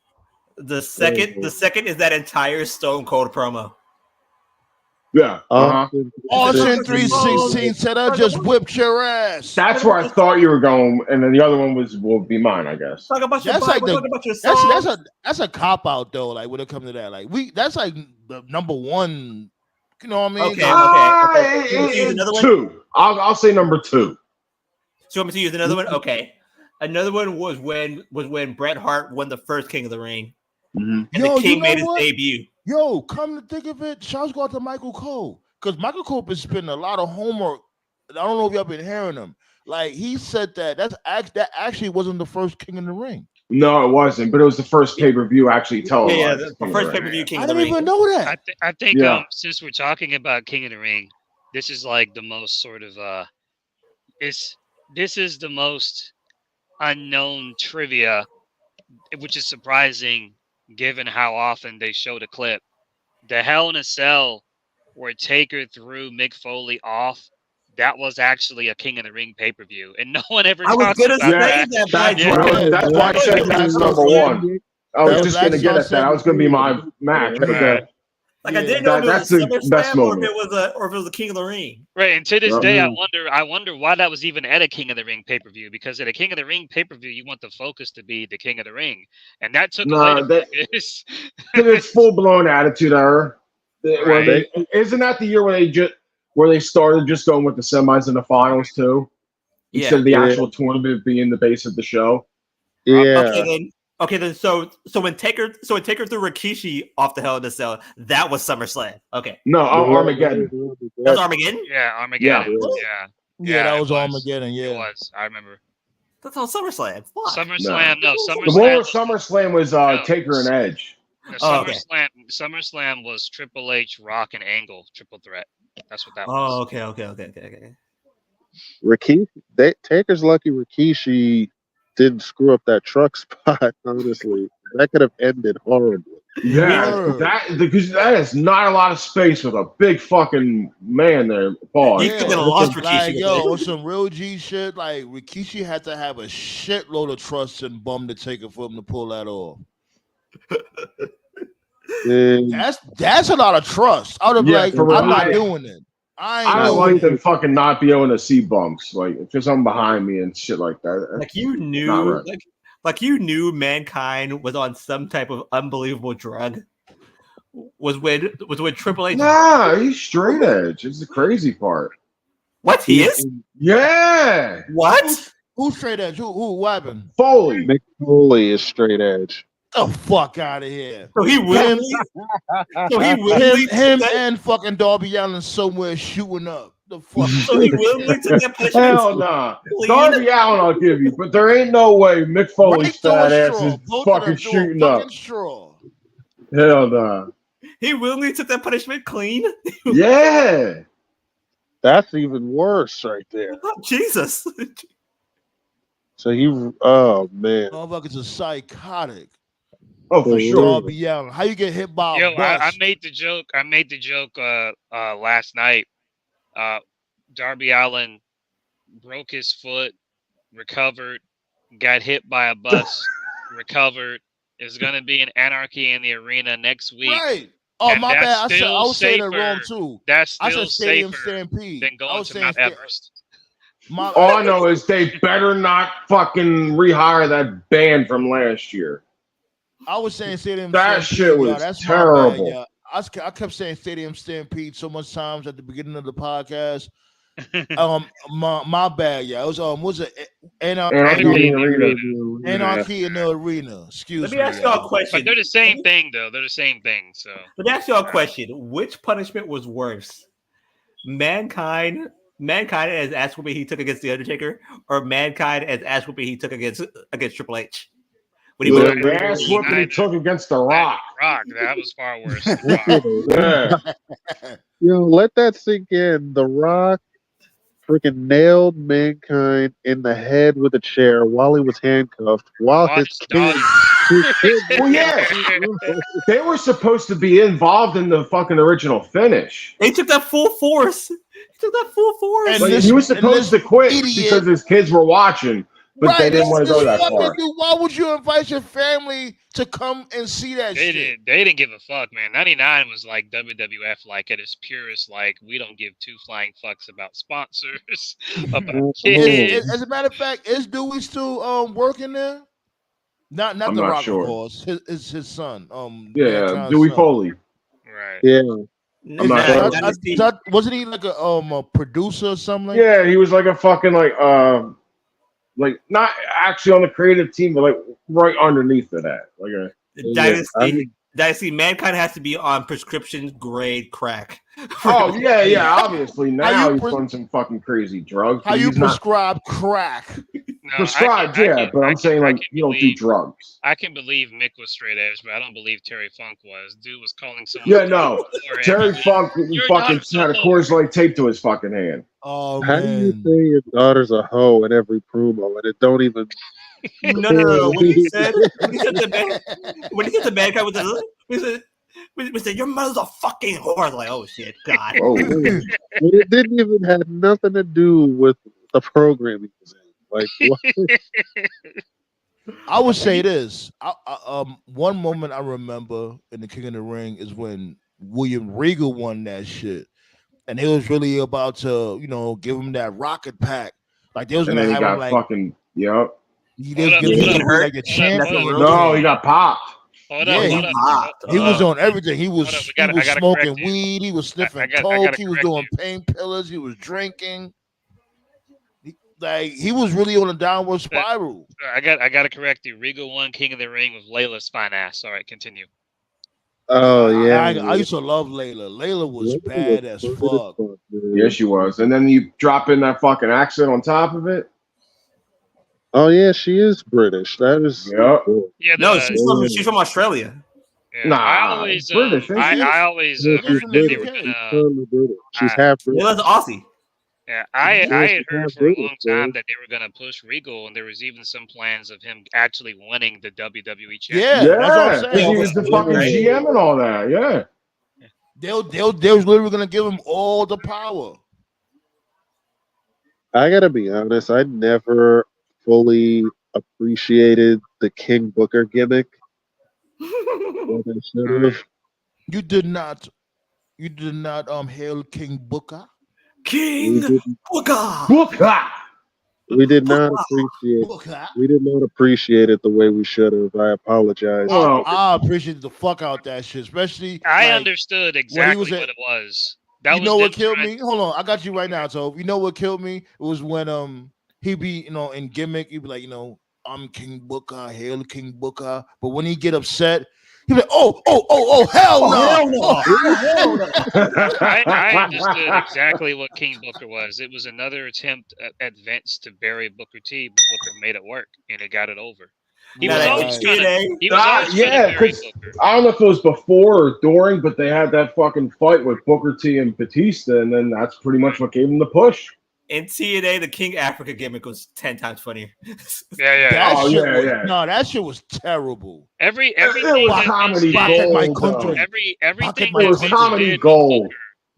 The second is that entire Stone Cold promo. Yeah. Austin 316 said I just whipped your ass. That's where I thought you were going, and then the other one will be mine, I guess. Talk about your that's a cop out though. Like when it comes to that, like that's like the number one. You know what I mean? Okay. Another one? 2. I'll say number 2. So you want me to use another one? Okay. Another one was when Bret Hart won the first King of the Ring, and the King made his debut. Yo, come to think of it, shouts go out to Michael Cole because Michael Cole been spending a lot of homework. I don't know if y'all been hearing him. Like he said that actually wasn't the first King in the Ring. No, it wasn't, but it was the first pay-per-view actually televised. Yeah, the first pay-per-view King of the Ring. I didn't even know that. I think since we're talking about King of the Ring, this is like the most sort of this is the most unknown trivia, which is surprising given how often they show the clip. The Hell in a Cell where Taker threw Mick Foley off, that was actually a King of the Ring pay-per-view, and no one ever talks about that. That's why I said that's number 1. I was just going to get at that. I was going to be my match. Like I didn't know if it was SummerSlam or if it was a King of the Ring. Right, and to this day, I wonder why that was even at a King of the Ring pay-per-view. Because at a King of the Ring pay-per-view, you want the focus to be the King of the Ring, and that took away. It's full-blown Attitude Era. Right. Isn't that the year where they started just going with the semis and the finals too, instead of the actual tournament being the base of the show? Yeah. Okay, then so when Taker threw Rikishi off the Hell in a Cell, that was SummerSlam. Okay. No, Armageddon. That was Armageddon? Yeah, Armageddon. Yeah, that was Armageddon. Yeah, it was. I remember. That's on SummerSlam. Fuck. SummerSlam. No, SummerSlam. The one with SummerSlam was Taker and Edge. No, SummerSlam was Triple H, Rock, and Angle triple threat. That's what that was. Oh, okay. Rikishi, Taker's lucky Rikishi didn't screw up that truck spot. Honestly, that could have ended horribly. Yeah, because that is not a lot of space with a big fucking man there. Pause. Yeah, like, yo, on some real G shit, like Rikishi had to have a shitload of trust and bum to take it for him to pull that off. That's a lot of trust. I would have like, I'm not doing it. I don't like them fucking not be able to see bumps, like if there's something behind me and shit like that. Like you knew, like you knew Mankind was on some type of unbelievable drug. Was when Triple H? Nah, he's straight edge. It's the crazy part. What he is? Yeah. What? Who's straight edge? Who happened? Foley. Mick Foley is straight edge. The fuck out of here. So he willingly. Him and fucking Darby Allen somewhere shooting up. The fuck. So he willingly took that punishment. Hell nah. Darby Allen, I'll give you, but there ain't no way Mick Foley's fat ass is fucking shooting up. Straw. Hell nah. He willingly took that punishment clean. Yeah. That's even worse right there. Oh, Jesus. So oh man. Motherfuckers are psychotic. Oh, for sure. Darby Allen. How you get hit by a bus? I made the joke. I made the joke last night. Darby Allen broke his foot, recovered, got hit by a bus, recovered. Is going to be an anarchy in the arena next week. Right. Oh, my bad. I was saying it wrong too. That's still I said Stadium safer Stampede. than going to Mount Everest. All I know is they better not fucking rehire that band from last year. I was saying Stadium That Stampede. shit was That's terrible. My bad, I kept saying Stadium Stampede so much times at the beginning of the podcast. My bad. Yeah, it was it Anarchy in the Arena. Excuse me. Let me ask y'all a question. But they're the same thing, though. They're the same thing. So let me ask y'all a question. Which punishment was worse? Mankind as ass whooping he took against the Undertaker, or Mankind as ass whooping he took against Triple H? When he was ass whooping he took against The Rock. That was far worse. Yo, let that sink in. The Rock freaking nailed Mankind in the head with a chair while he was handcuffed. While his kid. Well, yeah, they were supposed to be involved in the fucking original finish. They took that full force. And he was supposed to quit because his kids were watching, but they didn't want to go that far. Why would you invite your family to come and see that shit? They didn't give a fuck, man. 99 was like WWF, like at its purest. Like, we don't give two flying fucks about sponsors, about kids. As a matter of fact, is Dewey still working there? Not I'm the not Rock, sure. of course. His son. Dewey Foley. Right. Yeah. Wasn't he like a producer or something? Yeah, he was like a fucking like not actually on the creative team, but like right underneath of that. Like a Dynasty Mankind has to be on prescription grade crack. Oh yeah, obviously now he's on some fucking crazy drugs. How you prescribe crack? No, prescribed, but I'm saying like you don't do drugs. I can believe Mick was straight edge, but I don't believe Terry Funk was. Dude was calling someone. Yeah, no. Terry Funk fucking had a Coors Light taped to his fucking hand. Oh, how do you say your daughter's a hoe in every promo and it don't even? No. When he said the Mankind we said your mother's a fucking whore. Like, oh shit, God. Oh, it didn't even have nothing to do with the program he was in. Like, what? I would say this. One moment I remember in the King of the Ring is when William Regal won that shit, and it was really about to, give him that rocket pack. Like they was gonna have him like fucking yep. He didn't get hurt like a champion. No, he got popped. He was on everything. He was smoking weed. He was sniffing coke. He was doing painkillers. He was drinking. Like he was really on a downward spiral. I got to correct you. Regal won King of the Ring with Layla's fine ass. All right, continue. Oh yeah, I used to love Layla. Layla was bad as fuck. Yeah, she was. And then you drop in that fucking accent on top of it. Oh yeah, she is British. That is cool. Yeah. No, she's from Australia. Yeah, I always British. I always heard that they were She's half British. Yeah, that's Aussie. Yeah, I had heard for a long time that they were going to push Regal, and there was even some plans of him actually winning the WWE championship. Yeah, that's what I'm saying. He was the fucking GM and all that. Yeah. They was literally gonna give him all the power. I gotta be honest, I never fully appreciated the King Booker gimmick. What I should have. You did not hail King Booker. King Booker. Booker. We did not appreciate it the way we should have. I apologize. I appreciated the fuck out that shit, especially. I understood exactly what it was. You know what killed me? Hold on, I got you right now. So you know what killed me? It was when he be in gimmick, he'd be like, I'm King Booker, hail King Booker. But when he get upset, he'd be like, oh, hell no. Hell no. I understood exactly what King Booker was. It was another attempt at Vince to bury Booker T, but Booker made it work and it got it over. He was always trying to bury Booker. I don't know if it was before or during, but they had that fucking fight with Booker T and Batista, and then that's pretty much what gave him the push. In TNA, the King Africa gimmick was 10 times funnier. Yeah. No, that shit was terrible. Everything it was comedy gold. Everything it was comedy gold.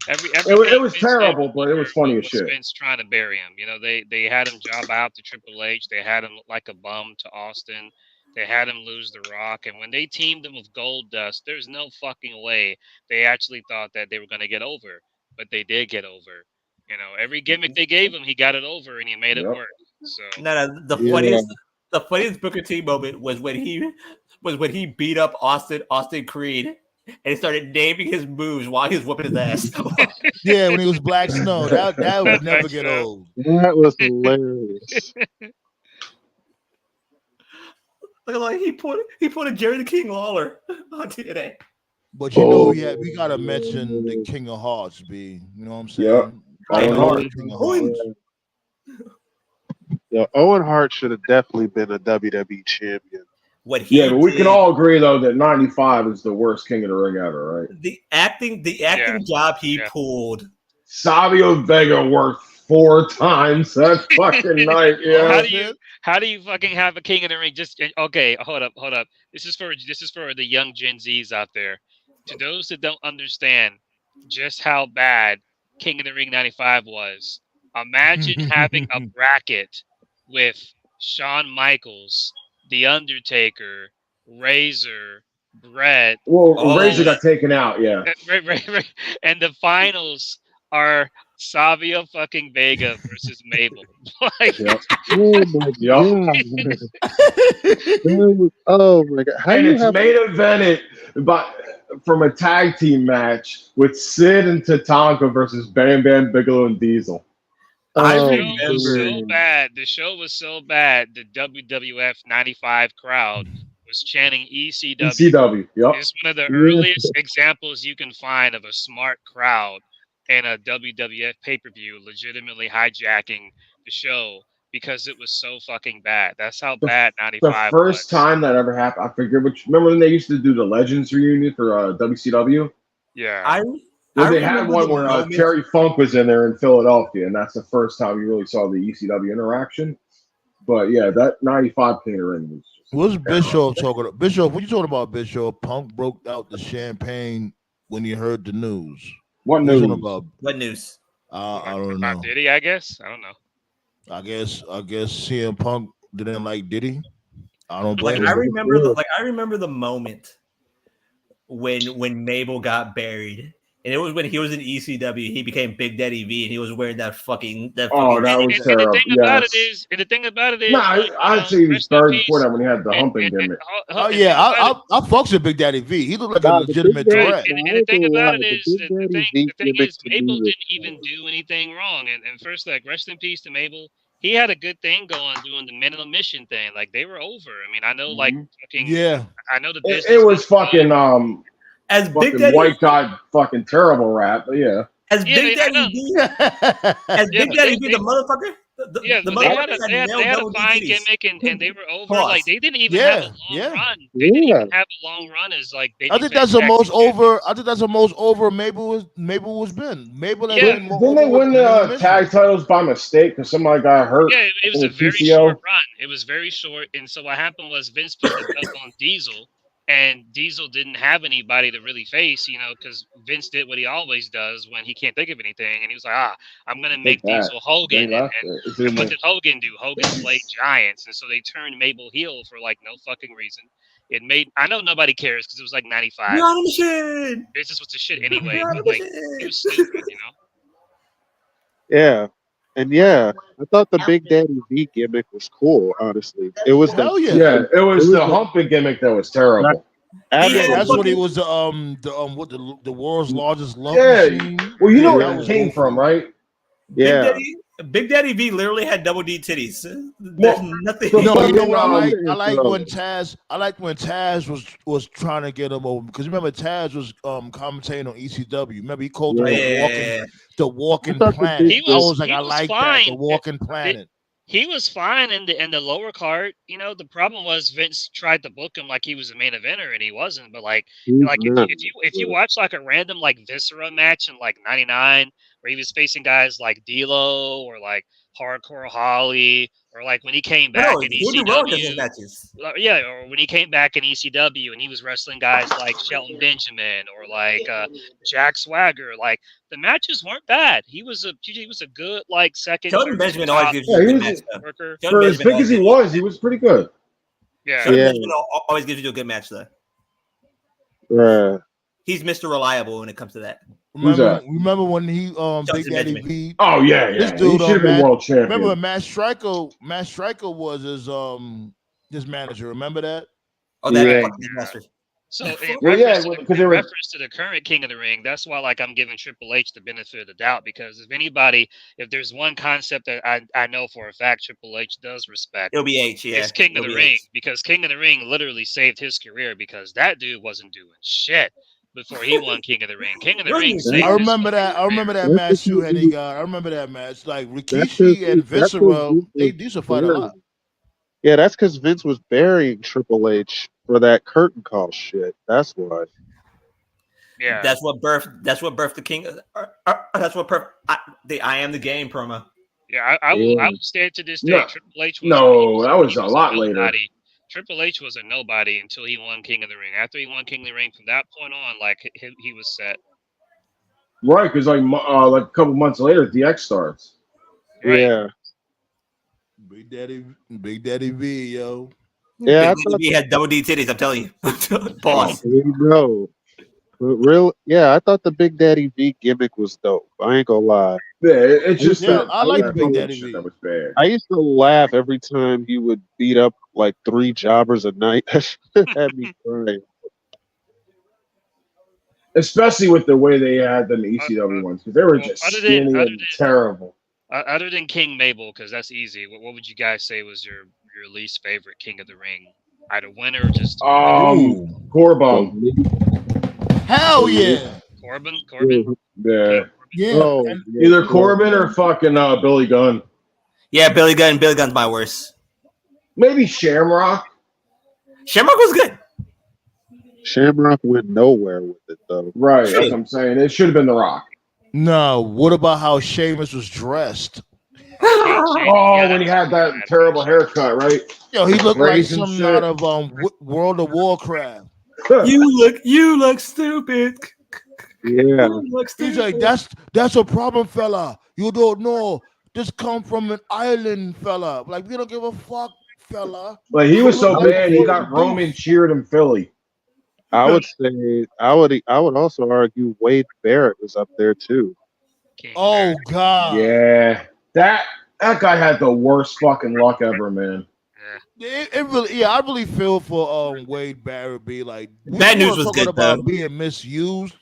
It was terrible, but it was funny as shit. Vince trying to bury him. They had him job out to Triple H. They had him look like a bum to Austin. They had him lose The Rock. And when they teamed him with Goldust, there's no fucking way they actually thought that they were going to get over. But they did get over. Every gimmick they gave him, he got it over and he made it work. So the funniest Booker T moment was when he beat up Austin Creed and started naming his moves while he was whooping his ass. Yeah, when he was Black Snow. That would never get old. That was hilarious. Like he put a Jerry the King Lawler on TNA. But we gotta mention the King of Hearts, B. You know what I'm saying? Yeah, Owen Hart should have definitely been a WWE champion. But we can all agree though that 95 is the worst King of the Ring ever, right? The acting job he pulled. Savio Vega worked 4 times that fucking night. Yeah. How do you fucking have a King of the Ring? Okay, hold up. This is for the young Gen Zs out there. To those that don't understand just how bad King of the Ring 95 was, imagine having a bracket with Shawn Michaels, The Undertaker, Razor, Brett. Well, Razor got taken out, yeah. Right. And the finals are Savio fucking Vega versus Mabel. Oh my god! Oh my god! And it's main evented from a tag team match with Sid and Tatanka versus Bam Bam Bigelow and Diesel. I remember so bad. The show was so bad. The WWF 95 crowd was chanting ECW. ECW, yep. It's one of the earliest examples you can find of a smart crowd and a WWF pay-per-view legitimately hijacking the show because it was so fucking bad. That's how bad 95 was. The first time that ever happened, I forget which. Remember when they used to do the Legends reunion for WCW? Yeah. They had one where Terry Funk was in there in Philadelphia, and that's the first time you really saw the ECW interaction. But yeah, that 95 King of the Ring was just What's Bischoff talking about? Bischoff, what you talking about, Bischoff? Punk broke out the champagne when he heard the news. What news? What news? I don't know. About Diddy, I guess. I don't know. I guess CM Punk didn't like Diddy. I don't blame him. I remember the moment when Mabel got buried. And it was when he was in ECW, he became Big Daddy V, and he was wearing that fucking. That was terrible. And the thing about it is, I'd say he was buried before that when he had the humping gimmick. I fucks with Big Daddy V. He looked like a legitimate threat. And the thing about it is, the thing is, Mabel didn't even do anything wrong. And first, rest in peace to Mabel. He had a good thing going doing the Men on a Mission thing. They were over. I mean, I know, I know the business. It was fucking as Big Daddy white guy fucking terrible rap, but yeah. As Big Daddy V, the They had a fine gimmick, and they were over. Like they didn't even have a long run. They didn't even have a long run as like. I think that's the most over. I think that's the most over. Mabel was been. Mabel. Didn't they win the tag titles by mistake because somebody got hurt? Yeah, it was a very short run. It was very short, and so what happened was Vince put the belt on Diesel. And Diesel didn't have anybody to really face, because Vince did what he always does when he can't think of anything. And he was like, I'm going to make Diesel Hogan. And what did Hogan do? Hogan played Giants. And so they turned Mabel heel for like no fucking reason. I know nobody cares because it was like 95. You're on a machine. Business was the shit anyway. But like, it was stupid, Yeah. And I thought the Big Daddy V gimmick was cool, honestly. It was it was the humping gimmick that was terrible. That's what he was the world's largest lump machine. Well, you know where it came from, right? Yeah. Big Daddy V literally had double D titties. There's nothing. No, you know what I like when Taz was trying to get him over, because remember Taz was commentating on ECW. Remember he called him the walking planet. I was like, I like that, the walking planet. He was fine in the lower card. The problem was Vince tried to book him like he was a main eventer, and he wasn't. But if you watch like a random like Viscera match in like '99, where he was facing guys like D'Lo or like Hardcore Holly, or like when he came back in ECW, or when he came back in ECW and he was wrestling guys like Shelton Benjamin or like Jack Swagger, like the matches weren't bad. He was a good like second. Shelton Benjamin always gives you a good match. For as big as he was pretty good. Yeah, Shelton Benjamin always gives you a good match though. Right. He's Mr. Reliable when it comes to that. Remember when he Big Daddy V? Oh yeah. This dude he should have been world champion. Remember Matt Striker was his manager. Remember that? Oh, that master. So in reference to the current King of the Ring, that's why like I'm giving Triple H the benefit of the doubt, because if there's one concept that I know for a fact Triple H does respect, it'll be H. Yeah, it's King of the Ring, because King of the Ring literally saved his career, because that dude wasn't doing shit before he won King of the Ring. King of the Ring. I remember that match too, and I remember that match. Like Rikishi and Viscera, they used to fight a lot. Yeah, that's because Vince was burying Triple H for that curtain call shit. That's why. Yeah, that's what birthed the King. That's what the I Am the Game promo. Yeah, I will stand to this day. No. Triple H that was a lot later. Triple H was a nobody until he won King of the Ring. After he won King of the Ring, from that point on, like he was set. Right, because like a couple months later, DX starts. Right. Yeah. Big Daddy V, yo. Yeah, Big Daddy V had double D titties. I'm telling you. Pause. No. I thought the Big Daddy V gimmick was dope. I ain't gonna lie. Yeah, it's just I like the Big Daddy V. That was bad. I used to laugh every time he would beat up like 3 jobbers a night. That had me crying. Especially with the way they had them ECW ones, because they were just skinny and terrible. Other than King Mabel, because that's easy. What would you guys say was your least favorite King of the Ring? Either winner or just Corbin. Hell yeah. Corbin? Yeah. Yeah. Oh, Either Corbin or fucking Billy Gunn. Yeah, Billy Gunn. Billy Gunn's my worst. Maybe Shamrock. Shamrock was good. Shamrock went nowhere with it though. Right, that's what I'm saying. It should have been The Rock. No, what about how Sheamus was dressed? When he had that terrible haircut, right? Yo, he looked like something out of World of Warcraft. You look stupid. Yeah. He's like, that's a problem, fella. You don't know. This come from an island, fella. Like, we don't give a fuck, fella. Like, he was so bad, he got Roman cheered in Philly. I would say I would also argue Wade Barrett was up there too. Oh God. Yeah. That guy had the worst fucking luck ever, man. It really, I really feel for Wade Barrett. Be like, Bad News was good about being misused.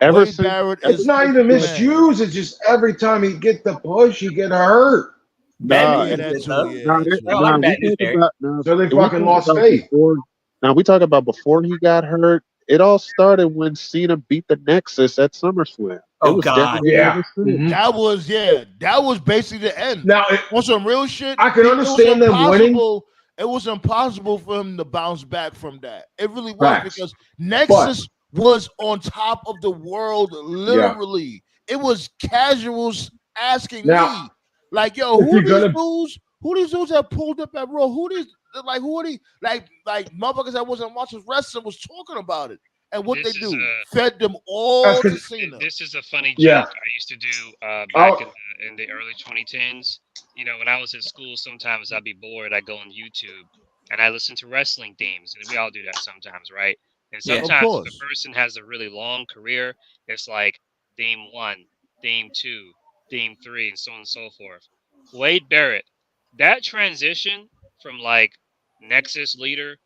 Wade Barrett it's not even misused. It's just every time he get the push, he get hurt. So they fucking lost faith. Now we talk about before he got hurt. it all started when Cena beat the Nexus at SummerSlam. Oh God, yeah. That was basically the end. Now, on some real shit, I can understand them winning. It was impossible for him to bounce back from that. It really was Facts. because Nexus was on top of the world, literally. It was casuals asking me, like, "Yo, who these dudes that pulled up at Raw? Who are these like motherfuckers that wasn't watching wrestling was talking about it." And what This they is do, a- fed them all to Cena. This is a funny Yeah. joke I used to do back in the early 2010s. You know, when I was at school, sometimes I'd be bored. I'd go on YouTube and I listen to wrestling themes, and we all do that sometimes, right? And Yeah, of sometimes if course. a person has a really long career, it's like theme 1, theme 2, theme 3, and so on and so forth. Wade Barrett, that transition from like Nexus leader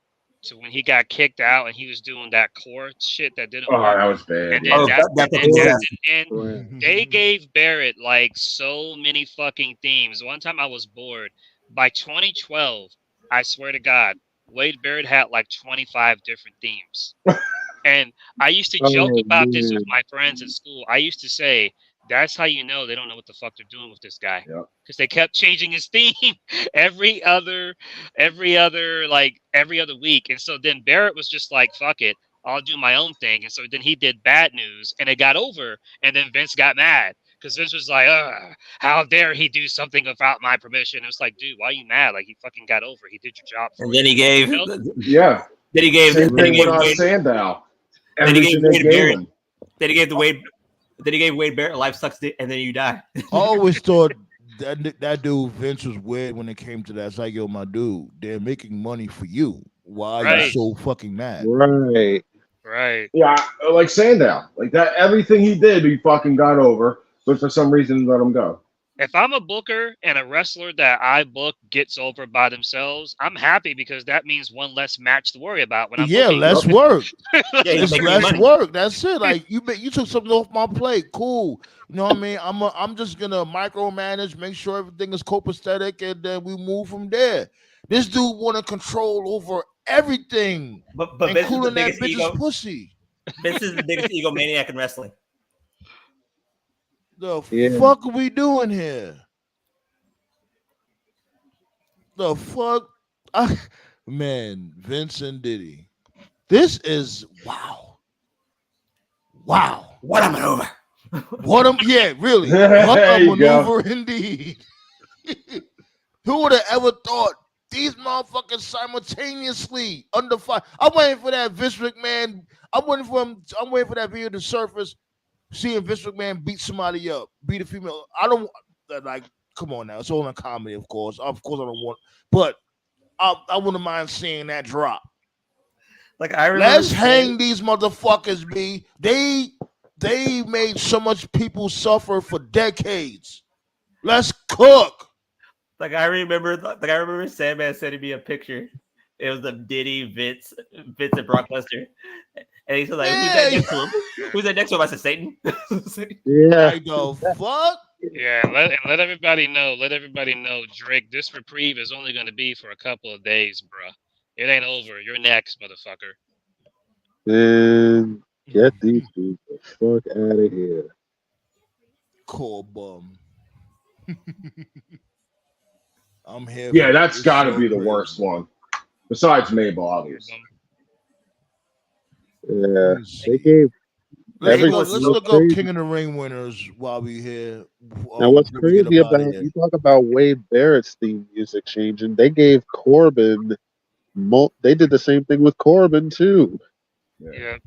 to when he got kicked out and he was doing that core shit that didn't work. That was bad. And Yeah. then they gave Barrett like so many fucking themes. One time I was bored. By 2012, I swear to God, Wade Barrett had like 25 different themes. And I used to joke about this with my friends at school. I used to say, that's how you know they don't know what the fuck they're doing with this guy. Because they kept changing his theme every other week. And so then Barrett was just like, fuck it, I'll do my own thing. And so then he did Bad News and it got over. And then Vince got mad. Because Vince was like, how dare he do something without my permission? It was like, dude, why are you mad? Like, he fucking got over. He did your job. And then he gave, You know? Yeah. then he gave, Same then he thing with gave, Sandow. then he gave Everything they Wade gave Barrett, him. then he gave the Wade, then he gave Wade Barrett life sucks, and then you die. I always thought that dude Vince was weird when it came to that. It's like, yo, my dude, they're making money for you. Why are you so fucking mad? Right. Right. Yeah, like Sandow. Like that, everything he did, he fucking got over. But for some reason, let him go. If I'm a booker and a wrestler that I book gets over by themselves, I'm happy because that means one less match to worry about when I'm booking. Less work. It's It's less work. That's it. Like you took something off my plate. Cool. You know what I mean? I'm just gonna micromanage, make sure everything is copacetic, and then we move from there. This dude want to control over everything, but Vince is the including that biggest bitch's ego. pussy. Vince is the biggest egomaniac in wrestling. The fuck are we doing here? The fuck? Man, Vince and Diddy. This is wow. What a maneuver. Really. There What a you go. maneuver indeed. Who would have ever thought these motherfuckers simultaneously under fire? I'm waiting for that Vince McMahon. I'm waiting for that video to surface. Seeing Vince McMahon beat somebody up, beat a female. I don't like. Come on now, it's all in comedy, of course. Of course, I don't want, but I wouldn't mind seeing that drop. Like I remember, let's hang these motherfuckers. They made so much people suffer for decades. Let's cook. Like I remember Sandman sending me a picture. It was of Diddy, Vince, and Brock Lesnar. And he's like, who's that next to him? Who's that next to him? I said, Satan. Yeah. I go, fuck. Yeah, let everybody know. Let everybody know, Drake, this reprieve is only going to be for a couple of days, bruh. It ain't over. You're next, motherfucker. And get these people the fuck out of here. Cool bum. I'm here. Yeah, that's got to be the worst one. Besides Mabel, obviously. Yeah, they gave. Let's look up King of the Ring winners while we here. Now, what's crazy about you talk about Wade Barrett's theme music changing? They gave Corbin. They did the same thing with Corbin too. Yeah.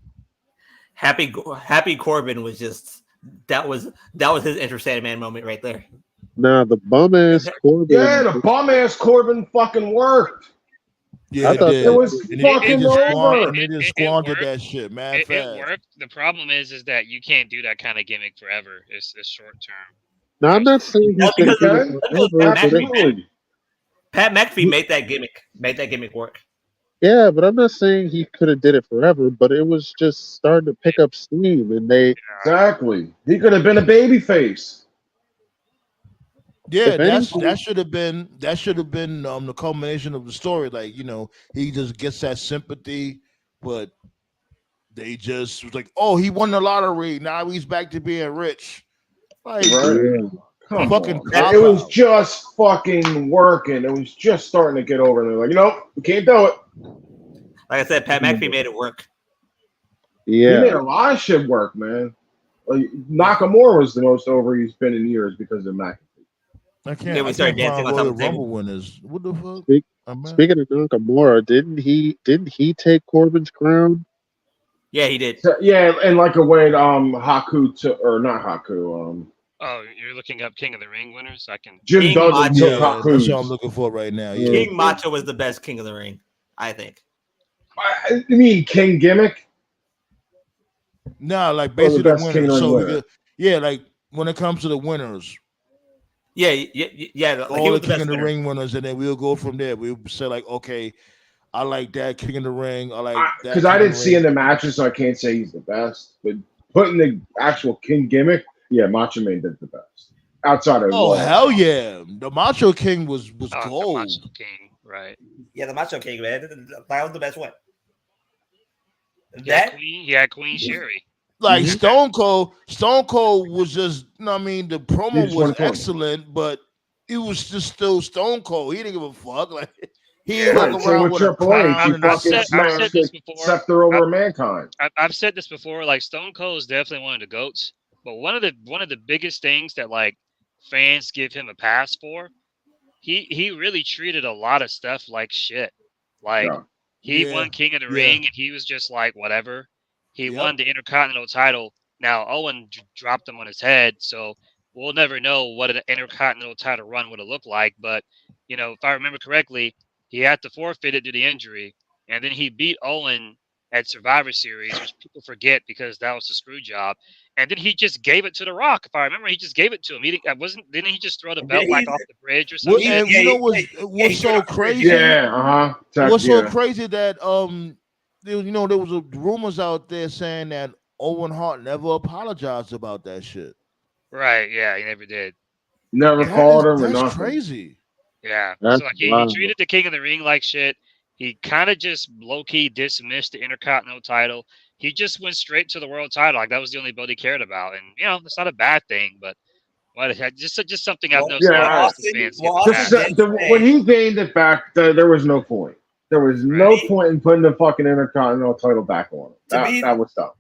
Happy Corbin was just that was his Enter Sandman moment right there. Nah, the bum ass Corbin. Yeah, the bum ass Corbin fucking worked. Yeah, it was fucking over. They just squandered that shit, man. It worked. The problem is that you can't do that kind of gimmick forever. It's short term. No, I'm not saying he should do it. Pat McAfee made that gimmick work. Yeah, but I'm not saying he could have did it forever. But it was just starting to pick up steam, and they exactly. He could have been a babyface. Yeah, that should have been the culmination of the story. Like, you know, he just gets that sympathy, but they just was like, oh, he won the lottery. Now he's back to being rich. Like, Come fucking on, man. It was just fucking working. It was just starting to get over. And they're like, we can't do it. Like I said, Pat McAfee made it work. Yeah, he made a lot of shit work, man. Like Nakamura was the most over he's been in years because of McAfee. I can't find Royal Rumble winners. What the fuck? Speaking of Nakamura, didn't he take Corbin's crown? Yeah, he did. So, yeah, and like a way Haku or not Haku. Oh, you're looking up King of the Ring winners? I can. Jim Duggan took That's what I'm looking for right now. Yeah. King Macho was the best King of the Ring, I think. I mean, King gimmick? Nah, like basically the winners. So like when it comes to the winners. Yeah. All the King of the Ring winners, and then we'll go from there. We'll say like, okay, I like that King of the Ring. I like that because I didn't see in the matches, so I can't say he's the best. But putting the actual King gimmick, Macho Man did the best. Outside of hell yeah, the Macho King was gold. The Macho King, right? Yeah, the Macho King, man. That was the best one. He had Queen Sherry. Like Stone Cold was just, the promo was excellent, but it was just still Stone Cold. He didn't give a fuck. Like he ain't walk around with a crown. I've said this before. Scepter over mankind. I've said this before. Like Stone Cold is definitely one of the GOATs, but one of the biggest things that like fans give him a pass for, he really treated a lot of stuff like shit. Like he won King of the Ring, and he was just like whatever. He won the Intercontinental title. Now, Owen dropped him on his head, so we'll never know what an Intercontinental title run would have looked like. But, if I remember correctly, he had to forfeit it due to injury. And then he beat Owen at Survivor Series, which people forget because that was a screw job. And then he just gave it to The Rock. If I remember, he just gave it to him. Didn't he just throw the belt like off the bridge or something? And what's so crazy? What's so crazy that there was rumors out there saying that Owen Hart never apologized about that shit. Right? Yeah, he never did. Never called him or nothing. That's crazy. Yeah. So like he treated the King of the Ring like shit. He kind of just low key dismissed the Intercontinental title. He just went straight to the world title. Like that was the only belt he cared about, and it's not a bad thing, but just something I've noticed. When he gained it back, there was no point. There was no point in putting the fucking Intercontinental title back on him. That was dumb.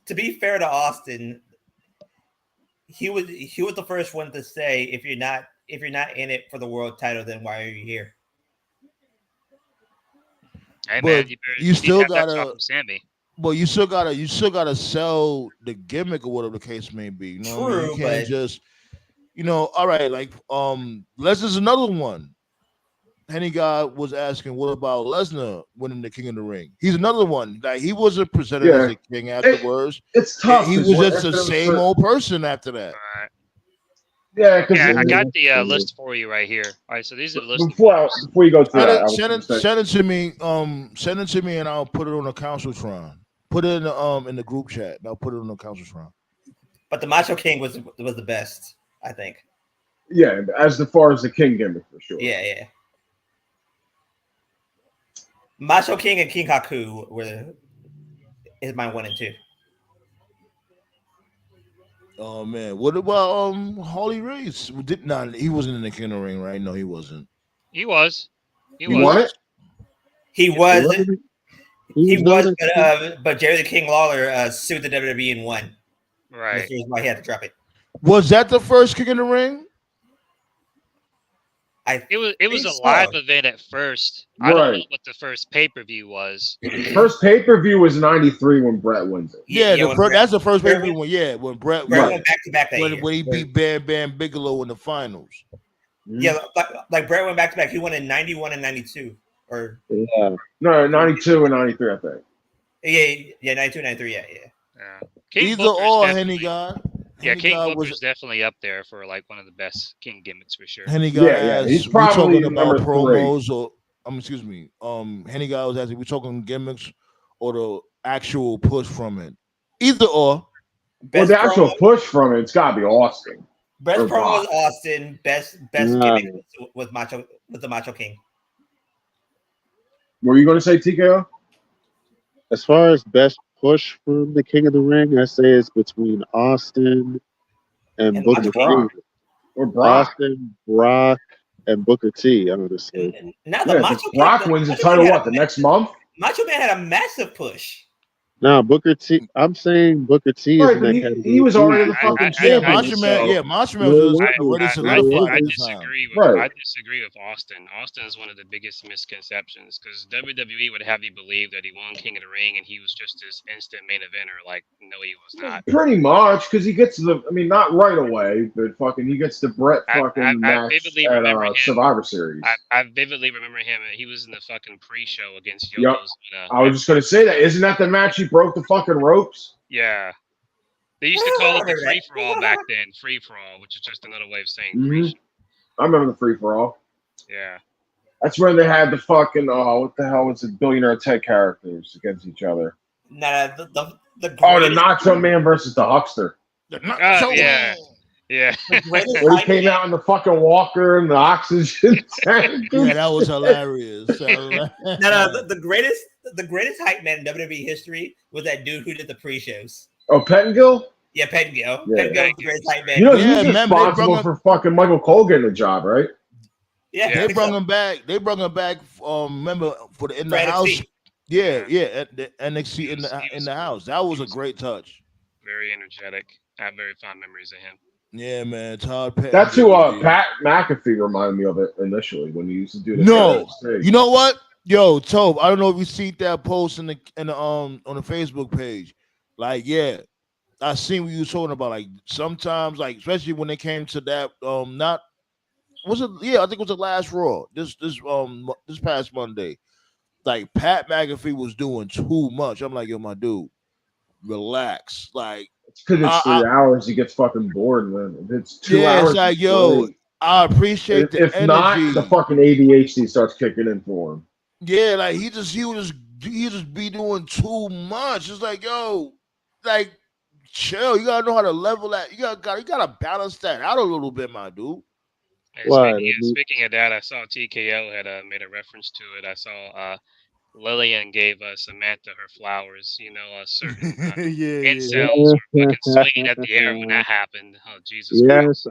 To be fair to Austin, he was the first one to say, if you're not in it for the world title, then why are you here? Hey, man, you still gotta Sammy. Well, you still gotta sell the gimmick or whatever the case may be. You know what I mean? You can't just all right, like Lesnar's another one. Henny guy was asking, what about Lesnar winning the King of the Ring? He's another one. Like he wasn't presented as a king afterwards. It's tough. He was just the same old person after that. All right. Yeah, I got the list for you right here. All right, so these are the lists. Before you go through that, send it to me. Send it to me, and I'll put it on the Counciltron. Put it in the group chat. And I'll put it on the Counciltron. But the Macho King was the best, I think. Yeah, as far as the King gimmick for sure. Yeah. Macho King and King Haku is my 1 and 2. Oh man, what about Harley Race? He wasn't in the King of the Ring, right? No, he wasn't. He was. He won it. He was. But Jerry the King Lawler sued the WWE and won. Right. That's the reason why he had to drop it. Was that the first King of the Ring? It was a live event at first. I don't know what the first pay-per-view was. First pay-per-view was '93 when Brett wins it. That's the first pay-per-view when Brett went back to back that year. year. When he beat Bam Bam Bigelow in the finals. Yeah, like Brett went back to back. He won in '91 and '92, or no, '92 and '93, I think. Yeah, '92, '93, yeah. Either or, Henny guy. Yeah, King Booker's definitely up there for like one of the best King gimmicks for sure. Henny guy he's probably talking about promos or excuse me. Henny guy was asking, we talking gimmicks or the actual push from it. Either or. The actual push from it's gotta be Austin. Best promo was Austin. Best gimmick was the Macho King. What were you gonna say, TKO? As far as best push from the King of the Ring, I say it's between Austin and Booker T. Or Brock. Austin, Brock, and Booker T. Honestly, Now the Macho Brock wins the title the next month? Macho Man had a massive push. no, Booker T. I'm saying Booker T is in that category. He was already the fucking champion. Macho Man was already solidified. I at the disagree time. with I disagree with Austin. Austin is one of the biggest misconceptions because WWE would have you believe that he won King of the Ring and he was just this instant main eventer. Like, no, he was not. Pretty much, because he gets not right away, but fucking he gets the Brett fucking match at Survivor Series. I vividly remember him. He was in the fucking pre-show against Yoko's. I was just gonna say that. Isn't that the match he broke the fucking ropes? Yeah. They used to call it the free for all back then, free for all, which is just another way of saying pre-show. I remember the free for all. Yeah. That's where they had the fucking what the hell was it? Billionaire Ted characters against each other. The Nacho Man versus the Huckster. Yeah. Yeah. When he came out in the fucking walker and the oxygen tank. Yeah, that was hilarious. The greatest hype man in WWE history was that dude who did the pre-shows. Oh, Pettengill? Yeah, Pettengill. Yeah. Pettengill was the greatest hype man. You know, he's responsible for fucking Michael Cole getting the job, right? Yeah, they brought him back. They brought him back. Remember for the in the house? NXT. Yeah. At the NXT in the house. That was a great touch. Very energetic. I have very fond memories of him. Yeah, man. Todd Pettengill. That's who Pat McAfee reminded me of it initially when he used to do the you know what? Yo, Tobe, I don't know if you see that post on the on the Facebook page. Like, yeah, I seen what you were talking about. Like sometimes, like especially when they came to that, not was it? Yeah, I think it was the last Raw. This past Monday. Like Pat McAfee was doing too much. I'm like, yo, my dude, relax. Like it's because it's 3 hours. He gets fucking bored, man. If it's 2 hours. It's like, yo, I appreciate the energy. Not, the fucking ADHD starts kicking in for him. Yeah, like he just be doing too much. It's like, yo, like chill. You gotta know how to level that. You gotta balance that out a little bit, my dude. Speaking of that, I saw TKO had made a reference to it. I saw Lillian gave Samantha her flowers. You know, certain incels were fucking swinging at the air when that happened. Oh, Jesus Christ.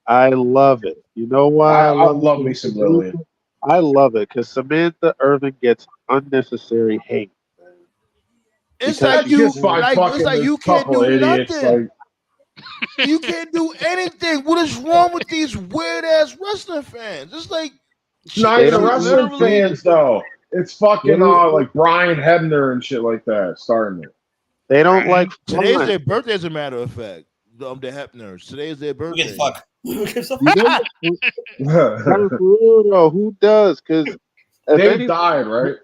I love it. You know why? I love me some Lillian. I love it because Samantha Irvin gets unnecessary hate. It's like you can't do nothing. You can't do anything. What is wrong with these weird ass wrestling fans? It's like it's not even wrestling fans though. It's fucking like Brian Hebner and shit like that starting it. They don't like today's their birthday, as a matter of fact. The Hebners. Today is their birthday. Who does? Because they died, right?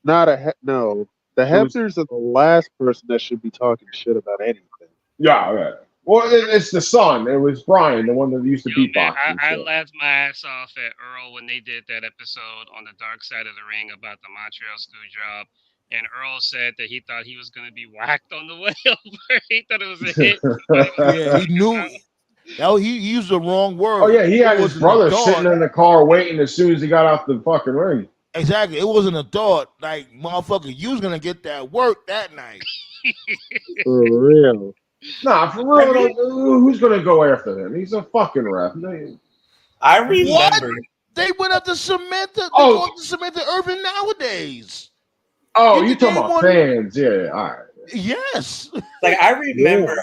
No. The Hebners are the last person that should be talking shit about anything. Yeah, right. Well, it's the son. It was Brian, the one that used to beatbox. I laughed my ass off at Earl when they did that episode on the Dark Side of the Ring about the Montreal Screwjob. And Earl said that he thought he was going to be whacked on the way over. He thought it was a hit. Yeah, he knew. He used the wrong word. Oh, yeah, he had his brother sitting in the car waiting as soon as he got off the fucking ring. Exactly. It wasn't a thought. Like, motherfucker, you was going to get that work that night. For real. Nah, for real. Who's going to go after him? He's a fucking ref. I remember. What? They went up to Samantha. They go up to Samantha Irvin nowadays. Oh, you talking about fans? Yeah, all right. Yes. Like I remember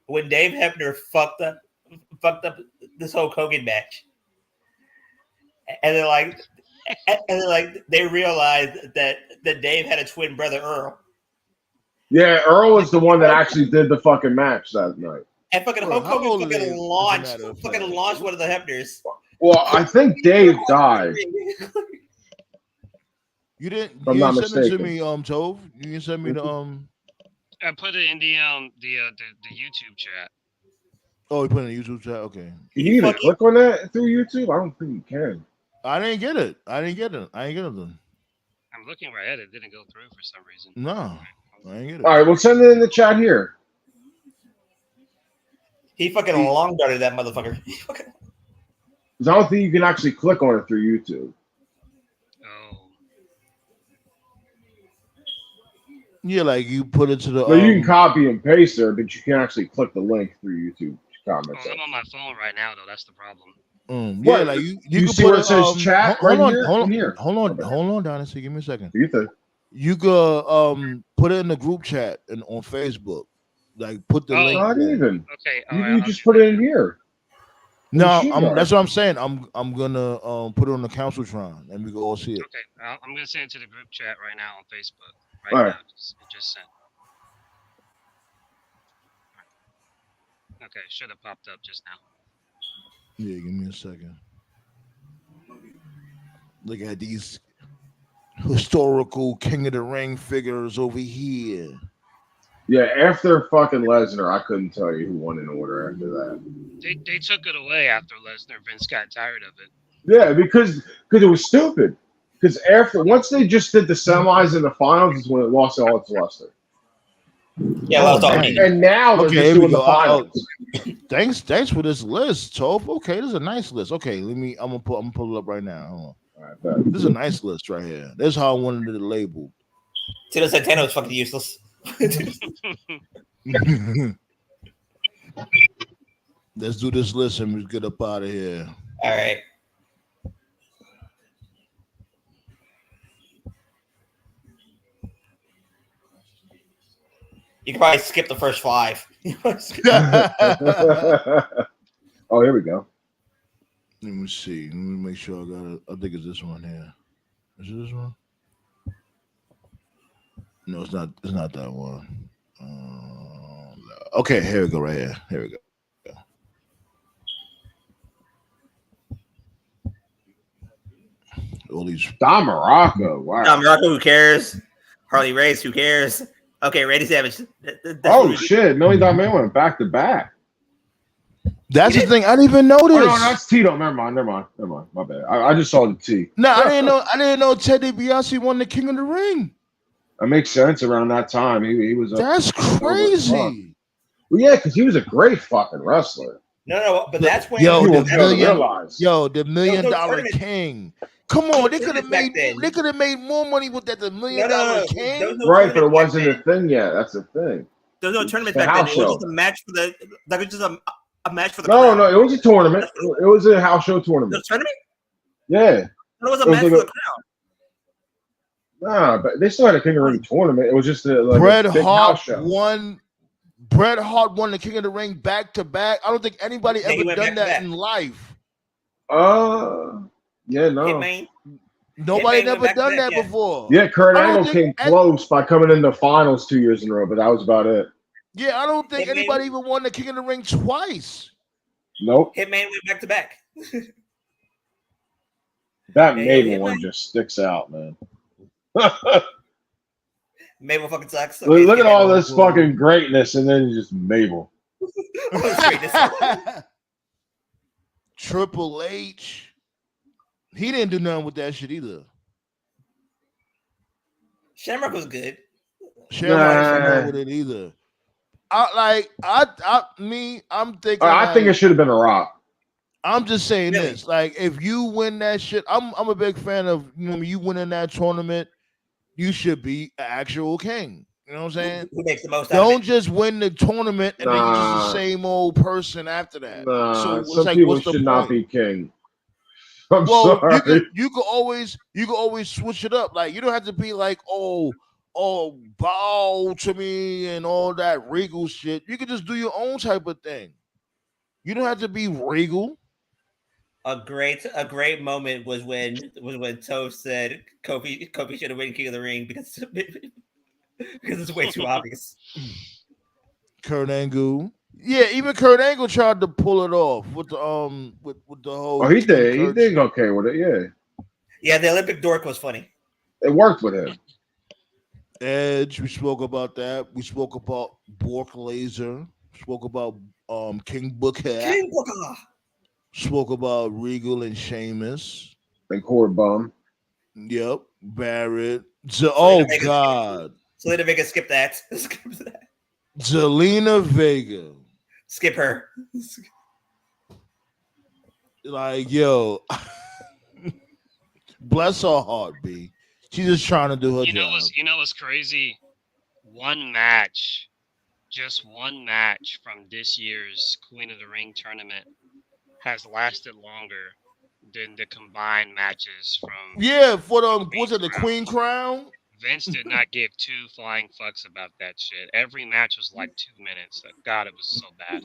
when Dave Hebner fucked up this whole Hogan match, and they realized that Dave had a twin brother, Earl. Yeah, Earl was the one that actually did the fucking match that night. And fucking Hulk Hogan fucking launched one of the Hebners. Well, I think Dave died. You didn't send it to me, Tove. You didn't send me the I put it in the YouTube chat. Oh, you put it in the YouTube chat? Okay. You need to click on that through YouTube? I don't think you can. I didn't get it. I ain't get it then. I'm looking right at it. It didn't go through for some reason. No. I ain't get it. All right, we'll send it in the chat here. He fucking long darted that motherfucker. Because I don't think you can actually click on it through YouTube. Yeah, like you put it to the. No, you can copy and paste there, but you can actually click the link through YouTube comments. I'm on my phone right now, though. That's the problem. Yeah, What? like you You can see put where it says chat hold right on, here? hold on, Here. hold on, Dynasty. Give me a second. Do you think? You could put it in the group chat and on Facebook. Like put the link. Not there. even. Okay. You just put it in here. No, that's what I'm saying. I'm gonna put it on the council Tron and we can all see it. Okay. I'm gonna send it to the group chat right now on Facebook. All right. Now. It just sent. Okay, should have popped up just now. Yeah, give me a second. Look at these historical King of the Ring figures over here. Yeah, after fucking Lesnar, I couldn't tell you who won in order after that. They took it away after Lesnar. Vince got tired of it. Yeah, because it was stupid. Because once they just did the semis and the finals is when it lost all its luster. Yeah, and now they're just doing the finals. Thanks for this list, Toph. Okay, this is a nice list. Okay, I'm gonna pull it up right now. Hold on. All right, this is a nice list right here. This is how I wanted it labeled. Tito Santana was fucking useless. Let's do this list and we get up out of here. All right. You can probably skip the first 5. Oh, here we go. Let me see. Let me make sure I got it. I think it's this one here. Is it this one? No, it's not. It's not that one. Okay, here we go. Right here. Here we go. All these Don Morocco. Wow. Don Morocco, who cares? Harley Race, who cares? Okay, Randy Savage. Oh shit! Million Dollar Man went back to back. That's the thing. I didn't even know this. Oh, no, that's Tito. Never mind. My bad. I just saw the T. No, I didn't know Ted DiBiase won the King of the Ring. That makes sense. Around that time, he was. That's crazy. Well, yeah, because he was a great fucking wrestler. No, but that's when the $million dollar king. Come on, they could have made more money with that. The $1 million king, right? But it wasn't a thing yet. That's the thing. There was no tournament back then. It was just a match for the. Like it was just a match for the. No, it was a tournament. It was a house show tournament. The tournament? Yeah. It was a match for the crown. Nah, but they still had a King of the Ring tournament. It was just Bret Hart won. Bret Hart won the King of the Ring back to back. I don't think anybody ever done that in life. Yeah, no. Nobody never done that before. Yeah, Kurt Angle came close by coming in the finals 2 years in a row, but that was about it. Yeah, I don't think anybody even won the King of the Ring twice. Nope. Hitman went back to back. That Mabel one just sticks out, man. Mabel fucking sucks. Okay, look at all this fucking greatness, and then just Mabel. Triple H. He didn't do nothing with that shit either. Shamrock was good. Shamrock didn't know with it either. I'm thinking. I think it should have been a Rock. I'm just saying this. Like, if you win that shit, I'm a big fan of you winning that tournament. You should be an actual king. You know what I'm saying? Who makes the most? Don't just win the tournament and then you're just the same old person after that. So some people should not be king. I'm sorry. You could always switch it up. Like, you don't have to be like, oh, bow to me and all that regal shit. You could just do your own type of thing. You don't have to be regal. A great moment was when Toph said Kofi should have won King of the Ring because it's way too obvious. Kurt Angle. Yeah, even Kurt Angle tried to pull it off with the with the whole. Oh, he did. He did okay with it. Yeah. Yeah, the Olympic dork was funny. It worked with him. Edge. We spoke about that. We spoke about Bork Laser. Spoke about King Booker. King Booker. Spoke about Regal and Sheamus. And Cord Bum. Yep. Barrett. God. Zelina Vega, skip that. Skip that. Zelina Vega. Skip her. Like, yo. Bless her heart, B. She's just trying to do her job. You know what's crazy? one match, just one match from this year's Queen of the Ring tournament has lasted longer than the combined matches from for the was it the Queen Crown? Vince did not give two flying fucks about that shit. Every match was like 2 minutes. God, it was so bad.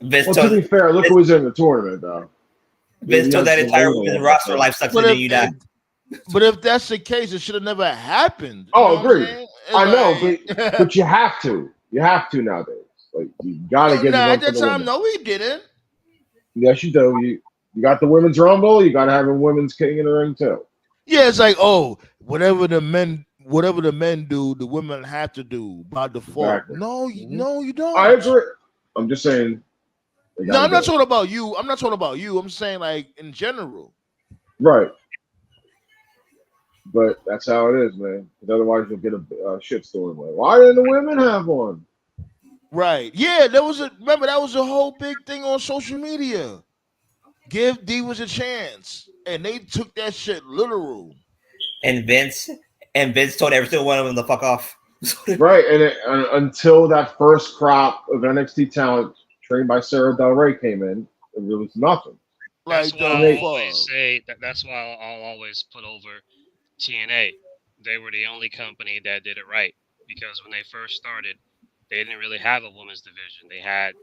Well, to be fair, look who was in the tournament, though. Vince told that entire women's roster life sucks and then you die. But if that's the case, it should have never happened. Oh, agreed. I know, but you have to. You have to nowadays. Like you gotta get. At that time, no, we didn't. Yes, you do. You got the women's rumble. You gotta have a women's King in the Ring too. Yeah, it's like whatever the men do, the women have to do by default. Exactly. No, you don't. I agree. I'm just saying. No, I'm not talking about you. I'm not talking about you. I'm saying like in general. Right. But that's how it is, man. Because otherwise, you'll get a shitstorm. Like, why didn't the women have one? Right. Yeah, that was a whole big thing on social media. Give divas a chance, and they took that shit literal. And Vince told every single one of them to fuck off. Right, and until that first crop of NXT talent trained by Sarah Del Rey came in, there was nothing. That's why I'll always say that's why I'll always put over TNA. They were the only company that did it right, because when they first started, they didn't really have a women's division. They had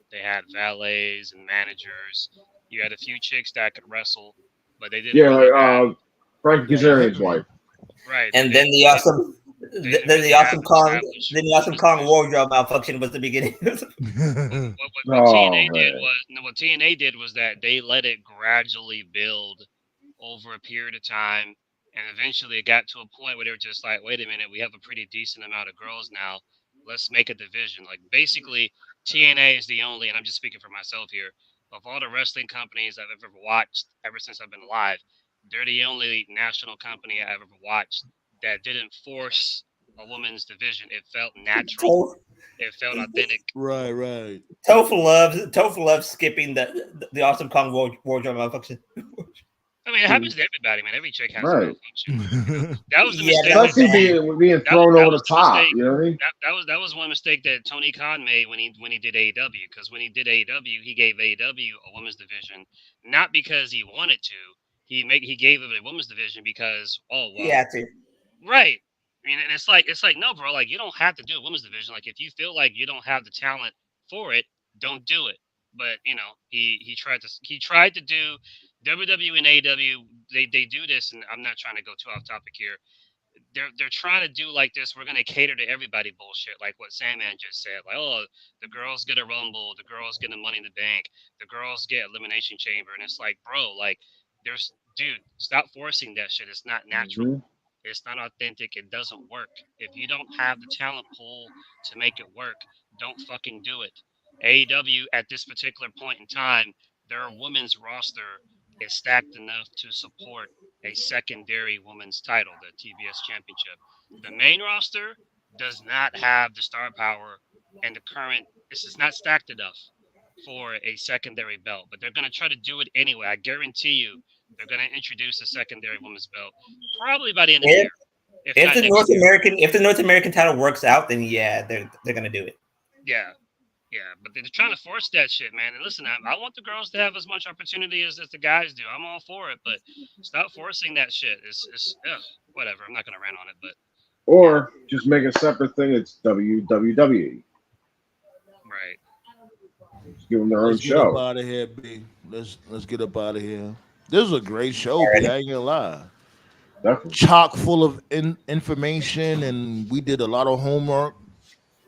valets and managers. You had a few chicks that could wrestle, but they didn't. Yeah, like Frank Kazarian's wife. Right. And then the awesome Kong wardrobe malfunction was the beginning. What TNA did was that they let it gradually build over a period of time, and eventually it got to a point where they were just like, wait a minute, we have a pretty decent amount of girls now. Let's make a division. Like basically, TNA is the only, and I'm just speaking for myself here, of all the wrestling companies I've ever watched ever since I've been alive, they're the only national company I've ever watched that didn't force a women's division. It felt natural. It felt authentic. Right. Tofu loves skipping the awesome Kong wardrobe malfunction. I mean, it happens to everybody, man. Every chick has a Right. malfunction. That was the mistake. Especially being thrown over the top. You know what I mean? That was one mistake that Tony Khan made when he did AEW. Because when he did AEW, he gave AEW a women's division, not because he wanted to. He gave it a women's division because he had to. Right. I mean, and it's like no, bro. Like you don't have to do a women's division. Like if you feel like you don't have the talent for it, don't do it. But he tried to do WWE and AEW. They do this, and I'm not trying to go too off topic here. They're trying to do like this. We're gonna cater to everybody bullshit, like what Sandman just said. Like, oh, the girls get a Rumble, the girls get a Money in the Bank, the girls get Elimination Chamber, and it's like, bro, like, dude, stop forcing that shit. It's not natural. Mm-hmm. It's not authentic. It doesn't work. If you don't have the talent pool to make it work, don't fucking do it. AEW at this particular point in time, their women's roster is stacked enough to support a secondary women's title, the TBS Championship. The main roster does not have the star power and this is not stacked enough for a secondary belt, but they're going to try to do it anyway. I guarantee you they're going to introduce a secondary women's belt probably by the end of the year. If the North American title works out, then yeah, they're going to do it. Yeah, but they're trying to force that shit, man. And listen, I want the girls to have as much opportunity as the guys do. I'm all for it, but stop forcing that shit. It's whatever. I'm not gonna rant on it, but or just make a separate thing. It's WWE. Right. Just give them their own show. Get up out of here, B. Let's get up out of here. This was a great show, B. I ain't gonna lie. Definitely. Chock full of information, and we did a lot of homework.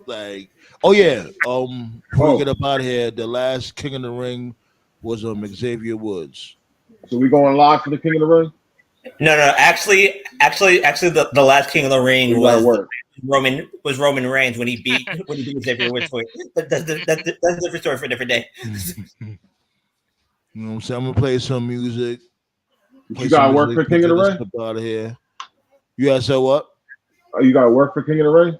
Like, oh yeah, before we get up out of here, the last King of the Ring was Xavier Woods. So we going live for the King of the Ring? No. Actually, the last King of the Ring was Roman Reigns when he beat Xavier Woods for it. But that's a different story for a different day. You know what I'm saying? I'm gonna play some music. You gotta work for King of the Ring? Out of here. You guys said what? Oh, you gotta work for King of the Ring?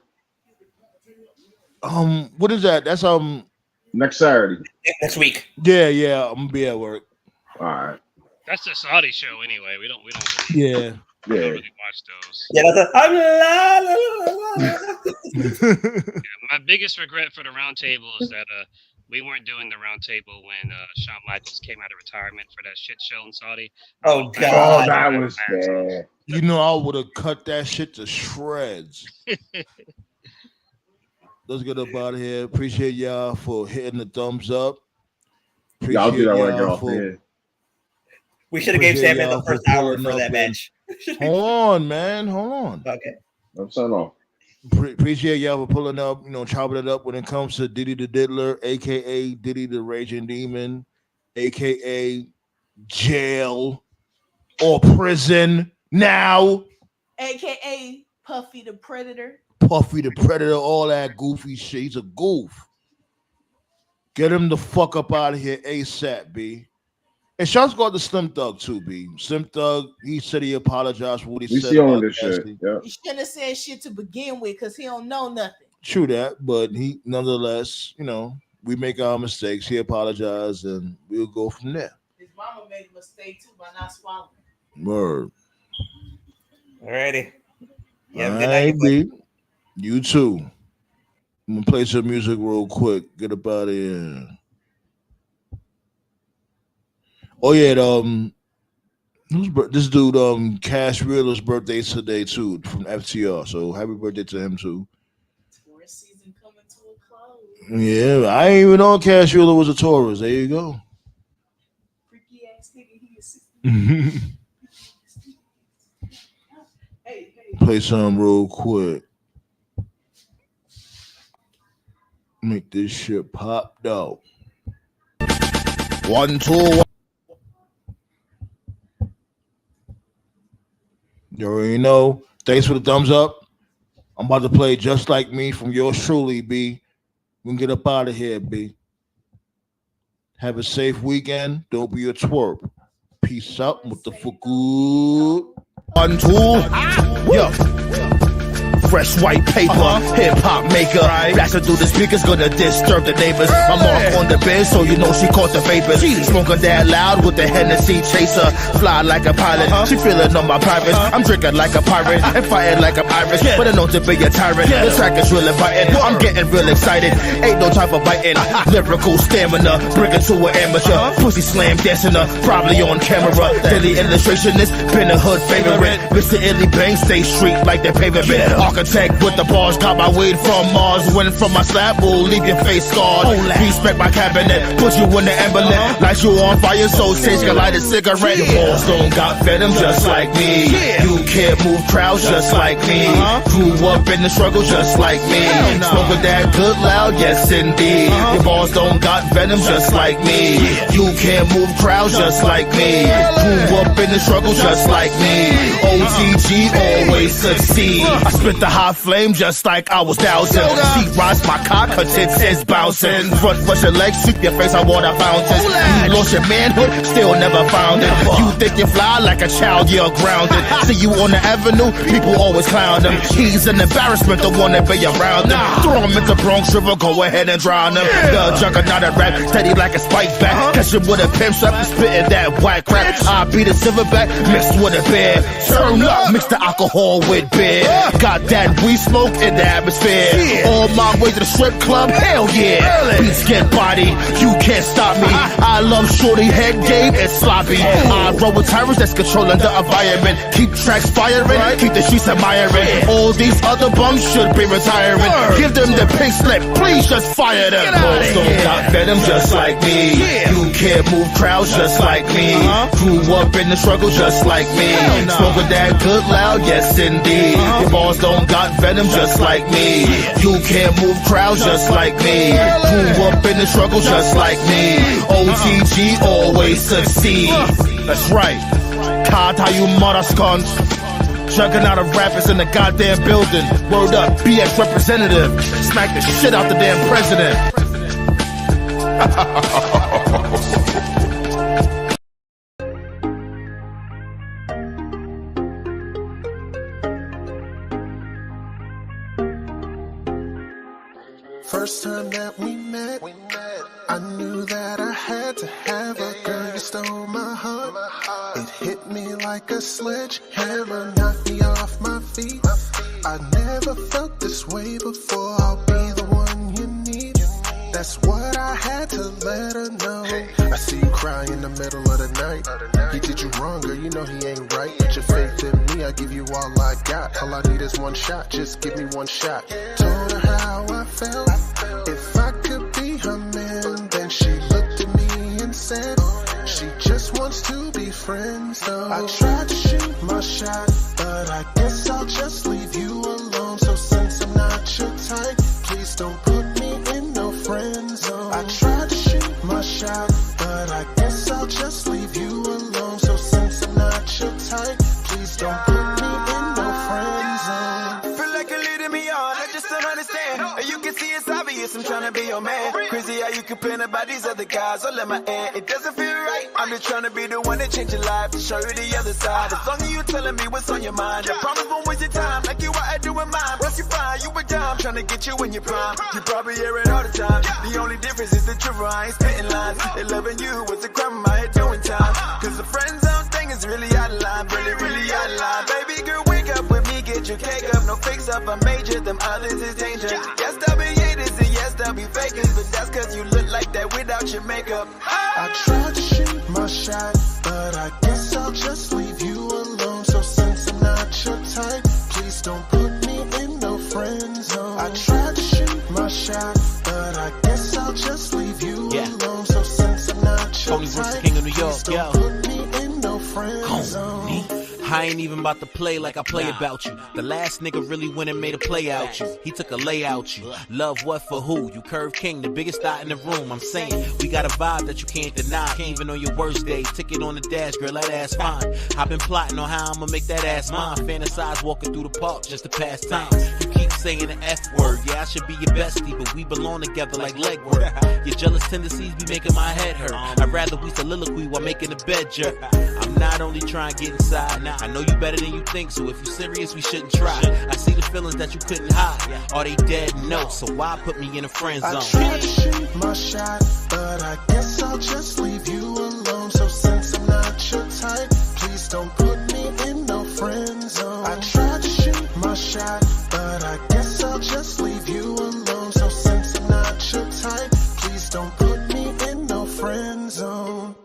What is that? That's next Saturday. Next week. Yeah, I'm gonna be at work. All right. That's the Saudi show anyway. We don't Yeah. really watch those. Yeah, My biggest regret for the Roundtable is that we weren't doing the Roundtable when Shawn Michaels came out of retirement for that shit show in Saudi. Oh God, that was bad. You know, I would have cut that shit to shreds. Let's get up out of here. Appreciate y'all for hitting the thumbs up. Yeah, I'll do that when I get off here. We should have gave Sandman the first hour for that match. Hold on, man. Hold on. Okay. I'm signing off. Appreciate y'all for pulling up, chopping it up when it comes to Diddy the Diddler, a.k.a. Diddy the Raging Demon, a.k.a. jail or prison now. A.k.a. Puffy the Predator. Puffy the Predator, all that goofy shit. He's a goof. Get him the fuck up out of here ASAP, B. And shouts go out to Slim Thug too, B. Slim Thug, he said he apologized for what he said. We on this shit. Yeah. He shouldn't have said shit to begin with because he don't know nothing. True that, but he nonetheless, we make our mistakes. He apologized, and we'll go from there. His mama made a mistake too by not swallowing. Word. Alrighty. Yeah, all right, B. You too. I'm gonna play some music real quick. Get up out of here. Oh yeah, this dude, Cash Wheeler's birthday today too, from FTR. So happy birthday to him too. Tourist season coming to a close. Yeah, I ain't even know Cash Wheeler was a tourist. There you go. Freaky ass nigga, he is 60. Hey. Play some real quick. Make this shit pop though. 1, 2, 1. You already know. Thanks for the thumbs up. I'm about to play Just Like Me from yours truly, B. We can get up out of here, B. Have a safe weekend. Don't be a twerp. Peace out. What the fuck? 1, 2. Yo. Fresh white paper, hip-hop maker. Blasting through the speakers, gonna disturb the neighbors. I'm off on the bed, so you know she caught the vapors. Smoking that loud with the Hennessy chaser. Fly like a pilot, she feeling on my privates. I'm drinking like a pirate and fighting like I'm Irish. But I know to be a tyrant, the track is really biting. I'm getting real excited, ain't no time for biting. Lyrical stamina, bring it to an amateur. Pussy slam dancing up, probably on camera. Daily illustrationist, been a hood favorite. Mr. Illy Bang, stay street like the pavement. Architect with the bars, got my weed from Mars. Winning from my slap will leave your face scarred. Respect my cabinet, put you in the emblem. Light you on fire, so Sage can light a cigarette. Your balls don't got venom just like me. You can't move crowds just like me. Grew up in the struggle just like me. Smoking that good loud, yes indeed. Your balls don't got venom just like me. You can't move crowds just like me. Grew up in the struggle just like me. OTG always succeed. I spit the hot flame just like I was dousing. She rides my cock, her tits is bouncing. Front push your legs, sweep your face on water fountains. You lost your manhood, still never found it. You think you fly like a child, you're grounded. See you on the avenue, people always clown them. He's an embarrassment, the one that be around them. Throw him into Bronx River, go ahead and drown him. The juggernaut of rap, steady like a spike back. Catch him with a pimp strap, spitting that white crap. I beat a silverback, mixed with a bear. Turn up, mix the alcohol with beer. Got that weed smoke in the atmosphere. On my way to the strip club, hell yeah. Beats get body, you can't stop me. I love shorty head game and sloppy. I roll with tyrants that's controlling the environment. Keep tracks firing, keep the streets admiring. All these other bums should be retiring. Give them the pink slip, please just fire them. Balls don't got venom just like me. You can't move crowds just like me. Grew up in the struggle just like me. Smoking that good loud, yes indeed. Your balls don't got venom just like me. You can't move crowds just like me. Grew up in the struggle just like me. OTG always succeed. That's right. Card how you mother skunks. Juggernaut of rappers in the goddamn building. Word up, BX representative. Smack the shit out the damn president. First time that we met, I knew that I had to have a girl, you stole my heart. It hit me like a sledgehammer, knocked me off my feet. I never felt this way before, I'll be the one you need. That's what I had to let her know. I see you cry in the middle of the night. He did you wrong, girl, you know he ain't right. Put your faith in me, I give you all I got. All I need is one shot, just give me one shot. Told her how I felt, if I could be her man. Then she looked at me and said, she just wants to be friends though. I tried to shoot my shot, but I guess I'll just leave you alone. So since I'm not your type, please don't put me in no friend zone. I tried to shoot my shot, but I guess I'll just leave you alone. So since I'm not your type, please don't put me in no friend zone. Feel like you're leading me on, I just don't understand. And you can see it's obvious, I'm trying to be your man. Crazy how you complain about these other guys all in my end. It doesn't feel right, I'm just trying to be the one that change your life, to show you the other side. As long as you telling me what's on your mind, I promise won't waste your time, like you what I do in mine. Once you find you a dime, trying to get you in your prime. You probably hear it all the time, the only difference is the truth, I ain't spitting lines. And loving you was a crime, I ain't doing time. Cause the friend zone thing is really out of line, really out of line. Baby girl, wake up with me, get your cake up, no fix up, I'm major, them others is danger. Yes, there'll be haters and yes, there'll be fakers, but that's cause you look like that without your makeup. I tried to shoot my shot, but I guess I'll just leave you alone. So since I'm not your type, please don't put me in no friend zone. I tried to shoot my shot, but I guess I'll just leave you alone. So since I'm not your type, King of New York, please don't put me in no friend zone. I ain't even about to play like I play about you. The last nigga really went and made a play out you. He took a lay out you. Love what for who? You Curve King, the biggest thought in the room. I'm saying, we got a vibe that you can't deny. Even on your worst days, ticket on the dash, girl, that ass fine. I've been plotting on how I'ma make that ass mine. Fantasize walking through the park just to pass time. You keep saying the F word, yeah, I should be your bestie, but we belong together like leg work. Your jealous tendencies be making my head hurt. I'd rather we soliloquy while making the bed jerk. I'm not only trying to get inside, I know you better than you think, so if you serious, we shouldn't try. I see the feelings that you couldn't hide. Are they dead? No, so why put me in a friend zone? I tried to shoot my shot, but I guess I'll just leave you alone. So since I'm not your type, please don't put me in no friend zone. I tried to shoot my shot, but I guess I'll just leave you alone. So since I'm not your type, please don't put me in no friend zone.